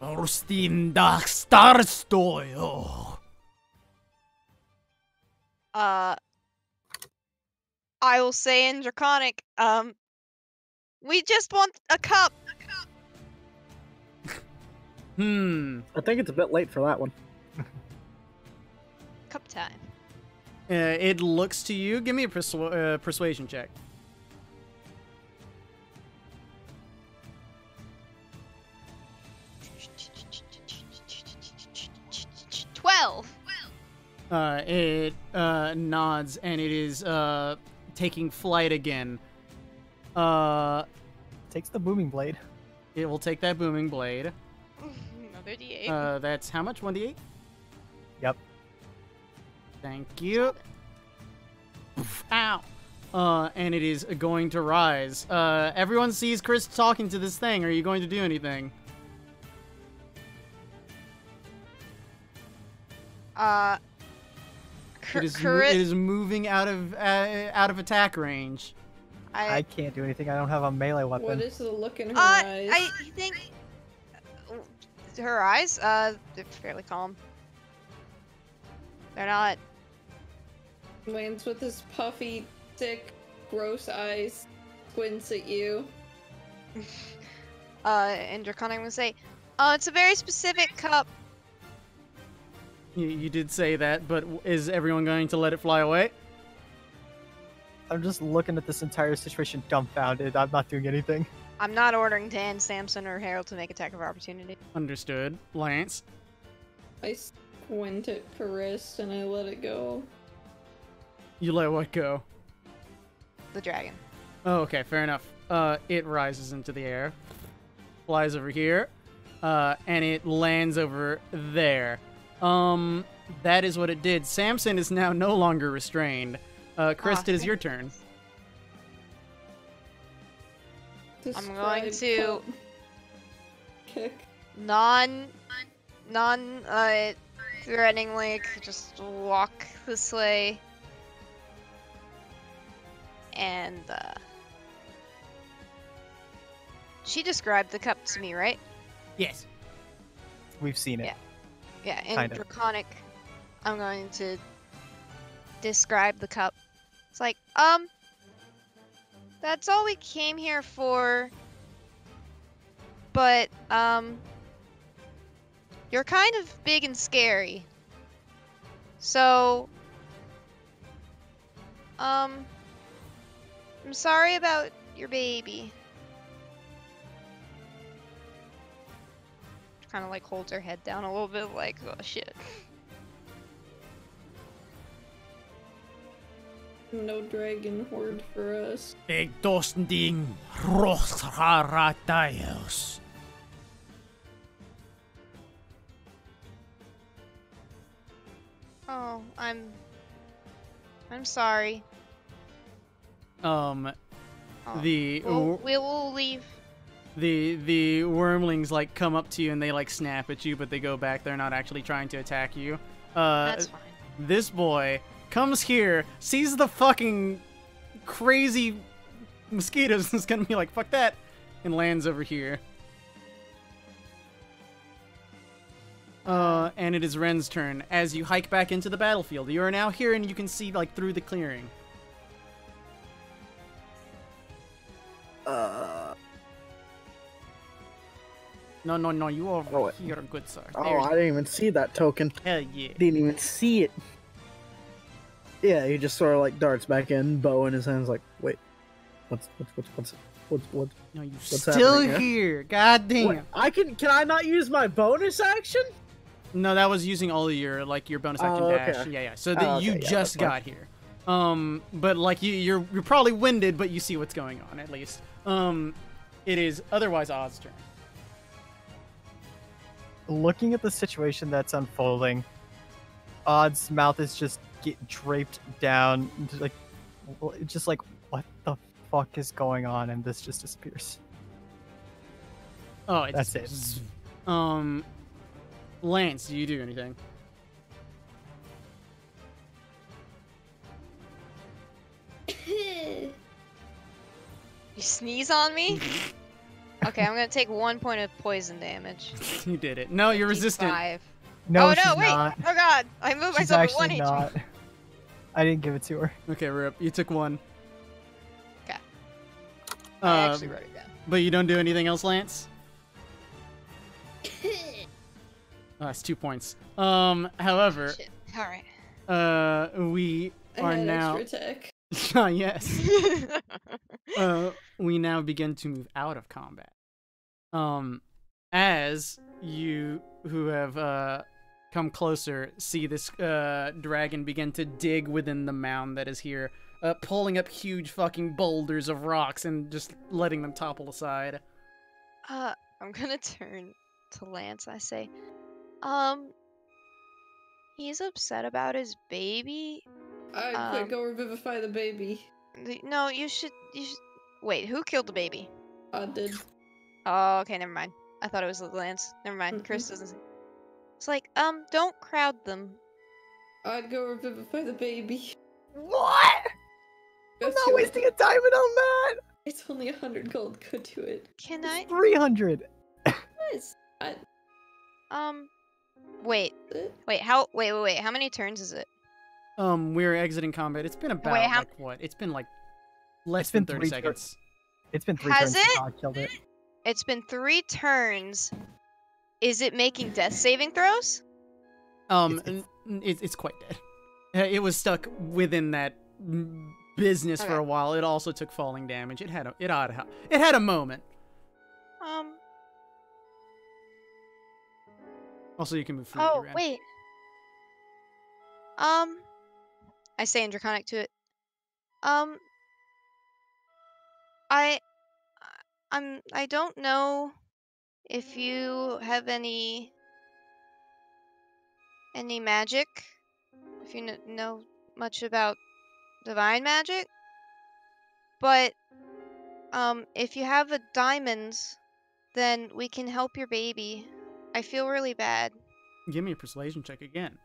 Orstin Dark Starstoy. I will say in Draconic, we just want a cup. I think it's a bit late for that one. Cup time. It looks to you. Give me a persuasion check. It nods and it is taking flight again. Takes the booming blade. It will take that booming blade. Another D8. That's how much? 1d8? Yep. Thank you. Ow. And it is going to rise. Everyone sees Chris talking to this thing. Are you going to do anything? It is moving out of attack range. I can't do anything. I don't have a melee weapon. What is the look in her eyes? I think her eyes, they're fairly calm. They're not. Lance with his puffy, thick, gross eyes squints at you. And Draconic would say, it's a very specific cup. You did say that, but is everyone going to let it fly away? I'm just looking at this entire situation dumbfounded. I'm not doing anything. I'm not ordering Dan, Samson, or Harold to make attack of opportunity. Understood. Lance? I squint at Carist and I let it go. You let what go? The dragon. Oh, okay, fair enough. It rises into the air, flies over here, and it lands over there. That is what it did. Samson is now no longer restrained. Chris, it is your turn. I'm going to kick. Threateningly just walk this way. And, she described the cup to me, right? Yes. We've seen it. Yeah. Yeah, in Kinda. Draconic, I'm going to describe the cup. It's like, that's all we came here for, but, you're kind of big and scary. So, I'm sorry about your baby. Kind of like holds her head down a little bit, like, oh shit. No dragon horde for us. Big Dostending Rochrataios. Oh, I'm sorry. Oh, we'll leave. The wormlings like come up to you and they like snap at you, but they go back. They're not actually trying to attack you. That's fine. This boy comes here, sees the fucking crazy mosquitoes, and is gonna be like, fuck that, and lands over here. And it is Ren's turn. As you hike back into the battlefield, you are now here and you can see like through the clearing. No, you over here, good sir. Oh, I didn't even see that token. Hell yeah. Didn't even see it. Yeah, he just sort of like darts back in, bow in his hands, like, wait, what's No, you what's still happening here. God damn. Wait, can I not use my bonus action? No, that was using all of your like your bonus action dash. Okay. Yeah. So that you yeah, just that's got here. But like you're probably winded, but you see what's going on at least. It is otherwise Oz's turn. Looking at the situation that's unfolding, Odd's mouth is just draped down, just like what the fuck is going on, and this just disappears. Oh, that's it. Lance, do you do anything? You sneeze on me? Okay, I'm gonna take 1 point of poison damage. You did it. No, you're resistant. 5. No, oh she's no, wait! not. Oh god! I moved She's myself at 1 actually HP. not. I didn't give it to her. Okay, Rip. You took 1. Okay. I actually wrote it down. But you don't do anything else, Lance? Oh, that's 2 points. However, Shit. Alright. we I are had now. extra tech. Yes. We now begin to move out of combat. As you who have come closer see this dragon begin to dig within the mound that is here. pulling up huge fucking boulders of rocks and just letting them topple aside. I'm gonna turn to Lance. I say, he's upset about his baby. Quick, go revivify the baby. No, you should. Wait, who killed the baby? I did. Oh, okay, never mind. I thought it was Lance. Never mind. Chris doesn't. It's like, don't crowd them. I'd go revivify the baby. What? I'm not wasting a diamond on that. It's only 100 gold. Go do it. Can I? 300. Yes. Wait. Wait. How many turns is it? We're exiting combat. It's been about like what? It's been like less than 30 seconds. It's been 3 Has turns since it? I killed it. It's been 3 turns. Is it making death saving throws? It's quite dead. It was stuck within that business for a while. It also took falling damage. It had a moment. Also, you can move freely around. Wait. I say in Draconic to it. I don't know if you have any magic. If you know much about divine magic, but if you have a diamonds, then we can help your baby. I feel really bad. Give me a persuasion check again.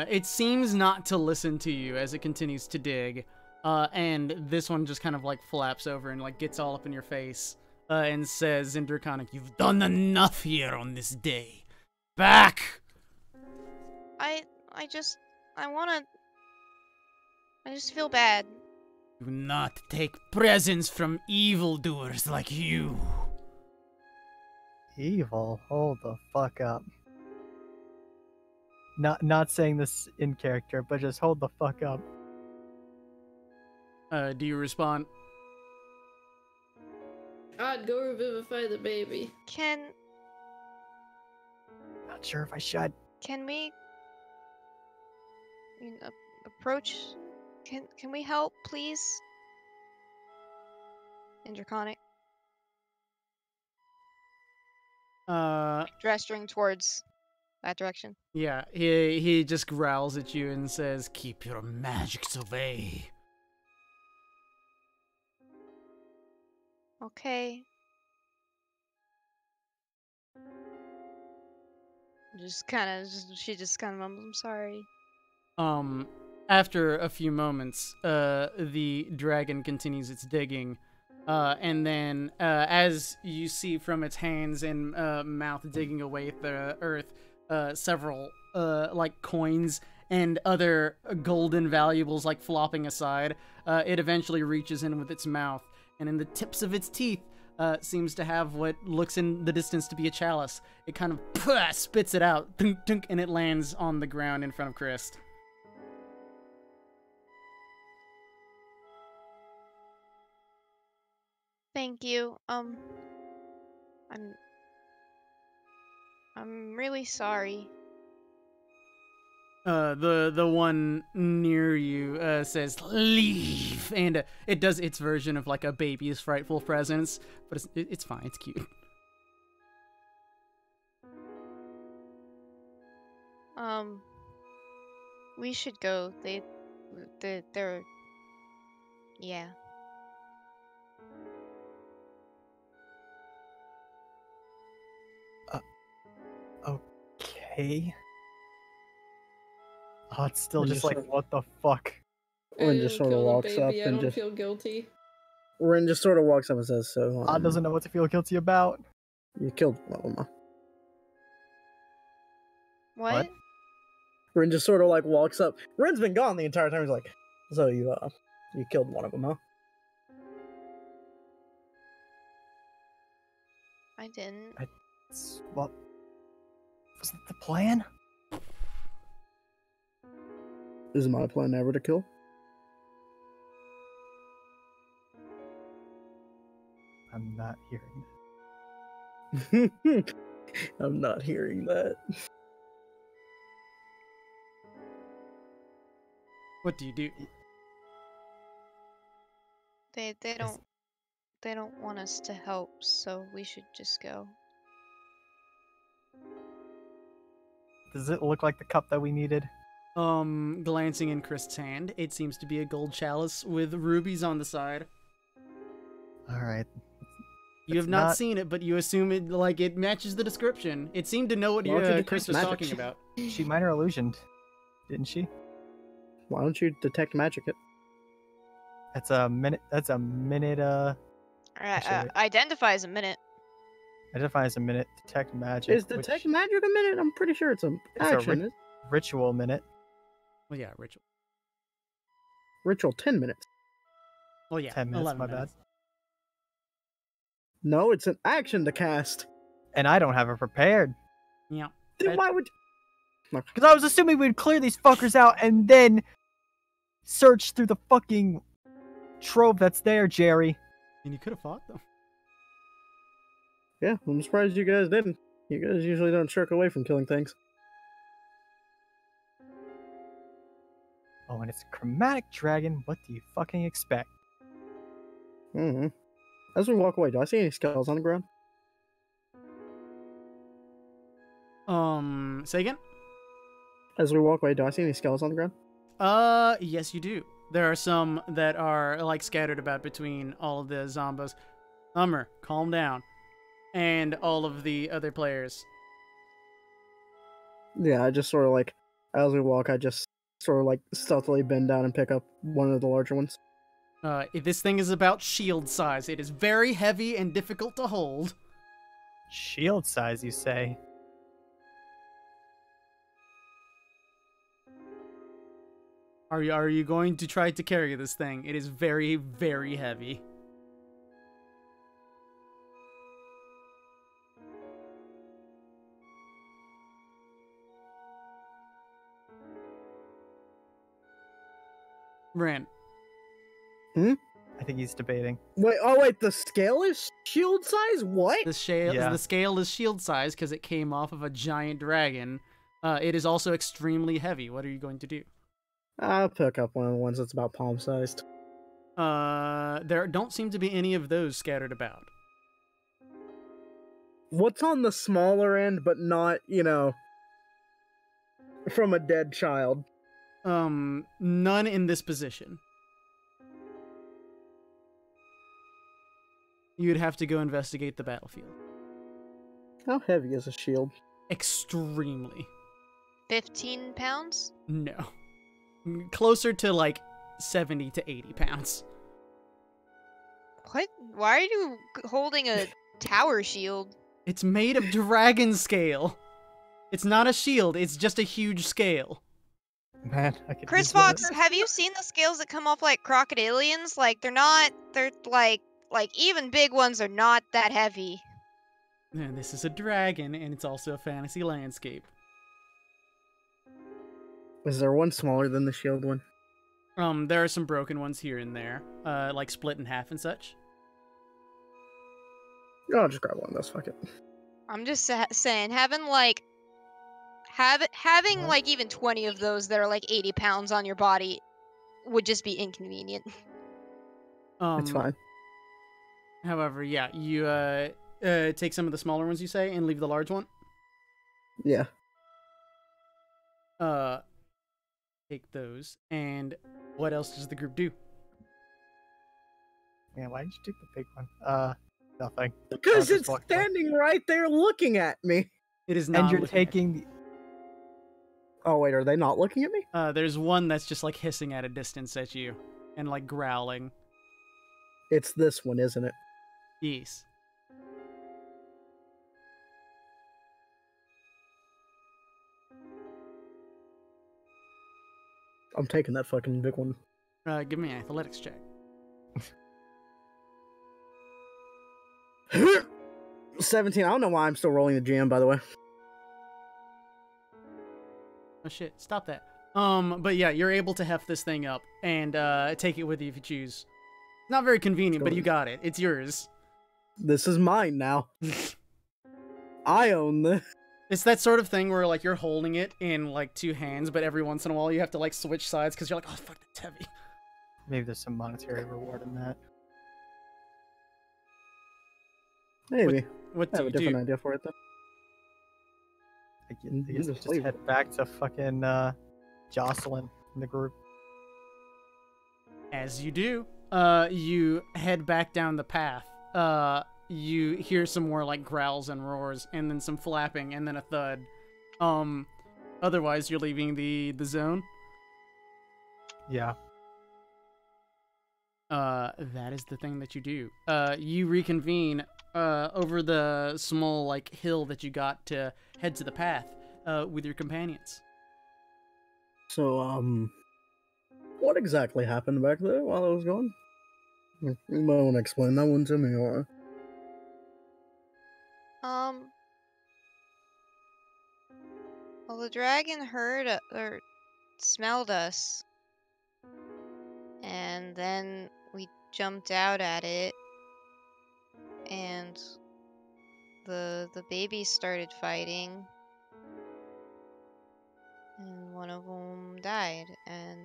It seems not to listen to you as it continues to dig, and this one just kind of like flaps over and like gets all up in your face, and says in Draconic, "You've done enough here on this day. Back!" I just feel bad. Do not take presents from evildoers like you. Evil? Hold the fuck up. Not saying this in character, but just hold the fuck up. Do you respond? I'd go revivify the baby. Not sure if I should. Can we approach? Can we help, please? In Draconic. Gesturing towards that direction. Yeah, he just growls at you and says, "Keep your magics away." Okay. She just kind of mumbles, "I'm sorry." After a few moments, the dragon continues its digging, and then, as you see from its hands and mouth digging away at the earth, several like coins and other golden valuables like flopping aside, it eventually reaches in with its mouth, and in the tips of its teeth seems to have what looks in the distance to be a chalice. It kind of spits it out, dunk, dunk, and it lands on the ground in front of Christ. Thank you. I'm really sorry. The one near you says, "Leave," and it does its version of like a baby's frightful presence, but it's fine. It's cute. We should go. They're yeah. Okay. Oh, it's still just like, what the fuck? Rin just sort of walks up I and don't just feel guilty. Rin just sort of walks up and says, "So, Odd doesn't know what to feel guilty about. you killed one of them, huh?" What? Rin just sort of like walks up. Rin's been gone the entire time. He's like, "So you killed one of them, huh?" I didn't. What? Wasn't the plan? Is my plan ever to kill? I'm not hearing. I'm not hearing that. What do you do? They don't want us to help, so we should just go. Does it look like the cup that we needed? Glancing in Krist's hand, it seems to be a gold chalice with rubies on the side. All right. You have not seen it, but you assume it matches the description. It seemed to know what Chris was talking about. She minor illusioned, didn't she? Why don't you detect magic it? That's a minute. Identify as a minute. Identify as a minute. Detect magic. Is detect magic a minute? I'm pretty sure it's an action. Ritual minute. Well, yeah, ritual. Ritual 10 minutes. Well, yeah, 10 minutes. 11 My minutes. bad. No, it's an action to cast. And I don't have it prepared. Yeah. Then why would? Because I was assuming we'd clear these fuckers out and then search through the fucking trove that's there, Jerry. And you could have fought them. Yeah, I'm surprised you guys didn't. You guys usually don't shirk away from killing things. Oh, and it's a chromatic dragon. What do you fucking expect? Mm-hmm. As we walk away, do I see any skulls on the ground? Say again? As we walk away, do I see any skulls on the ground? Yes, you do. There are some that are, scattered about between all of the zombos. Hummer, calm down. And all of the other players. Yeah, I just sort of as we walk, I just sort of stealthily bend down and pick up one of the larger ones. If this thing is about shield size, it is very heavy and difficult to hold. Shield size, you say? Are you going to try to carry this thing? It is very, very heavy. Ran. I think he's debating. Wait, the scale is shield size? What? The scale is shield size because it came off of a giant dragon. It is also extremely heavy. What are you going to do? I'll pick up one of the ones that's about palm sized. There don't seem to be any of those scattered about. What's on the smaller end, but not, from a dead child? None in this position. You'd have to go investigate the battlefield. How heavy is a shield? Extremely. 15 pounds? No. Closer to 70 to 80 pounds. What? Why are you holding a tower shield? It's made of dragon scale. It's not a shield, it's just a huge scale. Man, I could Chris Fox, have you seen the scales that come off like crocodilians? They're even big ones are not that heavy. And this is a dragon, and it's also a fantasy landscape. Is there one smaller than the shield one? There are some broken ones here and there, split in half and such. I'll just grab one of those, fuck it. I'm just saying, having even 20 of those that are 80 pounds on your body would just be inconvenient. It's fine. However, yeah, you take some of the smaller ones, you say, and leave the large one? Yeah. Take those, and what else does the group do? Yeah, why did you take the big one? Nothing. Because it's standing right there looking at me. It is not. And you're taking... Oh, wait, are they not looking at me? There's one that's just, hissing at a distance at you, and, growling. It's this one, isn't it? Yes. I'm taking that fucking big one. Give me an athletics check. 17. I don't know why I'm still rolling the GM, by the way. Oh shit, stop that. But yeah, you're able to heft this thing up and take it with you if you choose. Not very convenient, but you got it. It's yours. This is mine now. I own this. It's that sort of thing where like you're holding it in like two hands, but every once in a while you have to like switch sides because you're like, oh fuck, that's heavy. Maybe there's some monetary reward in that. Maybe. What I do have a you different do? idea for it, though. I You guess just just leave. head back to fucking Jocelyn in the group. As you do, you head back down the path. You hear some more like growls and roars, and then some flapping, and then a thud. Otherwise, you're leaving the zone. Yeah. That is the thing that you do. You reconvene over the small like hill that you got to head to the path with your companions. So, what exactly happened back there while I was gone? You might want to explain that one to me, or... Well, the dragon heard or smelled us, and then we jumped out at it, and the babies started fighting, and one of them died, and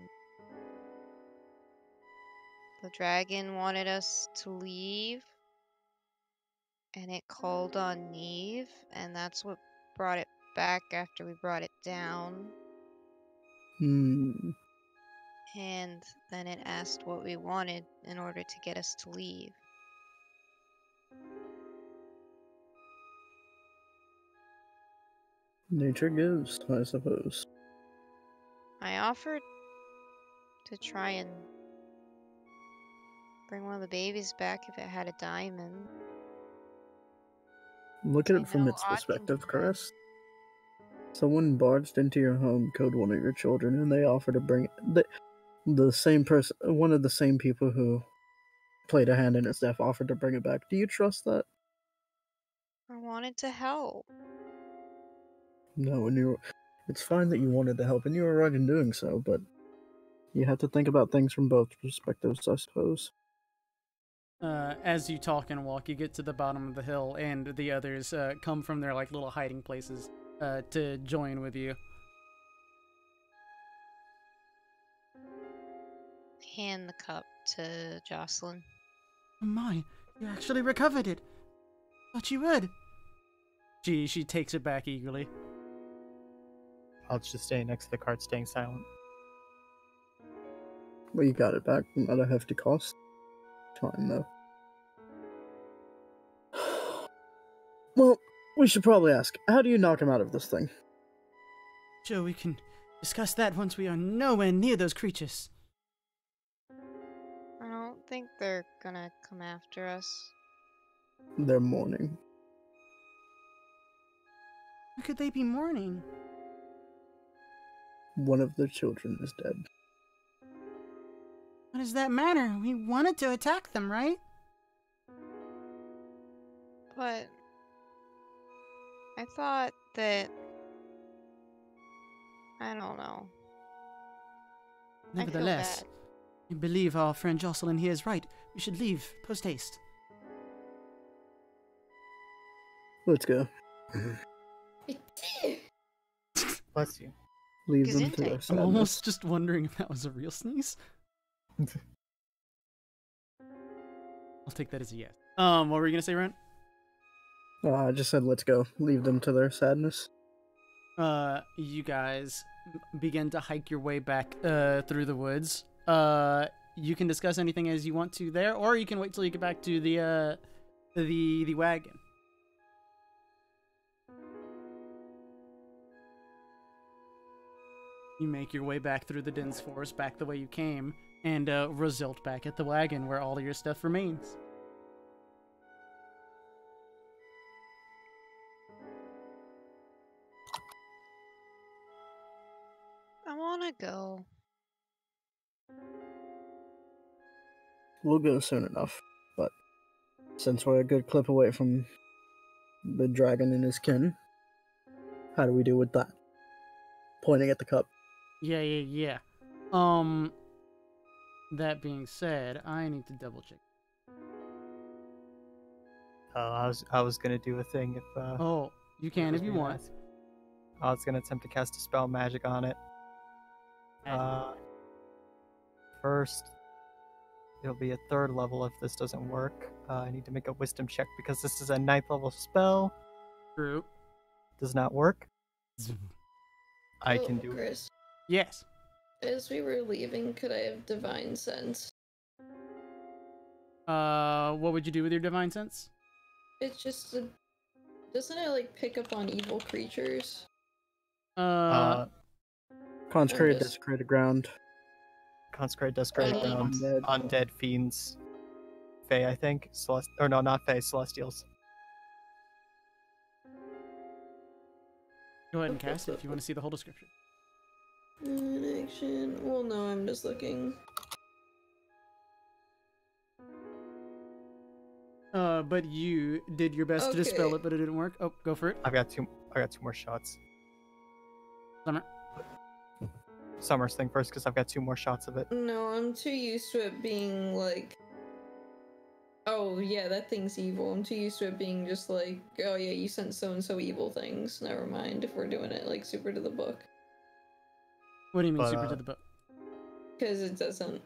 the dragon wanted us to leave, and it called on Neve, and that's what brought it back after we brought it down. And then it asked what we wanted in order to get us to leave. Nature gives, I suppose. I offered to try and bring one of the babies back if it had a diamond. Look at I it from know its Ogden perspective, can. Chris. Someone barged into your home, killed one of your children, and they offer to bring the same person, one of the same people who played a hand in its death, offered to bring it back. Do you trust that? I wanted to help. No, and it's fine that you wanted to help, and you were right in doing so, but you have to think about things from both perspectives, I suppose. As you talk and walk, you get to the bottom of the hill, and the others come from their like little hiding places to join with you. Hand the cup to Jocelyn. Oh my, you actually recovered it. Thought you would. She takes it back eagerly. I'll just stay next to the cart, staying silent. Well, you got it back at a hefty cost. Fine, though. Well, we should probably ask, how do you knock him out of this thing? Sure, we can discuss that once we are nowhere near those creatures. I don't think they're gonna come after us. They're mourning. Why could they be mourning? One of their children is dead. What does that matter? We wanted to attack them, right? But I thought that... I don't know. Nevertheless, I feel I believe our friend Jocelyn here is right. We should leave post-haste. Let's go. Bless you. Leave them to Gesundheit. their I'm sadness. almost just wondering if that was a real sneeze. I'll take that as a yes. What were you gonna say, Ryan? I just said let's go. Leave them to their sadness. You guys begin to hike your way back through the woods. You can discuss anything as you want to there, or you can wait till you get back to the wagon. You make your way back through the dense forest, back the way you came, and result back at the wagon where all of your stuff remains. I wanna go. We'll go soon enough, but since we're a good clip away from the dragon and his kin, how do we do with that? Pointing at the cup. Yeah. That being said, I need to double check. I was gonna do a thing if Oh, You can if you want. I was gonna attempt to cast a spell magic on it. First, it'll be a 3rd level if this doesn't work. I need to make a wisdom check because this is a 9th level spell. True. Does not work. I Oh, can do it. Chris, Yes. as we were leaving, could I have divine sense? What would you do with your divine sense? It's just doesn't it like pick up on evil creatures? Consecrated, just- desecrated ground. Consecrate, desecrated Undead. grounds, Undead. undead fiends, Fae, I think. Or no, not Fae, Celestials. Go ahead and cast it if you want to see the whole description. Action. Well, no, I'm just looking. But you did your best to dispel Okay. it, but it didn't work. Oh, go for it. I got two more shots. Summer. Summer's thing first, because I've got 2 more shots of it. No, I'm too used to it being like. Oh yeah, that thing's evil. I'm too used to it being just like, oh yeah, you sent so and so evil things. Never mind if we're doing it like super to the book, What do you mean But, super to the book? because it doesn't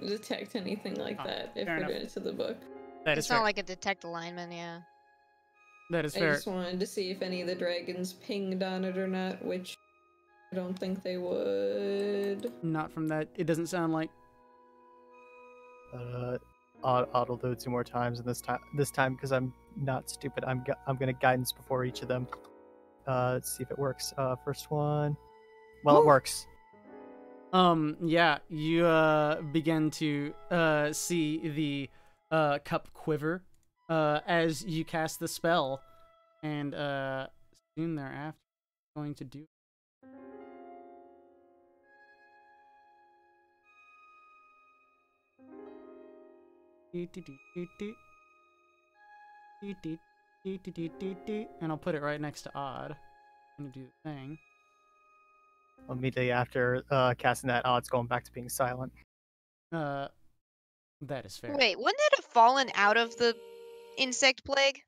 detect anything like Oh, that if fair we're enough. doing it to the book. That is It's fair. not like a detect alignment, yeah. That is I fair. just wanted to see if any of the dragons pinged on it or not, which I don't think they would. Not from that. It doesn't sound like. I'll do it 2 more times, and this time because I'm not stupid, I'm gonna guidance before each of them. Let's see if it works. First one. Well, it works. Yeah, you begin to see the cup quiver as you cast the spell, and soon thereafter, going to do. And I'll put it right next to Odd. I'm gonna do the thing. Immediately after casting that, it's going back to being silent. That is fair. Wait, wouldn't it have fallen out of the insect plague?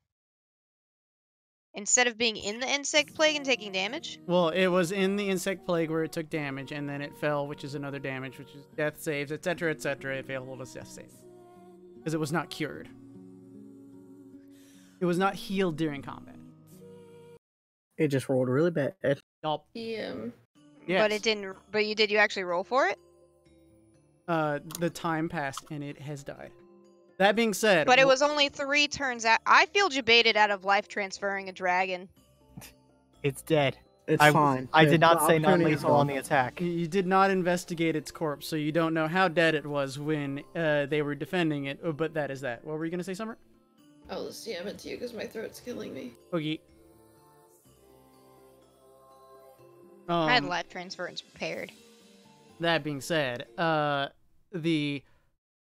Instead of being in the insect plague and taking damage? Well, it was in the insect plague where it took damage, and then it fell, which is another damage, which is death saves, etc., etc. It failed all its death saves because it was not cured. It was not healed during combat. It just rolled really bad. Yup. Yeah. Yes. But it didn't. But did you actually roll for it? The time passed and it has died. That being said, But it was only 3 turns out. I feel debated out of life transferring a dragon. It's dead. It's I, fine. I did not The say opportunity is non-lethal on gone. the attack. You did not investigate its corpse, so you don't know how dead it was when they were defending it. But that is that. What were you gonna say, Summer? I'll just jam it to you because my throat's killing me. Okay. I had life transference prepared. That being said, the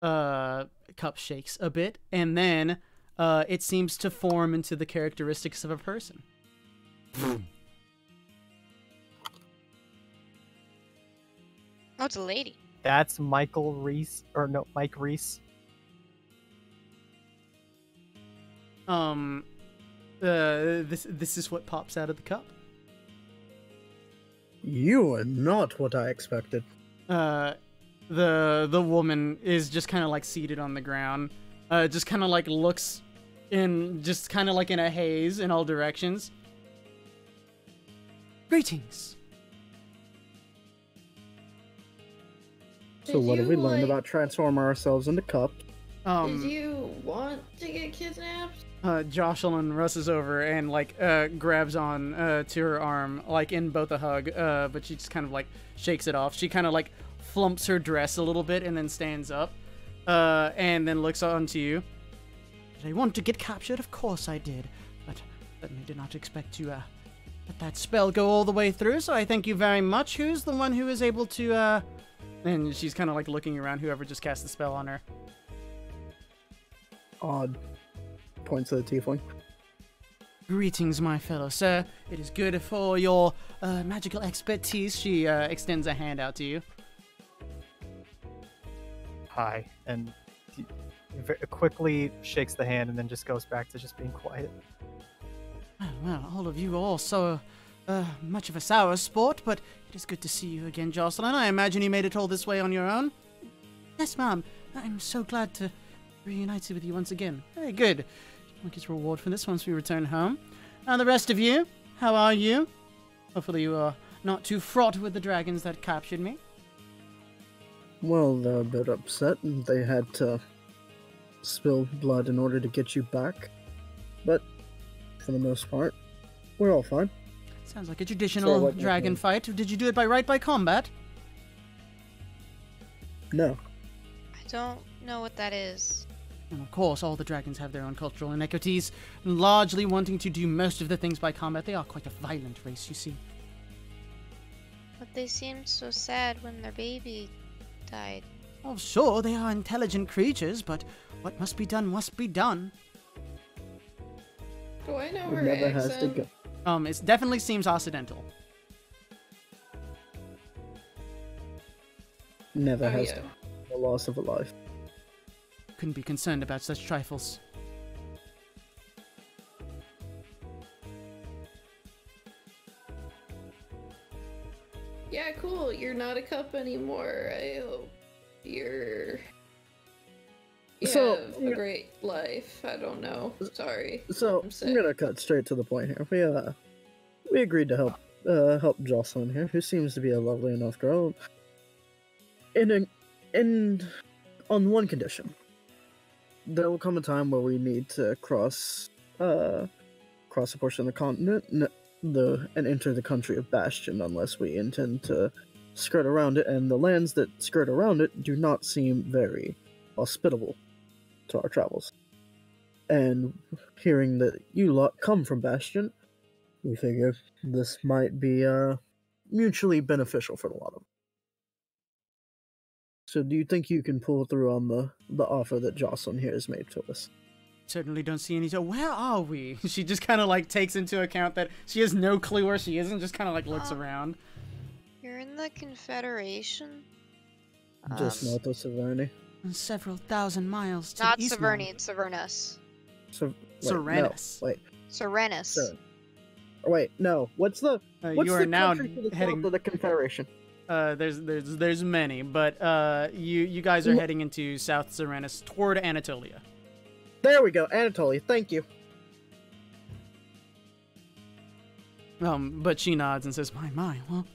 cup shakes a bit, and then it seems to form into the characteristics of a person. Oh, it's a lady. That's Michael Reese, or no, Mike Reese. This is what pops out of the cup. You are not what I expected. The woman is just kind of like seated on the ground, just kind of like looks in, just kind of like in a haze in all directions. Greetings. So what have we learned about transforming ourselves into cups? Did you want to get kidnapped? Jocelyn rushes over and like grabs on to her arm, like in both a hug, but she just kind of like shakes it off. She kind of like flumps her dress a little bit and then stands up, and then looks on to you. Did I want to get captured? Of course I did, but certainly did not expect to let that spell go all the way through. So I thank you very much. Who's the one who is able to? And she's kind of like looking around. Whoever just cast the spell on her. Odd. Points to the tiefling. Greetings, my fellow sir. It is good for your magical expertise. She extends a hand out to you. Hi, and he quickly shakes the hand and then just goes back to just being quiet. Well, all of you are all so much of a sour sport, but it is good to see you again, Jocelyn. I imagine you made it all this way on your own? Yes, ma'am. I'm so glad to be reunited with you once again. Very good. We'll get your reward for this once we return home. Now, the rest of you, how are you? Hopefully you are not too fraught with the dragons that captured me. Well, they're a bit upset, and they had to spill blood in order to get you back. But, for the most part, we're all fine. Sounds like a traditional dragon fight. Did you do it by combat? No. I don't know what that is. And of course, all the dragons have their own cultural inequities, and largely wanting to do most of the things by combat. They are quite a violent race, you see. But they seemed so sad when their baby died. Oh, sure, they are intelligent creatures, but what must be done must be done. Do I know It her never has to accent? go. It definitely seems Occidental. Never Oh, has yeah. to. The loss of a life. Couldn't be concerned about such trifles. Yeah, cool. You're not a cup anymore. I hope you So, have a great life. I don't know. Sorry. So I'm sick. I'm gonna cut straight to the point here. We agreed to help Jocelyn here, who seems to be a lovely enough girl. On one condition. There will come a time where we need to cross a portion of the continent and enter the country of Bastion, unless we intend to skirt around it, and the lands that skirt around it do not seem very hospitable to our travels. And hearing that you lot come from Bastion, we figure this might be mutually beneficial for a lot of them. So do you think you can pull through on the offer that Jocelyn here has made to us? Certainly don't see any. So where are we? She just kind of like takes into account that she has no clue where she is and just kind of like looks around. You're in the Confederation? Just north of Severny. Several thousand miles to Not the east. Severny, it's Severnus. Serenus. No, wait. Serenus. Sir. Wait, no. What's You the are now country to the heading. south of the Confederation? There's many, but you guys are heading into South Serenus toward Anatolia. There we go, Anatolia. Thank you. But she nods and says, My, well,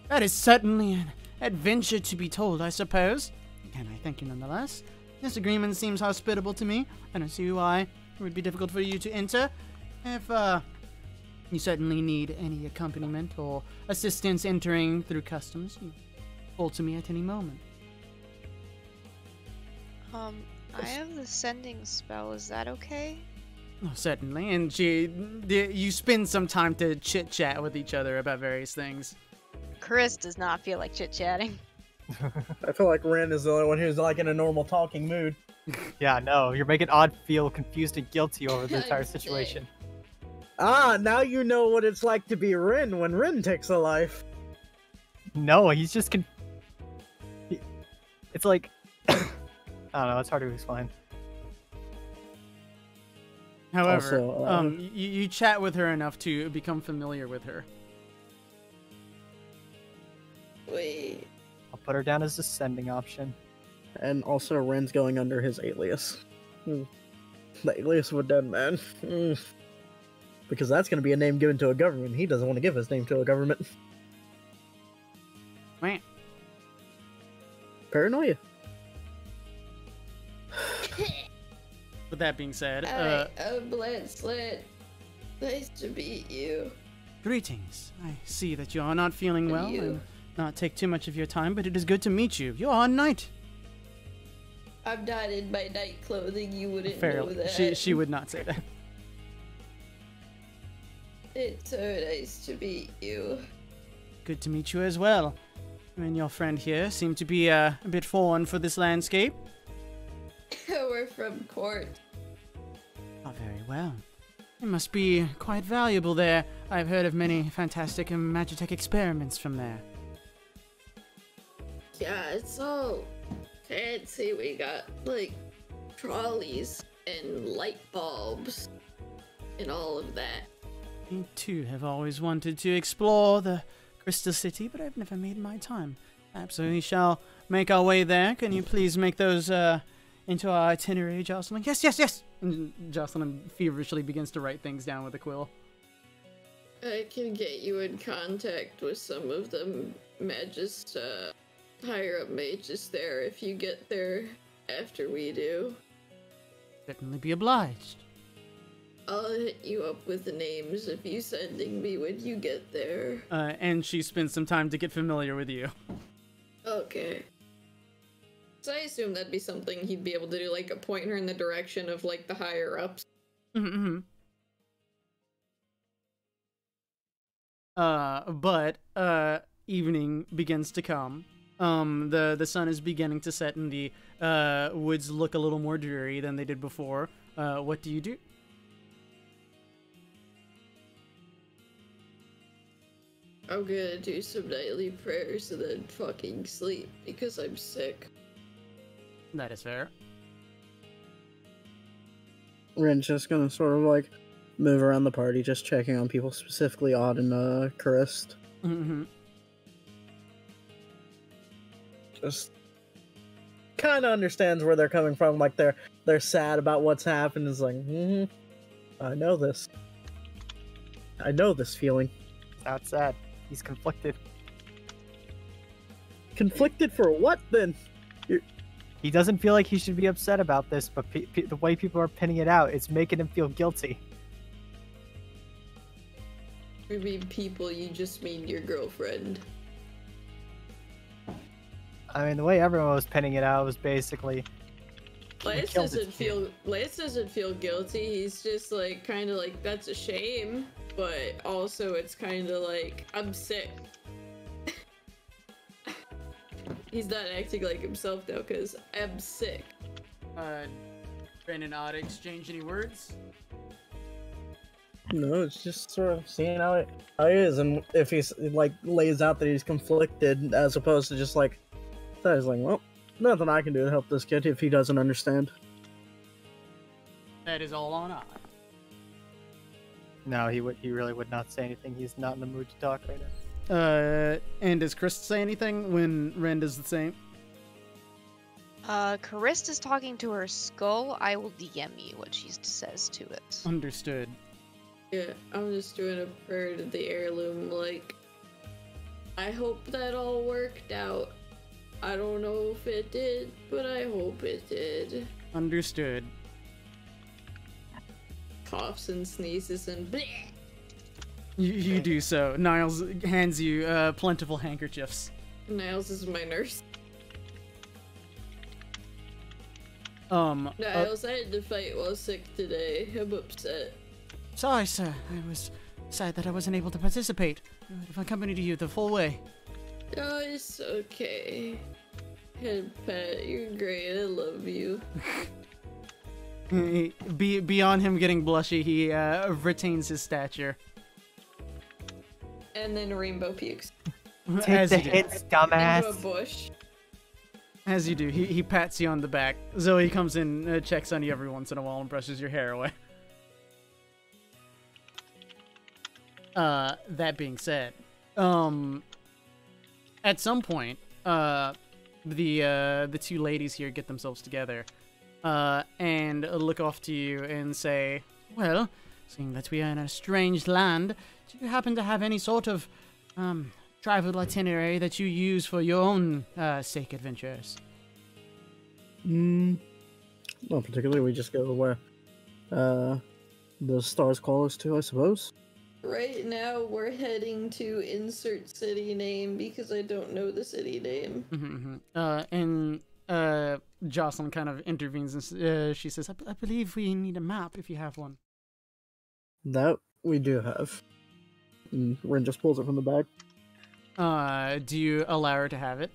that is certainly an adventure to be told, I suppose. And I thank you nonetheless. This agreement seems hospitable to me. I don't see why it would be difficult for you to enter. If, you certainly need any accompaniment or assistance entering through customs, you call to me at any moment. I have the sending spell, is that okay? Oh, certainly, and you spend some time to chit-chat with each other about various things. Chris does not feel like chit-chatting. I feel like Ren is the only one who's like in a normal talking mood. Yeah, no, you're making Odd feel confused and guilty over the entire God situation. Ah, now you know what it's like to be Ren when Ren takes a life. No, he's just It's like I don't know. It's hard to explain. However, Also, you chat with her enough to become familiar with her. Wait. I'll put her down as the sending option. And also Ren's going under his alias. The alias of a dead man. Because that's going to be a name given to a government. He doesn't want to give his name to a government. Man. Paranoia. With that being said, I'm Slit. Nice to meet you. greetings. I see that you are not feeling well You. and not take too much of your time, but it is good to meet you. You are a knight. I'm not in my night clothing. You wouldn't know Fairly. that. She would not say that. It's so nice to meet you. Good to meet you as well. You and your friend here seem to be a bit foreign for this landscape. We're from court. Oh, very well. It must be quite valuable there. I've heard of many fantastic Magitech experiments from there. Yeah, it's all fancy. We got like trolleys and light bulbs and all of that. Me too have always wanted to explore the Crystal City, but I've never made my time. Perhaps we shall make our way there. Can you please make those into our itinerary, Jocelyn? Yes, yes, yes! And Jocelyn feverishly begins to write things down with a quill. I can get you in contact with some of the higher up mages there if you get there after we do. Certainly be obliged. I'll hit you up with the names of you sending me when you get there. And she spends some time to get familiar with you. Okay. So I assume that'd be something he'd be able to do, like point her in the direction of like the higher ups. Mm-hmm. But evening begins to come. The sun is beginning to set and the woods look a little more dreary than they did before. What do you do? I'm gonna do some nightly prayers and then fucking sleep because I'm sick. That is fair. Ren's just gonna sort of like move around the party, just checking on people, specifically Odd and Christ. Mm-hmm. Just kind of understands where they're coming from. Like they're sad about what's happened. Is like, I know this. I know this feeling. Not sad. He's conflicted. Conflicted for what then? He doesn't feel like he should be upset about this, but the way people are pinning it out, it's making him feel guilty. You mean people, you just mean your girlfriend. I mean, the way everyone was pinning it out was basically... Lance doesn't feel guilty, he's just like, kind of like, that's a shame, but also it's kind of like, I'm sick. He's not acting like himself though, because I'm sick. Ren and Odd exchange any words? No, it's just sort of seeing how it is, and if he's like lays out that he's conflicted, as opposed to just like, so he's like, well, nothing I can do to help this kid if he doesn't understand. That is all on Odd. No, he really would not say anything. He's not in the mood to talk right now. And does Chris say anything when Ren does the same? Carist is talking to her skull. I will DM you what she says to it. Understood. Yeah, I'm just doing a prayer to the heirloom, like, I hope that all worked out. I don't know if it did, but I hope it did. Understood. Coughs and sneezes and bleh. You do so. Niles hands you plentiful handkerchiefs. Niles is my nurse. Niles, I had to fight while sick today. I'm upset. Sorry, sir. I was sad that I wasn't able to participate. I would have accompanied you the full way. Oh, it's okay. Head pat, you're great. I love you. Beyond him getting blushy, he retains his stature. And then Rainbow pukes. Take the hits, dumbass. Into a bush. As you do, he pats you on the back. Zoe comes in, checks on you every once in a while, and brushes your hair away. That being said, at some point, the two ladies here get themselves together, and look off to you and say, "Well, seeing that we are in a strange land, do you happen to have any sort of travel itinerary that you use for your own sake adventures?" Not particularly. We just go where the stars call us to, I suppose. Right now, we're heading to insert city name because I don't know the city name. And Jocelyn kind of intervenes and she says, I believe we need a map if you have one. That we do have. And Ren just pulls it from the bag. Do you allow her to have it?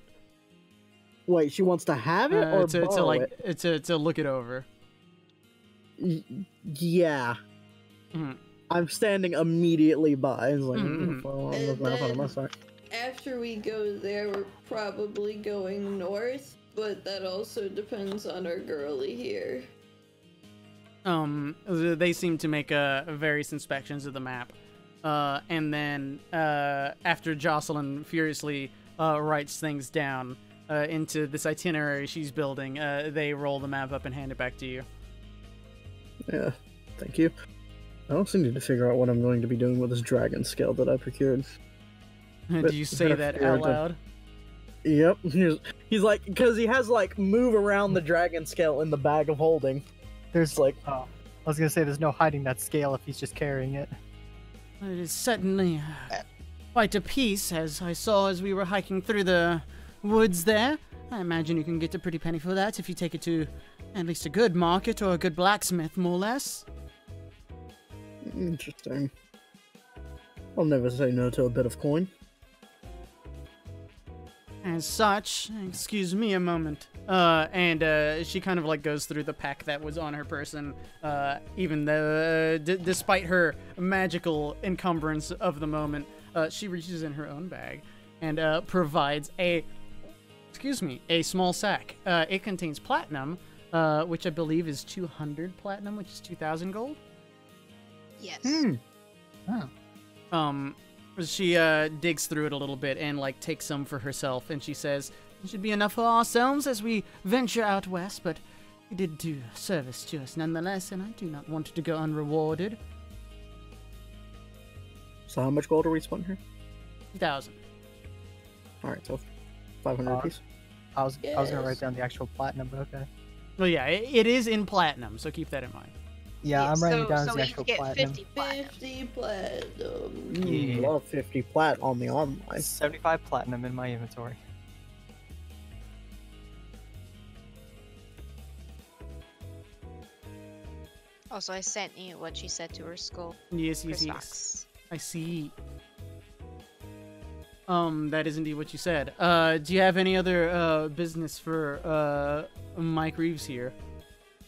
Wait, she wants to have it or borrow it? To look it over. Yeah. Mm-hmm. I'm standing immediately by. It's like, after we go there, we're probably going north, but that also depends on our girly here. They seem to make various inspections of the map. And then after Jocelyn furiously writes things down into this itinerary she's building, they roll the map up and hand it back to you. Yeah, thank you. I also need to figure out what I'm going to be doing with this dragon scale that I procured. Do you say that out loud? Yep. He's like, because he has like move around the dragon scale in the bag of holding. There's like, I was gonna say there's no hiding that scale if he's just carrying it. It is certainly quite a piece, as I saw as we were hiking through the woods there. I imagine you can get a pretty penny for that if you take it to at least a good market or a good blacksmith, more or less. Interesting. I'll never say no to a bit of coin. As such, excuse me a moment. And she kind of like goes through the pack that was on her person, even though, despite her magical encumbrance of the moment, she reaches in her own bag and provides a small sack. It contains platinum, which I believe is 200 platinum, which is 2,000 gold. Yes. Oh. She digs through it a little bit and like takes some for herself, and she says, "It should be enough for ourselves as we venture out west, but you did do service to us nonetheless, and I do not want to go unrewarded." So how much gold are we spending here? 2,000. Alright, so 500 apiece. I was gonna write down the actual platinum, but okay. Well, yeah, it is in platinum, so keep that in mind. Yeah, I'm writing down so the we actual get platinum. 50 platinum. 50 platinum. Yeah. Love 50 plat on the online. 75 platinum in my inventory. Also, I sent you what she said to her skull. Yes. Xbox. I see. That is indeed what you said. Do you have any other business for Mike Reeves here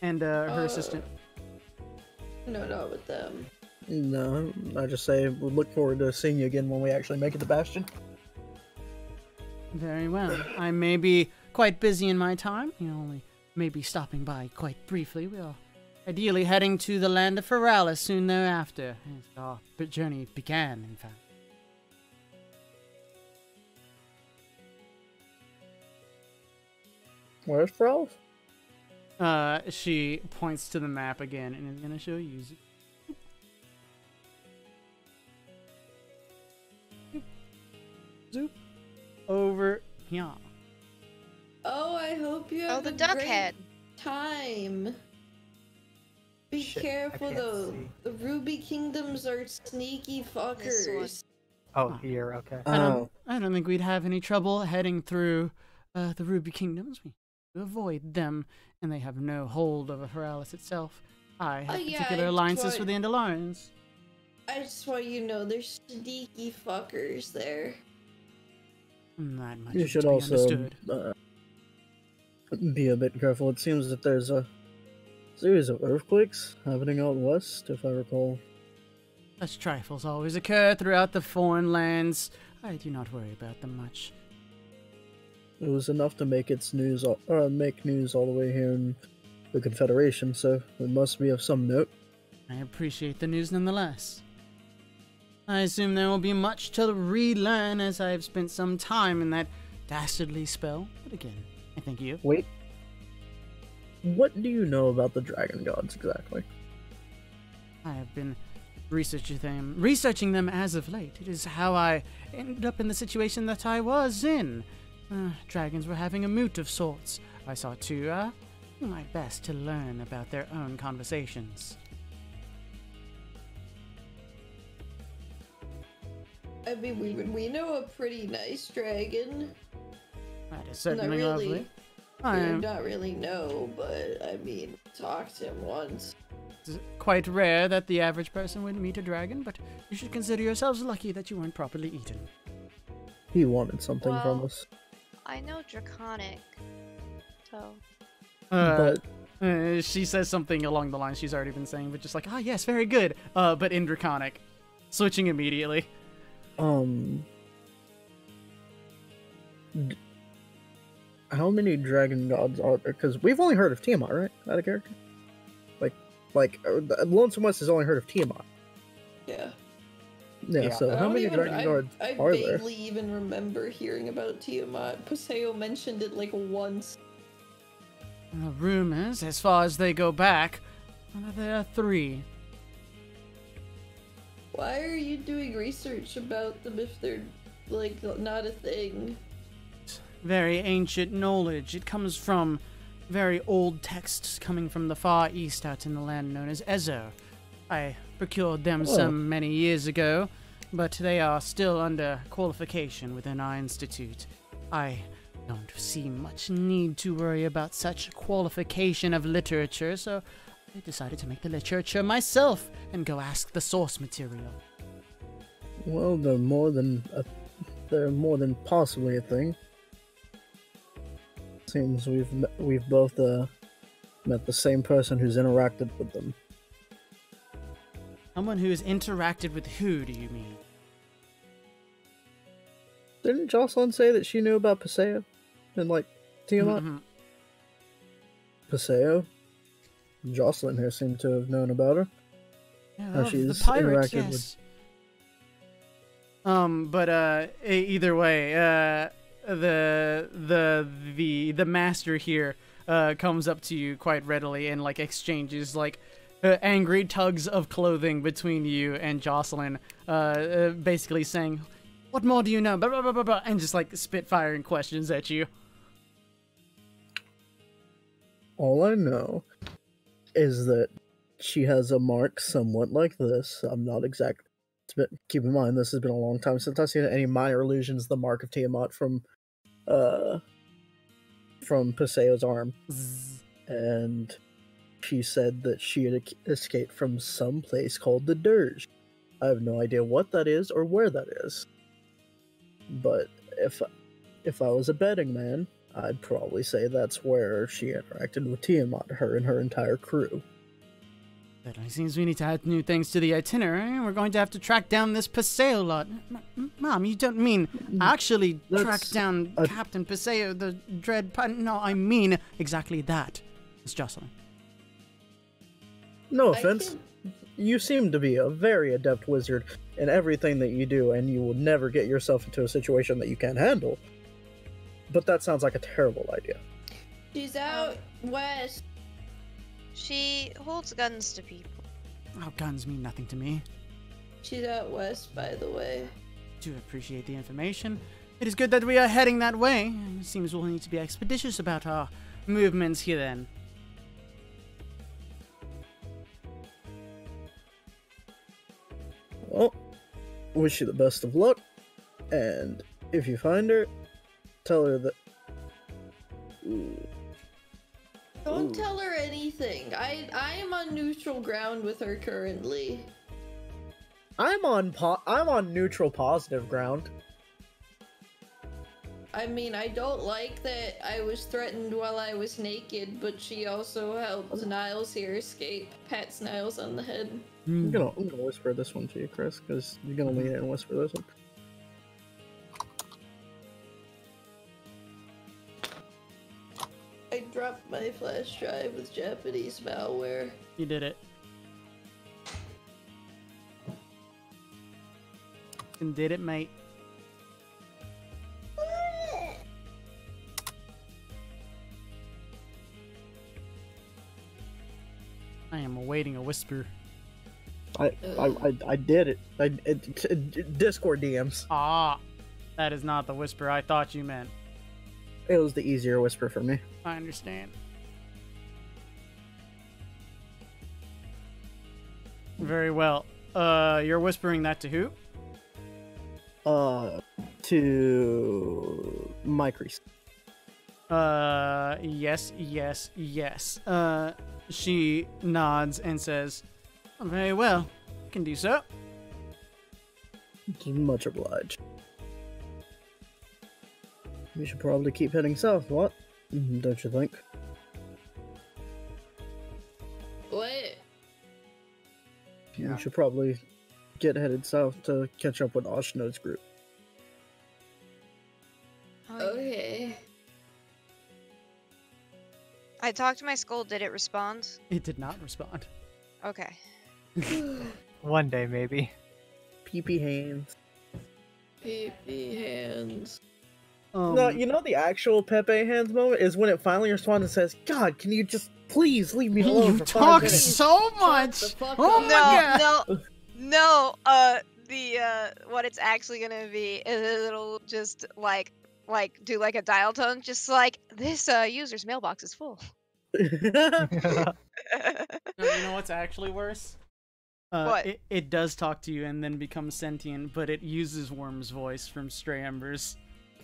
and her assistant? No, not with them. No, I just say we look forward to seeing you again when we actually make it to Bastion. Very well. I may be quite busy in my time. You only may be stopping by quite briefly. We are ideally heading to the land of Feralis soon thereafter. As our journey began, in fact. Where's Frolf? She points to the map again and is going to show you. Zoop. Over here. Oh, I hope you have the a duck great head. time. Be Shit, I careful can't though. see. The Ruby Kingdoms are sneaky fuckers. Oh, here, okay. I don't think we'd have any trouble heading through the Ruby Kingdoms. We avoid them, and they have no hold over Feralis itself. I have yeah, particular I alliances tried- with the Andalorians. I just want you to know there's sneaky fuckers there. That much You is should to be also understood. be a bit careful. It seems that there's a series of earthquakes happening out west, if I recall. Such trifles always occur throughout the foreign lands. I do not worry about them much. It was enough to make make news all the way here in the Confederation, so it must be of some note. I appreciate the news nonetheless. I assume there will be much to relearn as I have spent some time in that dastardly spell. But again, I thank you. Wait. What do you know about the dragon gods exactly? I have been researching them as of late. It is how I ended up in the situation that I was in. Dragons were having a moot of sorts. I sought to do my best to learn about their own conversations. I mean, we know a pretty nice dragon. That is certainly Not really. lovely. I am Not really know, but I mean, talked to him once. It's quite rare that the average person would meet a dragon, but you should consider yourselves lucky that you weren't properly eaten. He wanted something from Well, us. I know Draconic, so But She says something along the lines she's already been saying, but just like, yes, very good, but in Draconic. Switching immediately. How many dragon gods are there? Because we've only heard of Tiamat, right? Out of character? Lonesome West has only heard of Tiamat. Yeah. Yeah, Yeah. so I how don't many even- dragon guards I are there? vaguely even remember hearing about Tiamat. Paseo mentioned it like once. The rumors, as far as they go back, there are 3. Why are you doing research about them if they're like not a thing? Very ancient knowledge. It comes from very old texts coming from the far east out in the land known as Ezo. I procured them some many years ago, but they are still under qualification within our institute. I don't see much need to worry about such qualification of literature, so I decided to make the literature myself and go ask the source material. Well, they're more than possibly a thing. Seems we've both met the same person who's interacted with them. Someone who has interacted with who, do you mean? Didn't Jocelyn say that she knew about Paseo and like Tiamat? Mhm. Paseo? Jocelyn here seemed to have known about her. Yeah, How of she's the pirate, interacted yes. But either way, the master here comes up to you quite readily and like exchanges like angry tugs of clothing between you and Jocelyn, basically saying, "What more do you know?" Blah, blah, blah, blah, blah, and just like spitfiring questions at you. All I know is that she has a mark somewhat like this. I'm not exact. Keep in mind, this has been a long time since I've seen any minor illusions. The mark of Tiamat from Paseo's arm, and she said that she had escaped from some place called the Dirge. I have no idea what that is or where that is. But if I was a betting man, I'd probably say that's where she interacted with Tiamat, her and her entire crew. Certainly seems we need to add new things to the itinerary. We're going to have to track down this Paseo lot. Mom, you don't mean actually track down Captain Paseo, the dread... No, I mean exactly that, Miss Jocelyn. No offense. You seem to be a very adept wizard in everything that you do, and you will never get yourself into a situation that you can't handle. But that sounds like a terrible idea. She's out west. She holds guns to people. Oh, guns mean nothing to me. She's out west, by the way. Do appreciate the information. It is good that we are heading that way. It seems we'll need to be expeditious about our movements here then. Well, wish you the best of luck, and if you find her, tell her that... Don't tell her anything. I am on neutral ground with her currently. I'm on neutral positive ground. I mean, I don't like that I was threatened while I was naked, but she also helped Niles here escape. Pats Niles on the head. I'm gonna whisper this one to you, Chris, because you're gonna lean in and whisper this one. I dropped my flash drive with Japanese malware. You did it. You did it, mate. I am awaiting a whisper. I did it. Discord DMs. Ah, that is not the whisper I thought you meant. It was the easier whisper for me. I understand. Very well. You're whispering that to who? To Micries. Yes. She nods and says, "Very well. Can do so." Much obliged. We should probably keep heading south, what? Don't you think? What? We should probably get headed south to catch up with Ashna's group. Okay. I talked to my skull. Did it respond? It did not respond. Okay. One day, maybe. pee hands. Pee hands. No, you know the actual Pepe hands moment is when it finally responds and says, "God, can you just please leave me alone You for 5 talk minutes?" so much. the fuck Oh up. my No, god. no. What it's actually gonna be is it'll just like do like a dial tone, just like this user's mailbox is full. No, you know what's actually worse? What? It does talk to you and then becomes sentient, but it uses Worm's voice from Stray Embers.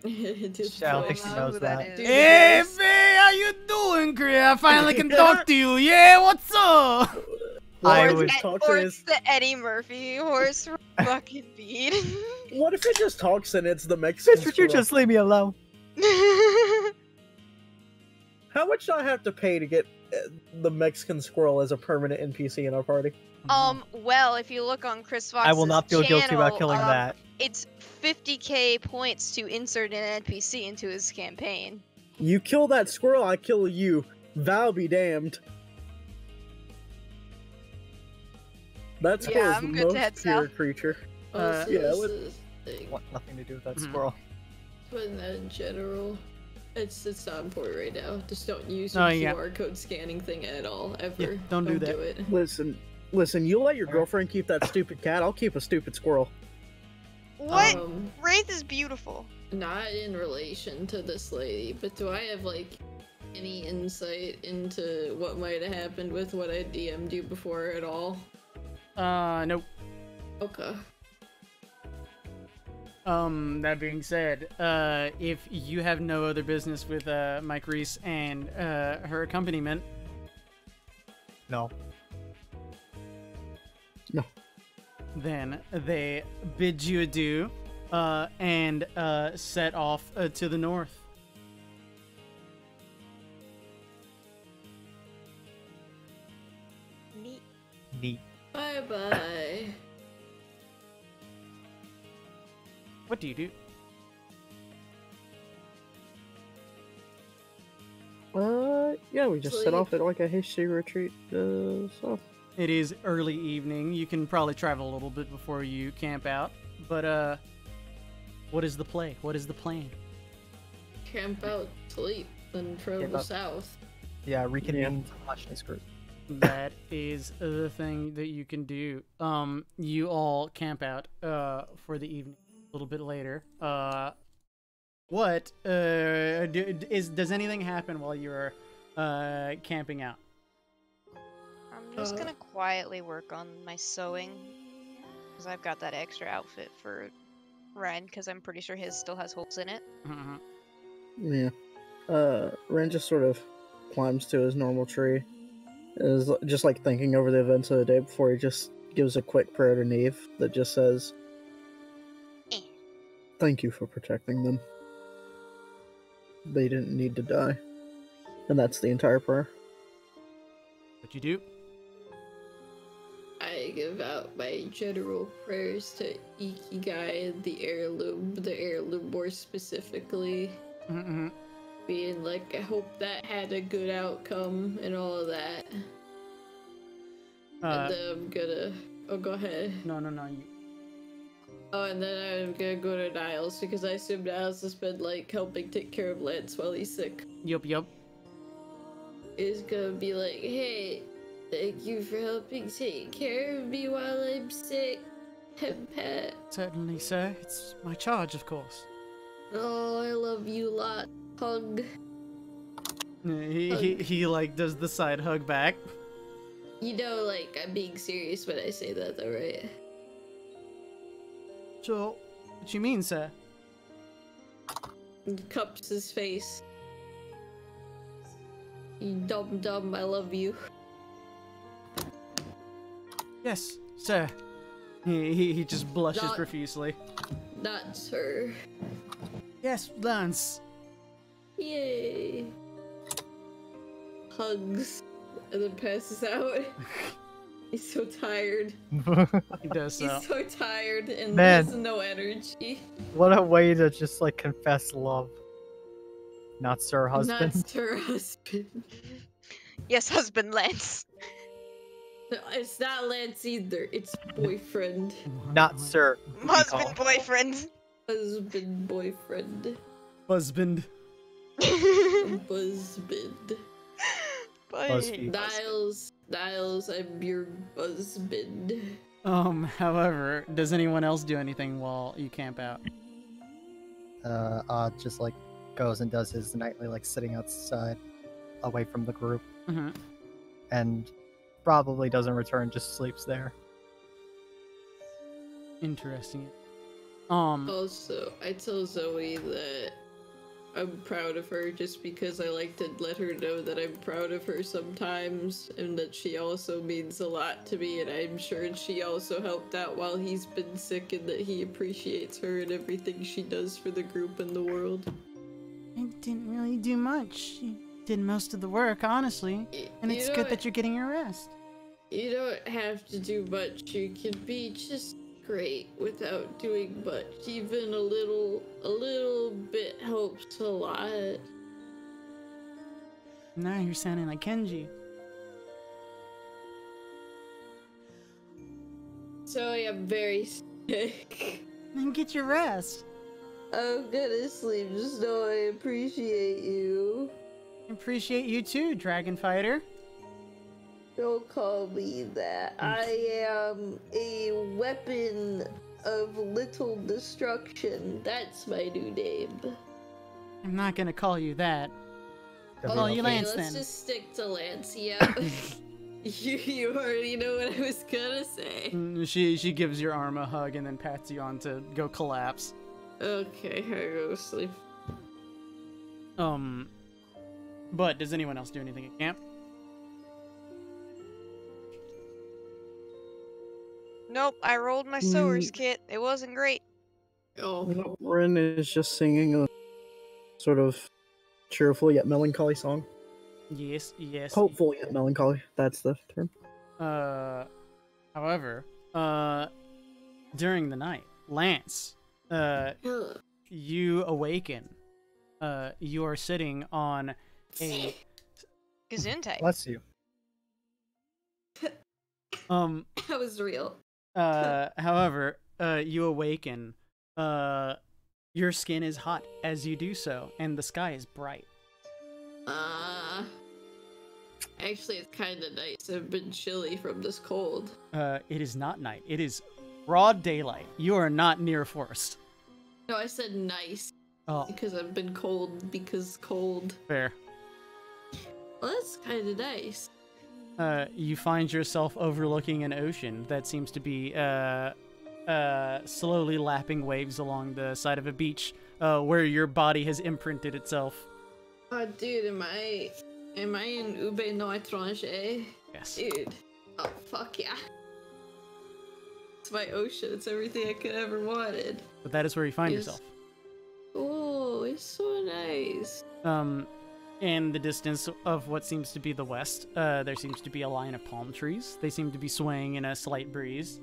Just I don't go think she out. knows who that. that is. Dude, Hey, voice. Faye, how you doing, Cree? I finally can talk to you. Yeah, what's up? I Or would- just talks Or in it's the Eddie Murphy horse from fucking Beat. What if it just talks and it's the Mexican Bitch, would you squirrel? just leave me alone? How much do I have to pay to get the Mexican squirrel as a permanent NPC in our party? Well, if you look on Chris Fox's I will not feel guilty about channel, killing that. It's 50k points to insert an NPC into his campaign. You kill that squirrel, I kill you. Thou be damned. That Yeah, squirrel is I'm the good to most head pure south. creature. Also, yeah, this what- is the thing. Want nothing to do with that Mhm. squirrel. Putting that in general. It's not important right now. Just don't use Oh, your yeah. QR code scanning thing at all, ever. Yeah, don't do that. it. Listen, you let your girlfriend keep that stupid cat, I'll keep a stupid squirrel. What? Um, Wraith is beautiful. not in relation to this lady, but do I have like any insight into what might have happened with what I DM'd you before at all? Nope. Okay. That being said, if you have no other business with Mike Reese and her accompaniment, No. then they bid you adieu and set off to the north. Neat. Neat. Bye bye. What do you do? Yeah, we just set off at like a hasty retreat, so. It is early evening. You can probably travel a little bit before you camp out. But, what is the play? What is the plan? Camp out, sleep, then travel Camp out. south. Yeah, reconvene Ashna's group. That is the thing that you can do. You all camp out for the evening a little bit later. Does anything happen while you're camping out? I'm just gonna quietly work on my sewing. Because I've got that extra outfit for Ren, because I'm pretty sure his still has holes in it. Yeah. Ren just sort of climbs to his normal tree. Is just like thinking over the events of the day before he just gives a quick prayer to Neve that just says, Eh. "Thank you for protecting them. They didn't need to die." And that's the entire prayer. What you do? I give out my general prayers to Ikigai, the heirloom more specifically. Mm-hmm. Being like, I hope that had a good outcome and all of that. And then I'm gonna... Oh, go ahead. No. Oh, and then I'm gonna go to Niles because I assume Niles has been like helping take care of Lance while he's sick. Yup. Is gonna be like, hey, thank you for helping take care of me while I'm sick. Pet. Certainly, sir. It's my charge, of course. Oh, I love you a lot. Hug. He like does the side hug back. You know, like, I'm being serious when I say that, though, right? So, what you mean, sir? And cups his face. You dumb, I love you. Yes, sir. He just blushes Not- profusely. Not sir. Yes, Lance. Yay. Hugs. And then passes out. He's so tired. He does so. He's so tired and Man. has no energy. What a way to just like confess love. Not sir, husband. Not her husband. Yes, husband Lance. No, it's not Lance either. It's boyfriend. Not sir. Husband, boyfriend. Husband, boyfriend. Husband. Husband. BuzzFeed. Niles, I'm your husband. However, does anyone else do anything while you camp out? Odd just like goes and does his nightly like sitting outside, away from the group, Mm-hmm. and probably doesn't return. Just sleeps there. Interesting. Also, I tell Zoe that I'm proud of her just because I like to let her know that I'm proud of her sometimes and that she also means a lot to me, and I'm sure she also helped out while he's been sick and that he appreciates her and everything she does for the group and the world. I didn't really do much. You did most of the work, honestly. And it's good that you're getting your rest. You don't have to do much. You can be just great without doing much. Even a little bit helps a lot. Now you're sounding like Kenji. So I am very sick. Then get your rest. I'm gonna sleep. Just know I appreciate you. Appreciate you too, Dragon Fighter. Don't call me that. I am a weapon of little destruction. That's my new name. I'm not gonna call you that. Doesn't Well, help you me. Lance let's then. just stick to Lance, yeah. you already know what I was gonna say. She gives your arm a hug and then pats you on to go collapse. Okay, I go sleep. But does anyone else do anything at camp? Nope, I rolled my sower's kit. It wasn't great. Oh, Ren is just singing a sort of cheerful yet melancholy song. Yes. Hopeful yet melancholy. That's the term. However, during the night, Lance, you awaken. You are sitting on a Gesundheit. Bless you. that was real. However, you awaken. Your skin is hot as you do so, and the sky is bright. Actually, it's kind of nice. I've been chilly from this cold. It is not night. It is broad daylight. You are not near a forest. No, I said nice. Oh, Because I've been cold, because cold. fair. Well, that's kind of nice. You find yourself overlooking an ocean that seems to be slowly lapping waves along the side of a beach, where your body has imprinted itself. Oh, dude, am I in Ube no étranger? Yes. Dude. Oh, fuck yeah. It's my ocean. It's everything I could ever wanted. But that is where you find Yes. yourself. Oh, it's so nice. In the distance of what seems to be the west, there seems to be a line of palm trees. They seem to be swaying in a slight breeze.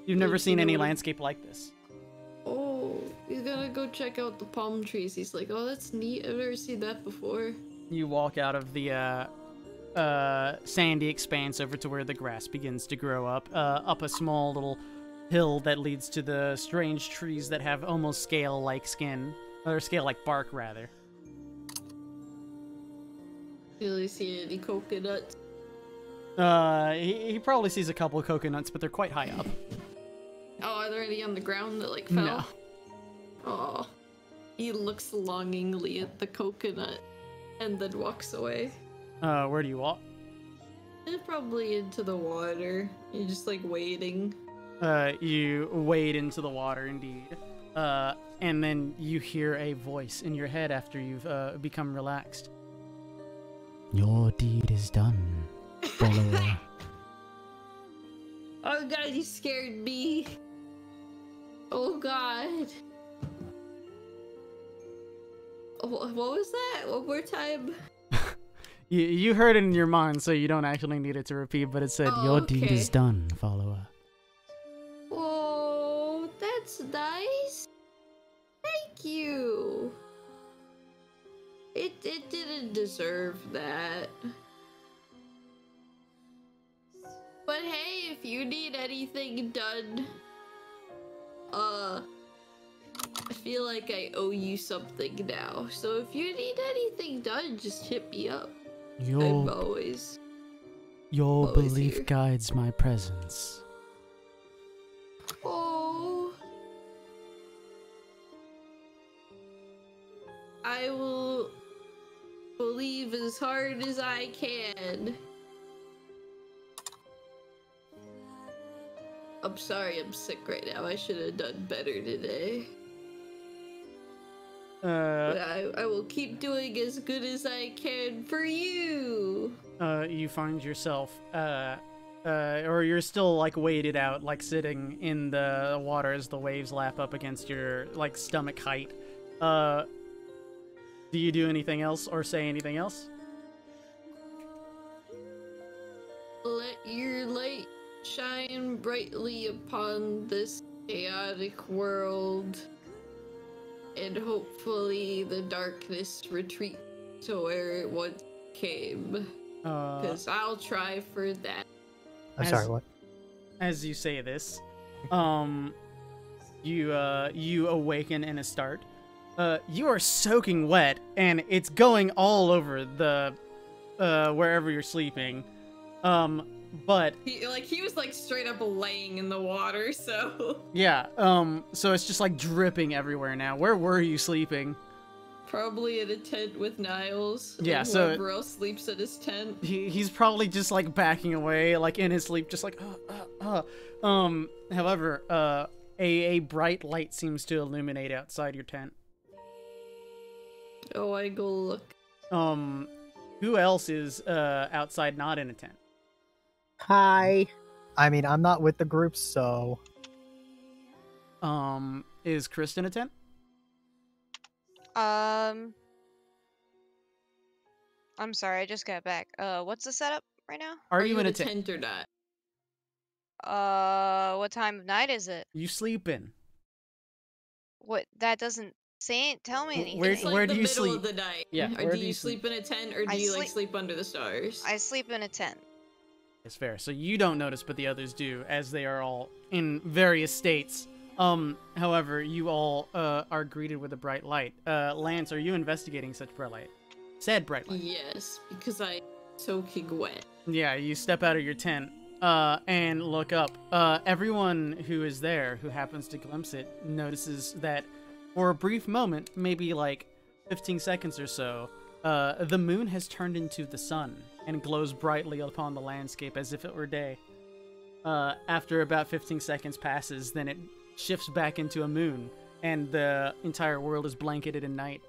You've never You seen know any what- landscape like this. Oh, he's gonna go check out the palm trees. He's like, oh, that's neat. I've never seen that before. You walk out of the sandy expanse over to where the grass begins to grow up a small little hill that leads to the strange trees that have almost scale-like skin, or scale-like bark, rather. You really see any coconuts? He probably sees a couple of coconuts, but they're quite high up. Oh, are there any on the ground that, like, fell? No. Oh. He looks longingly at the coconut and then walks away. Where do you walk? Probably into the water. You're just, like, waiting. You wade into the water, indeed. And then you hear a voice in your head after you've become relaxed. Your deed is done, follower. Oh god, you scared me. Oh god. What was that? One more time. You heard it in your mind, so you don't actually need it to repeat, but it said, Oh, your deed okay. is done, follower. Oh, that's nice. Thank you. It didn't deserve that. anything done, I feel like I owe you something now. So if you need anything done, just hit me up. I'm always Your always belief here. guides my presence. Oh. I will believe as hard as I can. I'm sorry I'm sick right now. I should have done better today. But I will keep doing as good as I can for you. You find yourself, or you're still like waded out, like sitting in the water as the waves lap up against your like stomach height. Do you do anything else or say anything else? Let your light shine brightly upon this chaotic world, and hopefully the darkness retreat to where it once came. Because I'll try for that. I'm sorry, what? As you say this, you awaken in a start. You are soaking wet, and it's going all over the wherever you're sleeping. But he was like straight up laying in the water, so yeah. So it's just like dripping everywhere now. Where were you sleeping? probably in a tent with Niles. Yeah, like, so whoever else sleeps in his tent. He's probably just like backing away, like in his sleep, just like. However, a bright light seems to illuminate outside your tent. Oh, I go look. Who else is outside, not in a tent? Hi. I mean, I'm not with the group, so Is Chris in a tent? I'm sorry, I just got back. What's the setup right now? Are you in a tent or not? What time of night is it? You sleep in. What? That doesn't tell me anything. Where- It's like where the do you middle sleep? of the night. Yeah, Or where do do you you sleep in a tent, or do I you like sleep- sleep under the stars? I sleep in a tent. It's fair. So you don't notice, but the others do, as they are all in various states. However, you all are greeted with a bright light. Lance, are you investigating such bright light? Said bright light. Yes, because I'm soaking wet. Yeah, you step out of your tent and look up. Everyone who is there, who happens to glimpse it, notices that for a brief moment, maybe like 15 seconds or so, the moon has turned into the sun and glows brightly upon the landscape as if it were day. After about 15 seconds passes, then it shifts back into a moon, and the entire world is blanketed in night.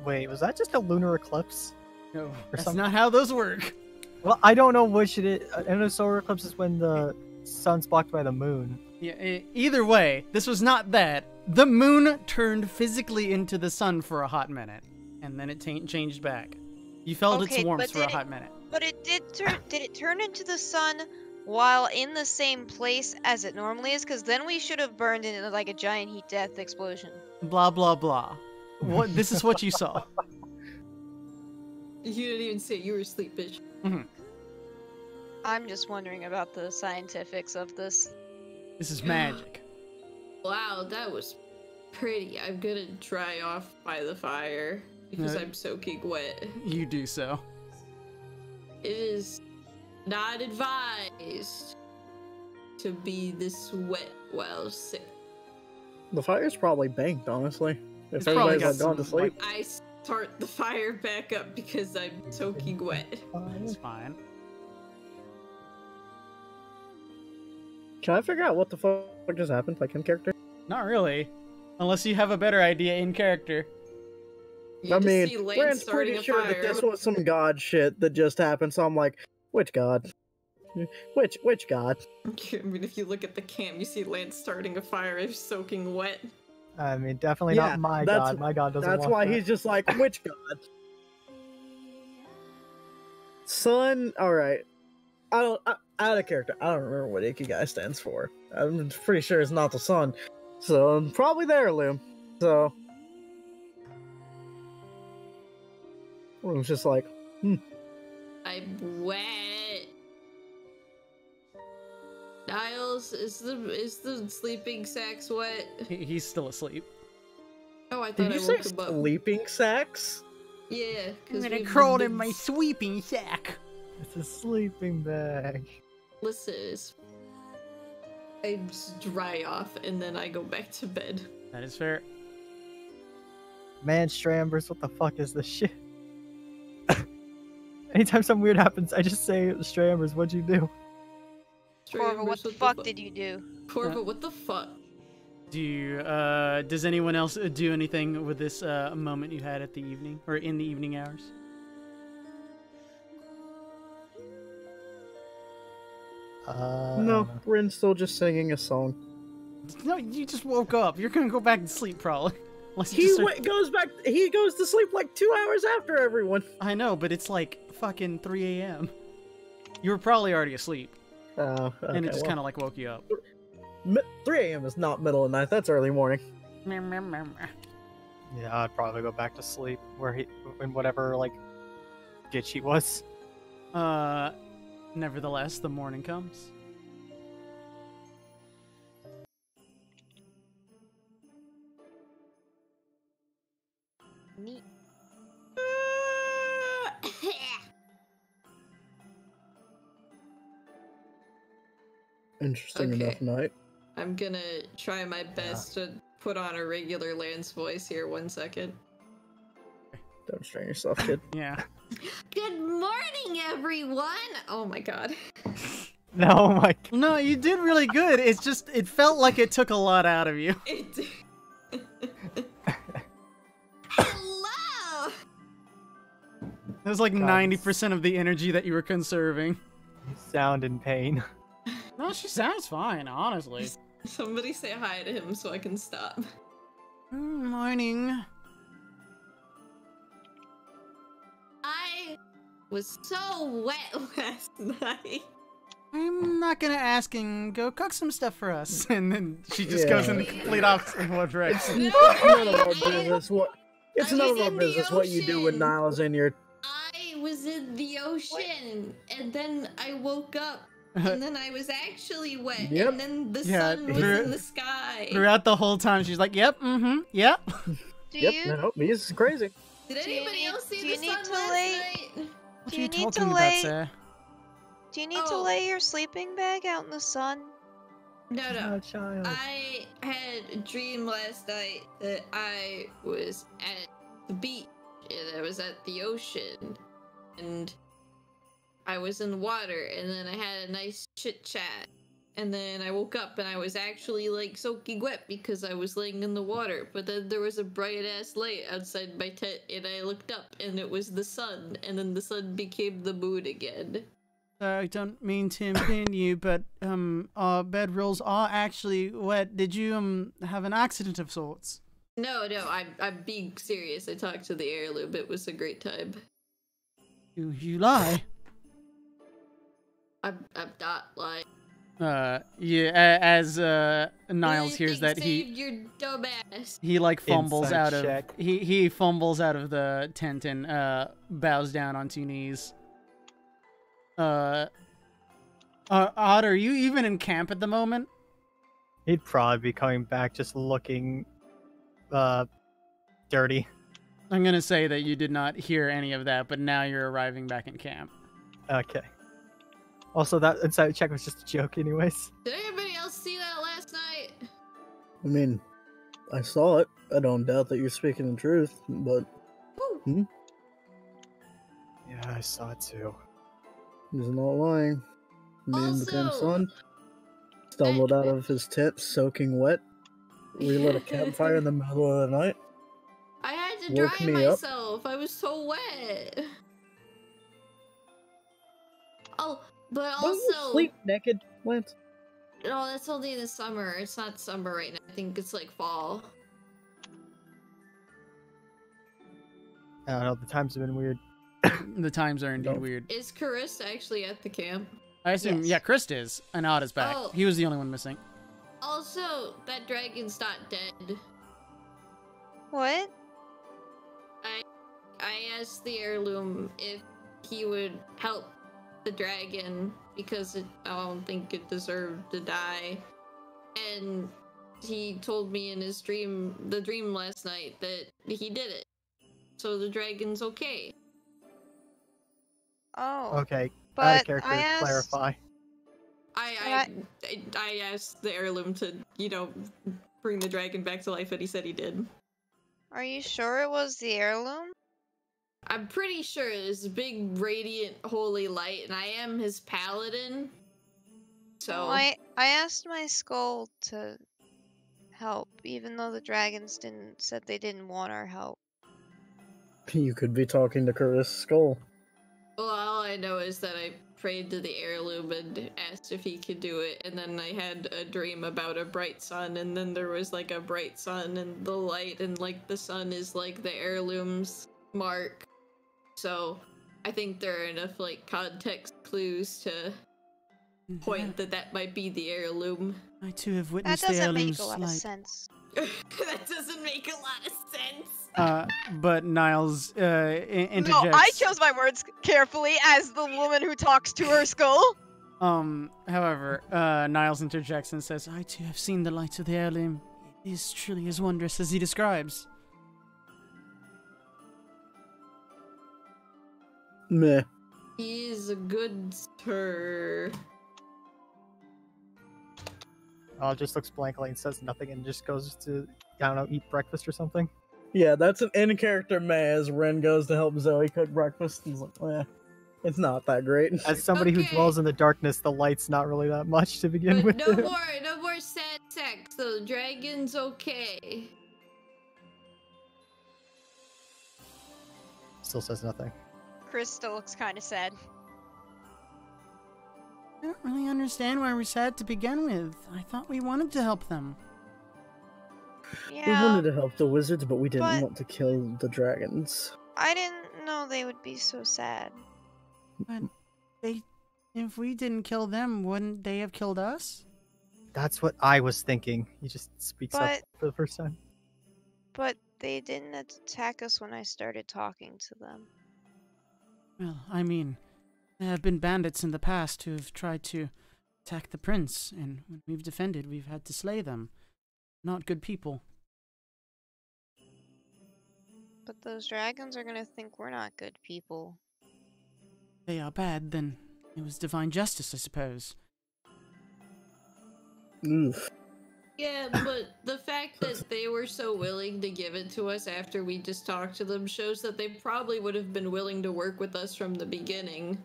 wait, was that just a lunar eclipse? No, that's something. not how those work. Well, I don't know which it is. I know solar eclipse is when the sun's blocked by the moon. Yeah, either way, this was not that. The moon turned physically into the sun for a hot minute, and then it changed back. You felt its Okay, warmth but for a did it- hot minute. But it did turn. Did it turn into the sun while in the same place as it normally is? Because then we should have burned into like a giant heat death explosion. Blah blah blah. What? This is what you saw. You didn't even say you were asleep, bitch. I'm just wondering about the scientifics of this. This is magic. Wow, that was pretty. I'm gonna dry off by the fire because No. I'm soaking wet. You do so. It is not advised to be this wet while sick. The fire's probably banked, honestly. If It's probably everybody's got like gone to some, like, sleep. I start the fire back up because I'm soaking wet. It's fine. Can I figure out what the fuck just happened, like in character? Not really, unless you have a better idea in character. You I just mean, see Lance Brand's starting pretty a sure fire. that this was some god shit that just happened, so I'm like, which god? Which god? I mean, if you look at the camp, you see Lance starting a fire and soaking wet. I mean, definitely Yeah, not my that's- god. My god doesn't That's want why that. he's just like, which god? Sun, alright. Out of character, I don't remember what Ikigai stands for. I'm pretty sure it's not the sun. So, probably the heirloom. So, I was just like, I'm wet. else? Is the sleeping sacks wet? He's still asleep. Oh, I Did thought I you say woke him up. sleeping sacks? Yeah, I'm gonna we've crawl been in my sweeping sack. It's a sleeping bag. Listen, I just dry off and then I go back to bed. That is fair. Man, Strambers, what the fuck is this shit? Anytime something weird happens, I just say, Strambers, what'd you do? Corvo, what the fuck did you do? Corvo, what the fuck? Does anyone else do anything with this moment you had at the evening or in the evening hours? No, Rin's still just singing a song. No, you just woke up. You're gonna go back to sleep probably. Unless you He just start- goes back. He goes to sleep like 2 hours after everyone. I know, but it's like fucking 3 a.m. You were probably already asleep, Oh, okay, and it just kind of like woke you up. 3 a.m. is not middle of the night. That's early morning. Yeah, I'd probably go back to sleep in whatever, like, ditch he was. Nevertheless, the morning comes. Neat. Interesting Okay. enough night. I'm gonna try my best to put on a regular Lance voice here. 1 second. Don't strain yourself, kid. Yeah. Good morning, everyone! Oh my god. No, my god. No, you did really good. It's just it felt like it took a lot out of you. Hello! It was like God, 90% of the energy that you were conserving. You sound in pain. No, she sounds fine, honestly. Somebody say hi to him so I can stop. Morning. I was so wet last night. I'm not gonna ask and go cook some stuff for us. And then she just Yeah. goes in the complete opposite of what direction. It's none of our business. What? It's I none was of our in the business what you do when ocean. Niall's in your. I was in the ocean, and then I woke up, and then I was actually wet, Yep. and then the Yeah, sun was through- in the sky. Throughout the whole time, she's like, "Yep, yep." Do Yep. you No, he's crazy. Did Do you anybody need- else see do the you sun need to last lay- night? What Do are you you need to talking lay- about, sir? Do you need to Oh. lay your sleeping bag out in the sun? No, Oh, no. child. I had a dream last night that I was at the beach and I was at the ocean and I was in the water and then I had a nice chit chat and then I woke up and I was actually like soaking wet because I was laying in the water, but then there was a bright ass light outside my tent and I looked up and it was the sun and then the sun became the moon again. I don't mean to impede you, but our bedrolls are actually wet. Did you have an accident of sorts? No, I'm being serious. I talked to the heirloom. It was a great time. You lie. I'm not lying. As Niles Who hears do you that think saved your dumb ass. he like fumbles Insight out of check. he fumbles out of the tent and bows down on 2 knees. Odd, are you even in camp at the moment? He'd probably be coming back just looking dirty. I'm gonna say that you did not hear any of that, but now you're arriving back in camp. Okay. Also, that insight check was just a joke anyways. Did anybody else see that last night? I mean, I saw it. I don't doubt that you're speaking the truth, but Woo. Yeah, I saw it too. he's not lying. Me and the Grim Also, Son stumbled out of his tent soaking wet. We lit a campfire in the middle of the night. I had to Woke dry me up. myself. I was so wet. Oh, but Don't you also, sleep naked, Lance? no, that's only in the summer. It's not summer right now. I think it's like fall. I don't know, the times have been weird. The times are indeed No. weird. Is Carissa actually at the camp? I assume, Yes. yeah, Chris is, and Odd is back. Oh. He was the only one missing. Also, that dragon's not dead. What? I asked the heirloom if he would help the dragon because I don't think it deserved to die. And he told me in his dream, the dream last night, that he did it. So the dragon's okay. Oh. Okay, out of But character, I asked. clarify. I asked the heirloom to, bring the dragon back to life, and he said he did. Are you sure it was the heirloom? I'm pretty sure it's a big, radiant, holy light, and I am his paladin. So Well, I asked my skull to help, even though the dragons said they didn't want our help. You could be talking to Curtis Skull. well, all I know is that I prayed to the heirloom and asked if he could do it, and then I had a dream about a bright sun, and then there was like a bright sun and the light, and like the sun is like the heirloom's mark. So I think there are enough like context clues to point that might be the heirloom. I too have That witnessed the doesn't make heirloom's a lot of light. sense. That doesn't make a lot of sense. But Niles interjects. No, I chose my words carefully as the woman who talks to her skull. However, Niles interjects and says, I too have seen the light of the heirloom. It is truly as wondrous as he describes. Meh. He is a good sir. Al just looks blankly and says nothing and just goes to, I don't know, eat breakfast or something. Yeah, that's an in-character meh as Ren goes to help Zoe cook breakfast. He's like, it's not that great. As somebody who Okay. dwells in the darkness, the light's not really that much to begin But with. no more sad sex. The dragon's okay. Still says nothing. Chris still looks kind of sad. I don't really understand why we're sad to begin with. I thought we wanted to help them. We Yeah, wanted to help the wizards, but we didn't but- want to kill the dragons. I didn't know they would be so sad. But if we didn't kill them, wouldn't they have killed us? That's what I was thinking. He just speaks up But- for the first time. But they didn't attack us when I started talking to them. Well, I mean, there have been bandits in the past who have tried to attack the prince, and when we've defended, we've had to slay them. Not good people. But those dragons are gonna think we're not good people. If they are bad, then it was divine justice, I suppose. Oof. Yeah, but the fact that they were so willing to give it to us after we just talked to them shows that they probably would have been willing to work with us from the beginning.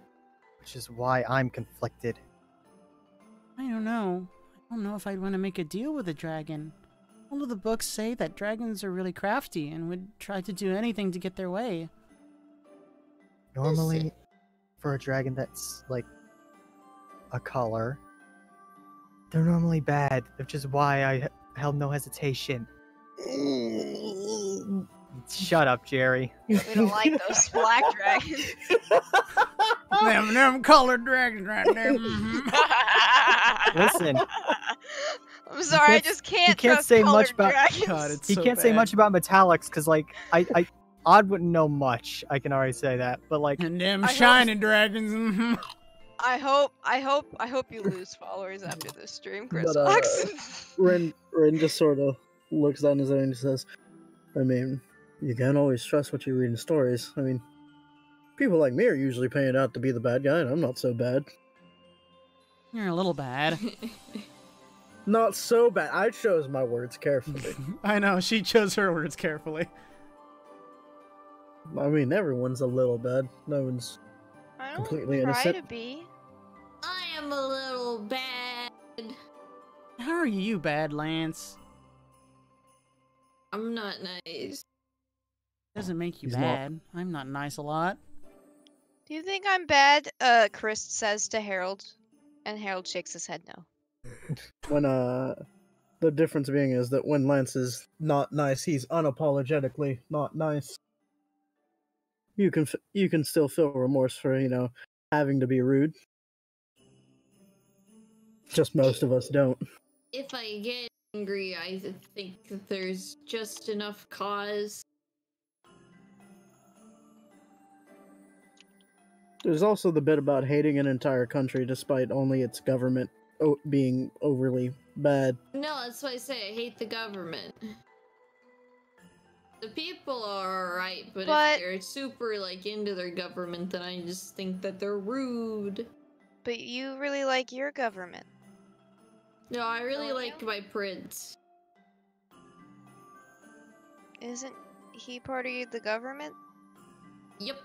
Which is why I'm conflicted. I don't know. I don't know if I'd want to make a deal with a dragon. All of the books say that dragons are really crafty and would try to do anything to get their way. Normally, for a dragon that's like a color, they're normally bad, which is why I held no hesitation. Shut up, Jerry. We don't like those black dragons. them colored dragons right there. Listen, I'm sorry, I can't- just can't. you can't trust say much colored about- dragons. God, it's he so can't say bad. much about metallics because, like, I Odd wouldn't know much. I can already say that, but like, And them I hope- shiny dragons. Mhm. I hope you lose followers after this stream, Chris But, Fox. Ren just sort of looks down his own and says, I mean, you can't always trust what you read in stories. I mean, people like me are usually painted out to be the bad guy, and I'm not so bad. You're a little bad. Not so bad. I chose my words carefully. I know, she chose her words carefully. I mean, everyone's a little bad. No one's... I don't Completely try innocent. to be. I am a little bad. How are you bad, Lance? I'm not nice. Doesn't make you He's not. bad. I'm not nice a lot. Do you think I'm bad? Chris says to Harold, and Harold shakes his head no. When, the difference being is that when Lance is not nice, he's unapologetically not nice. You can still feel remorse for, having to be rude. Just most of us don't. If I get angry, I think that there's just enough cause. There's also the bit about hating an entire country despite only its government being overly bad. No, that's why I say I hate the government. The people are alright, but if they're super, like, into their government, then I just think that they're rude. But you really like your government. No, I really Don't like you? my prince. Isn't he part of the government? Yep.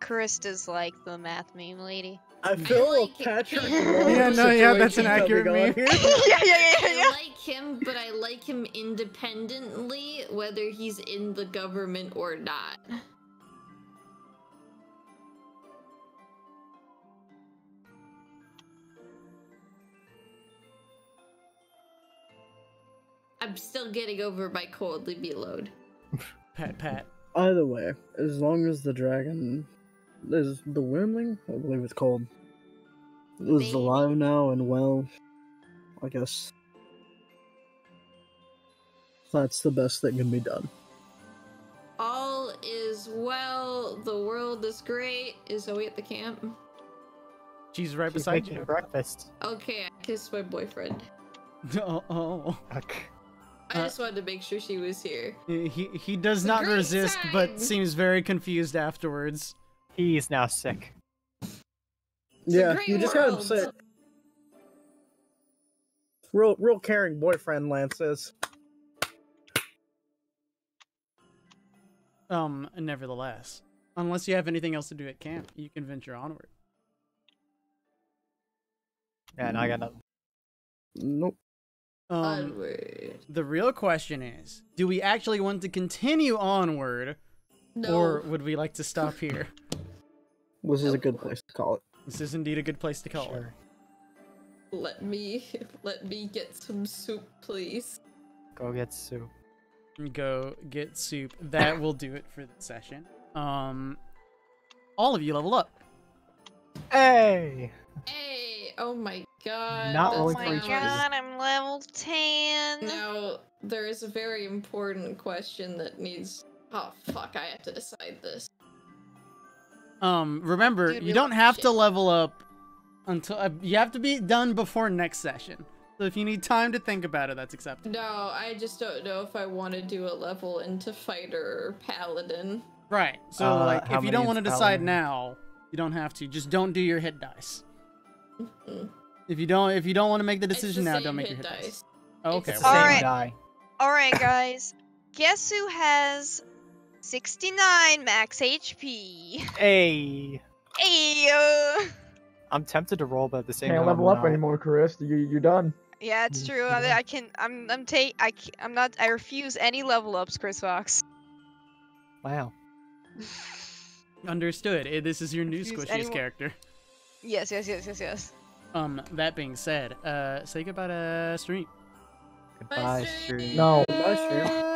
Krista's like the math meme lady. I feel like Patrick. Yeah, that's an accurate meme. Yeah. I like him, but I like him independently, whether he's in the government or not. I'm still getting over my cold, leave me alone. Pat. Either way, as long as the dragon is the wyrmling, I believe it's called, is alive now and well, I guess that's the best that can be done. All is well, the world is great. Is Zoe at the camp? She's right She's beside making you. breakfast. Okay, I kissed my boyfriend. Oh. Okay. I just wanted to make sure she was here. He does It's a not great resist, sign. but seems very confused afterwards. He's now sick. Yeah, great you just got him world. sick. Real caring boyfriend, Lance is. Nevertheless, unless you have anything else to do at camp, you can venture onward. And I got nothing. Nope. Onward. The real question is, do we actually want to continue onward, No. or would we like to stop here? This is a good place to call it. This is indeed a good place to call Sure. Let me get some soup, please. Go get soup. it. Go get soup. That will do it for the session. All of you level up. Hey! Hey! Oh my god. Not that's rolling Oh for my each god, I'm level 10. Now, there is a very important question that needs... Oh, fuck, I have to decide this. Remember, Dude, you we don't love have shit. to level up until you have to be done before next session. So if you need time to think about it, that's acceptable. No, I just don't know if I want to do a level into fighter or paladin. Right. So like, how if you many don't is want to decide paladin? now, you don't have to. Just don't do your hit dice. Mm. If you don't want to make the It's decision the now, same don't make your hit hit dice. dice. Oh, It's okay. the well, Same Alright. die. Alright, guys. Guess who has 69 max HP? Hey! Hey, I'm tempted to roll, but at the same Can't time, level I'm up not. anymore, Chris. You're done. Yeah, it's true. I refuse any level ups, HeychrisFox. Wow. Understood. This is your new Refuse Squishiest anyone- character. Yes. That being said, say goodbye to stream. Goodbye, stream. stream. No. Goodbye, stream.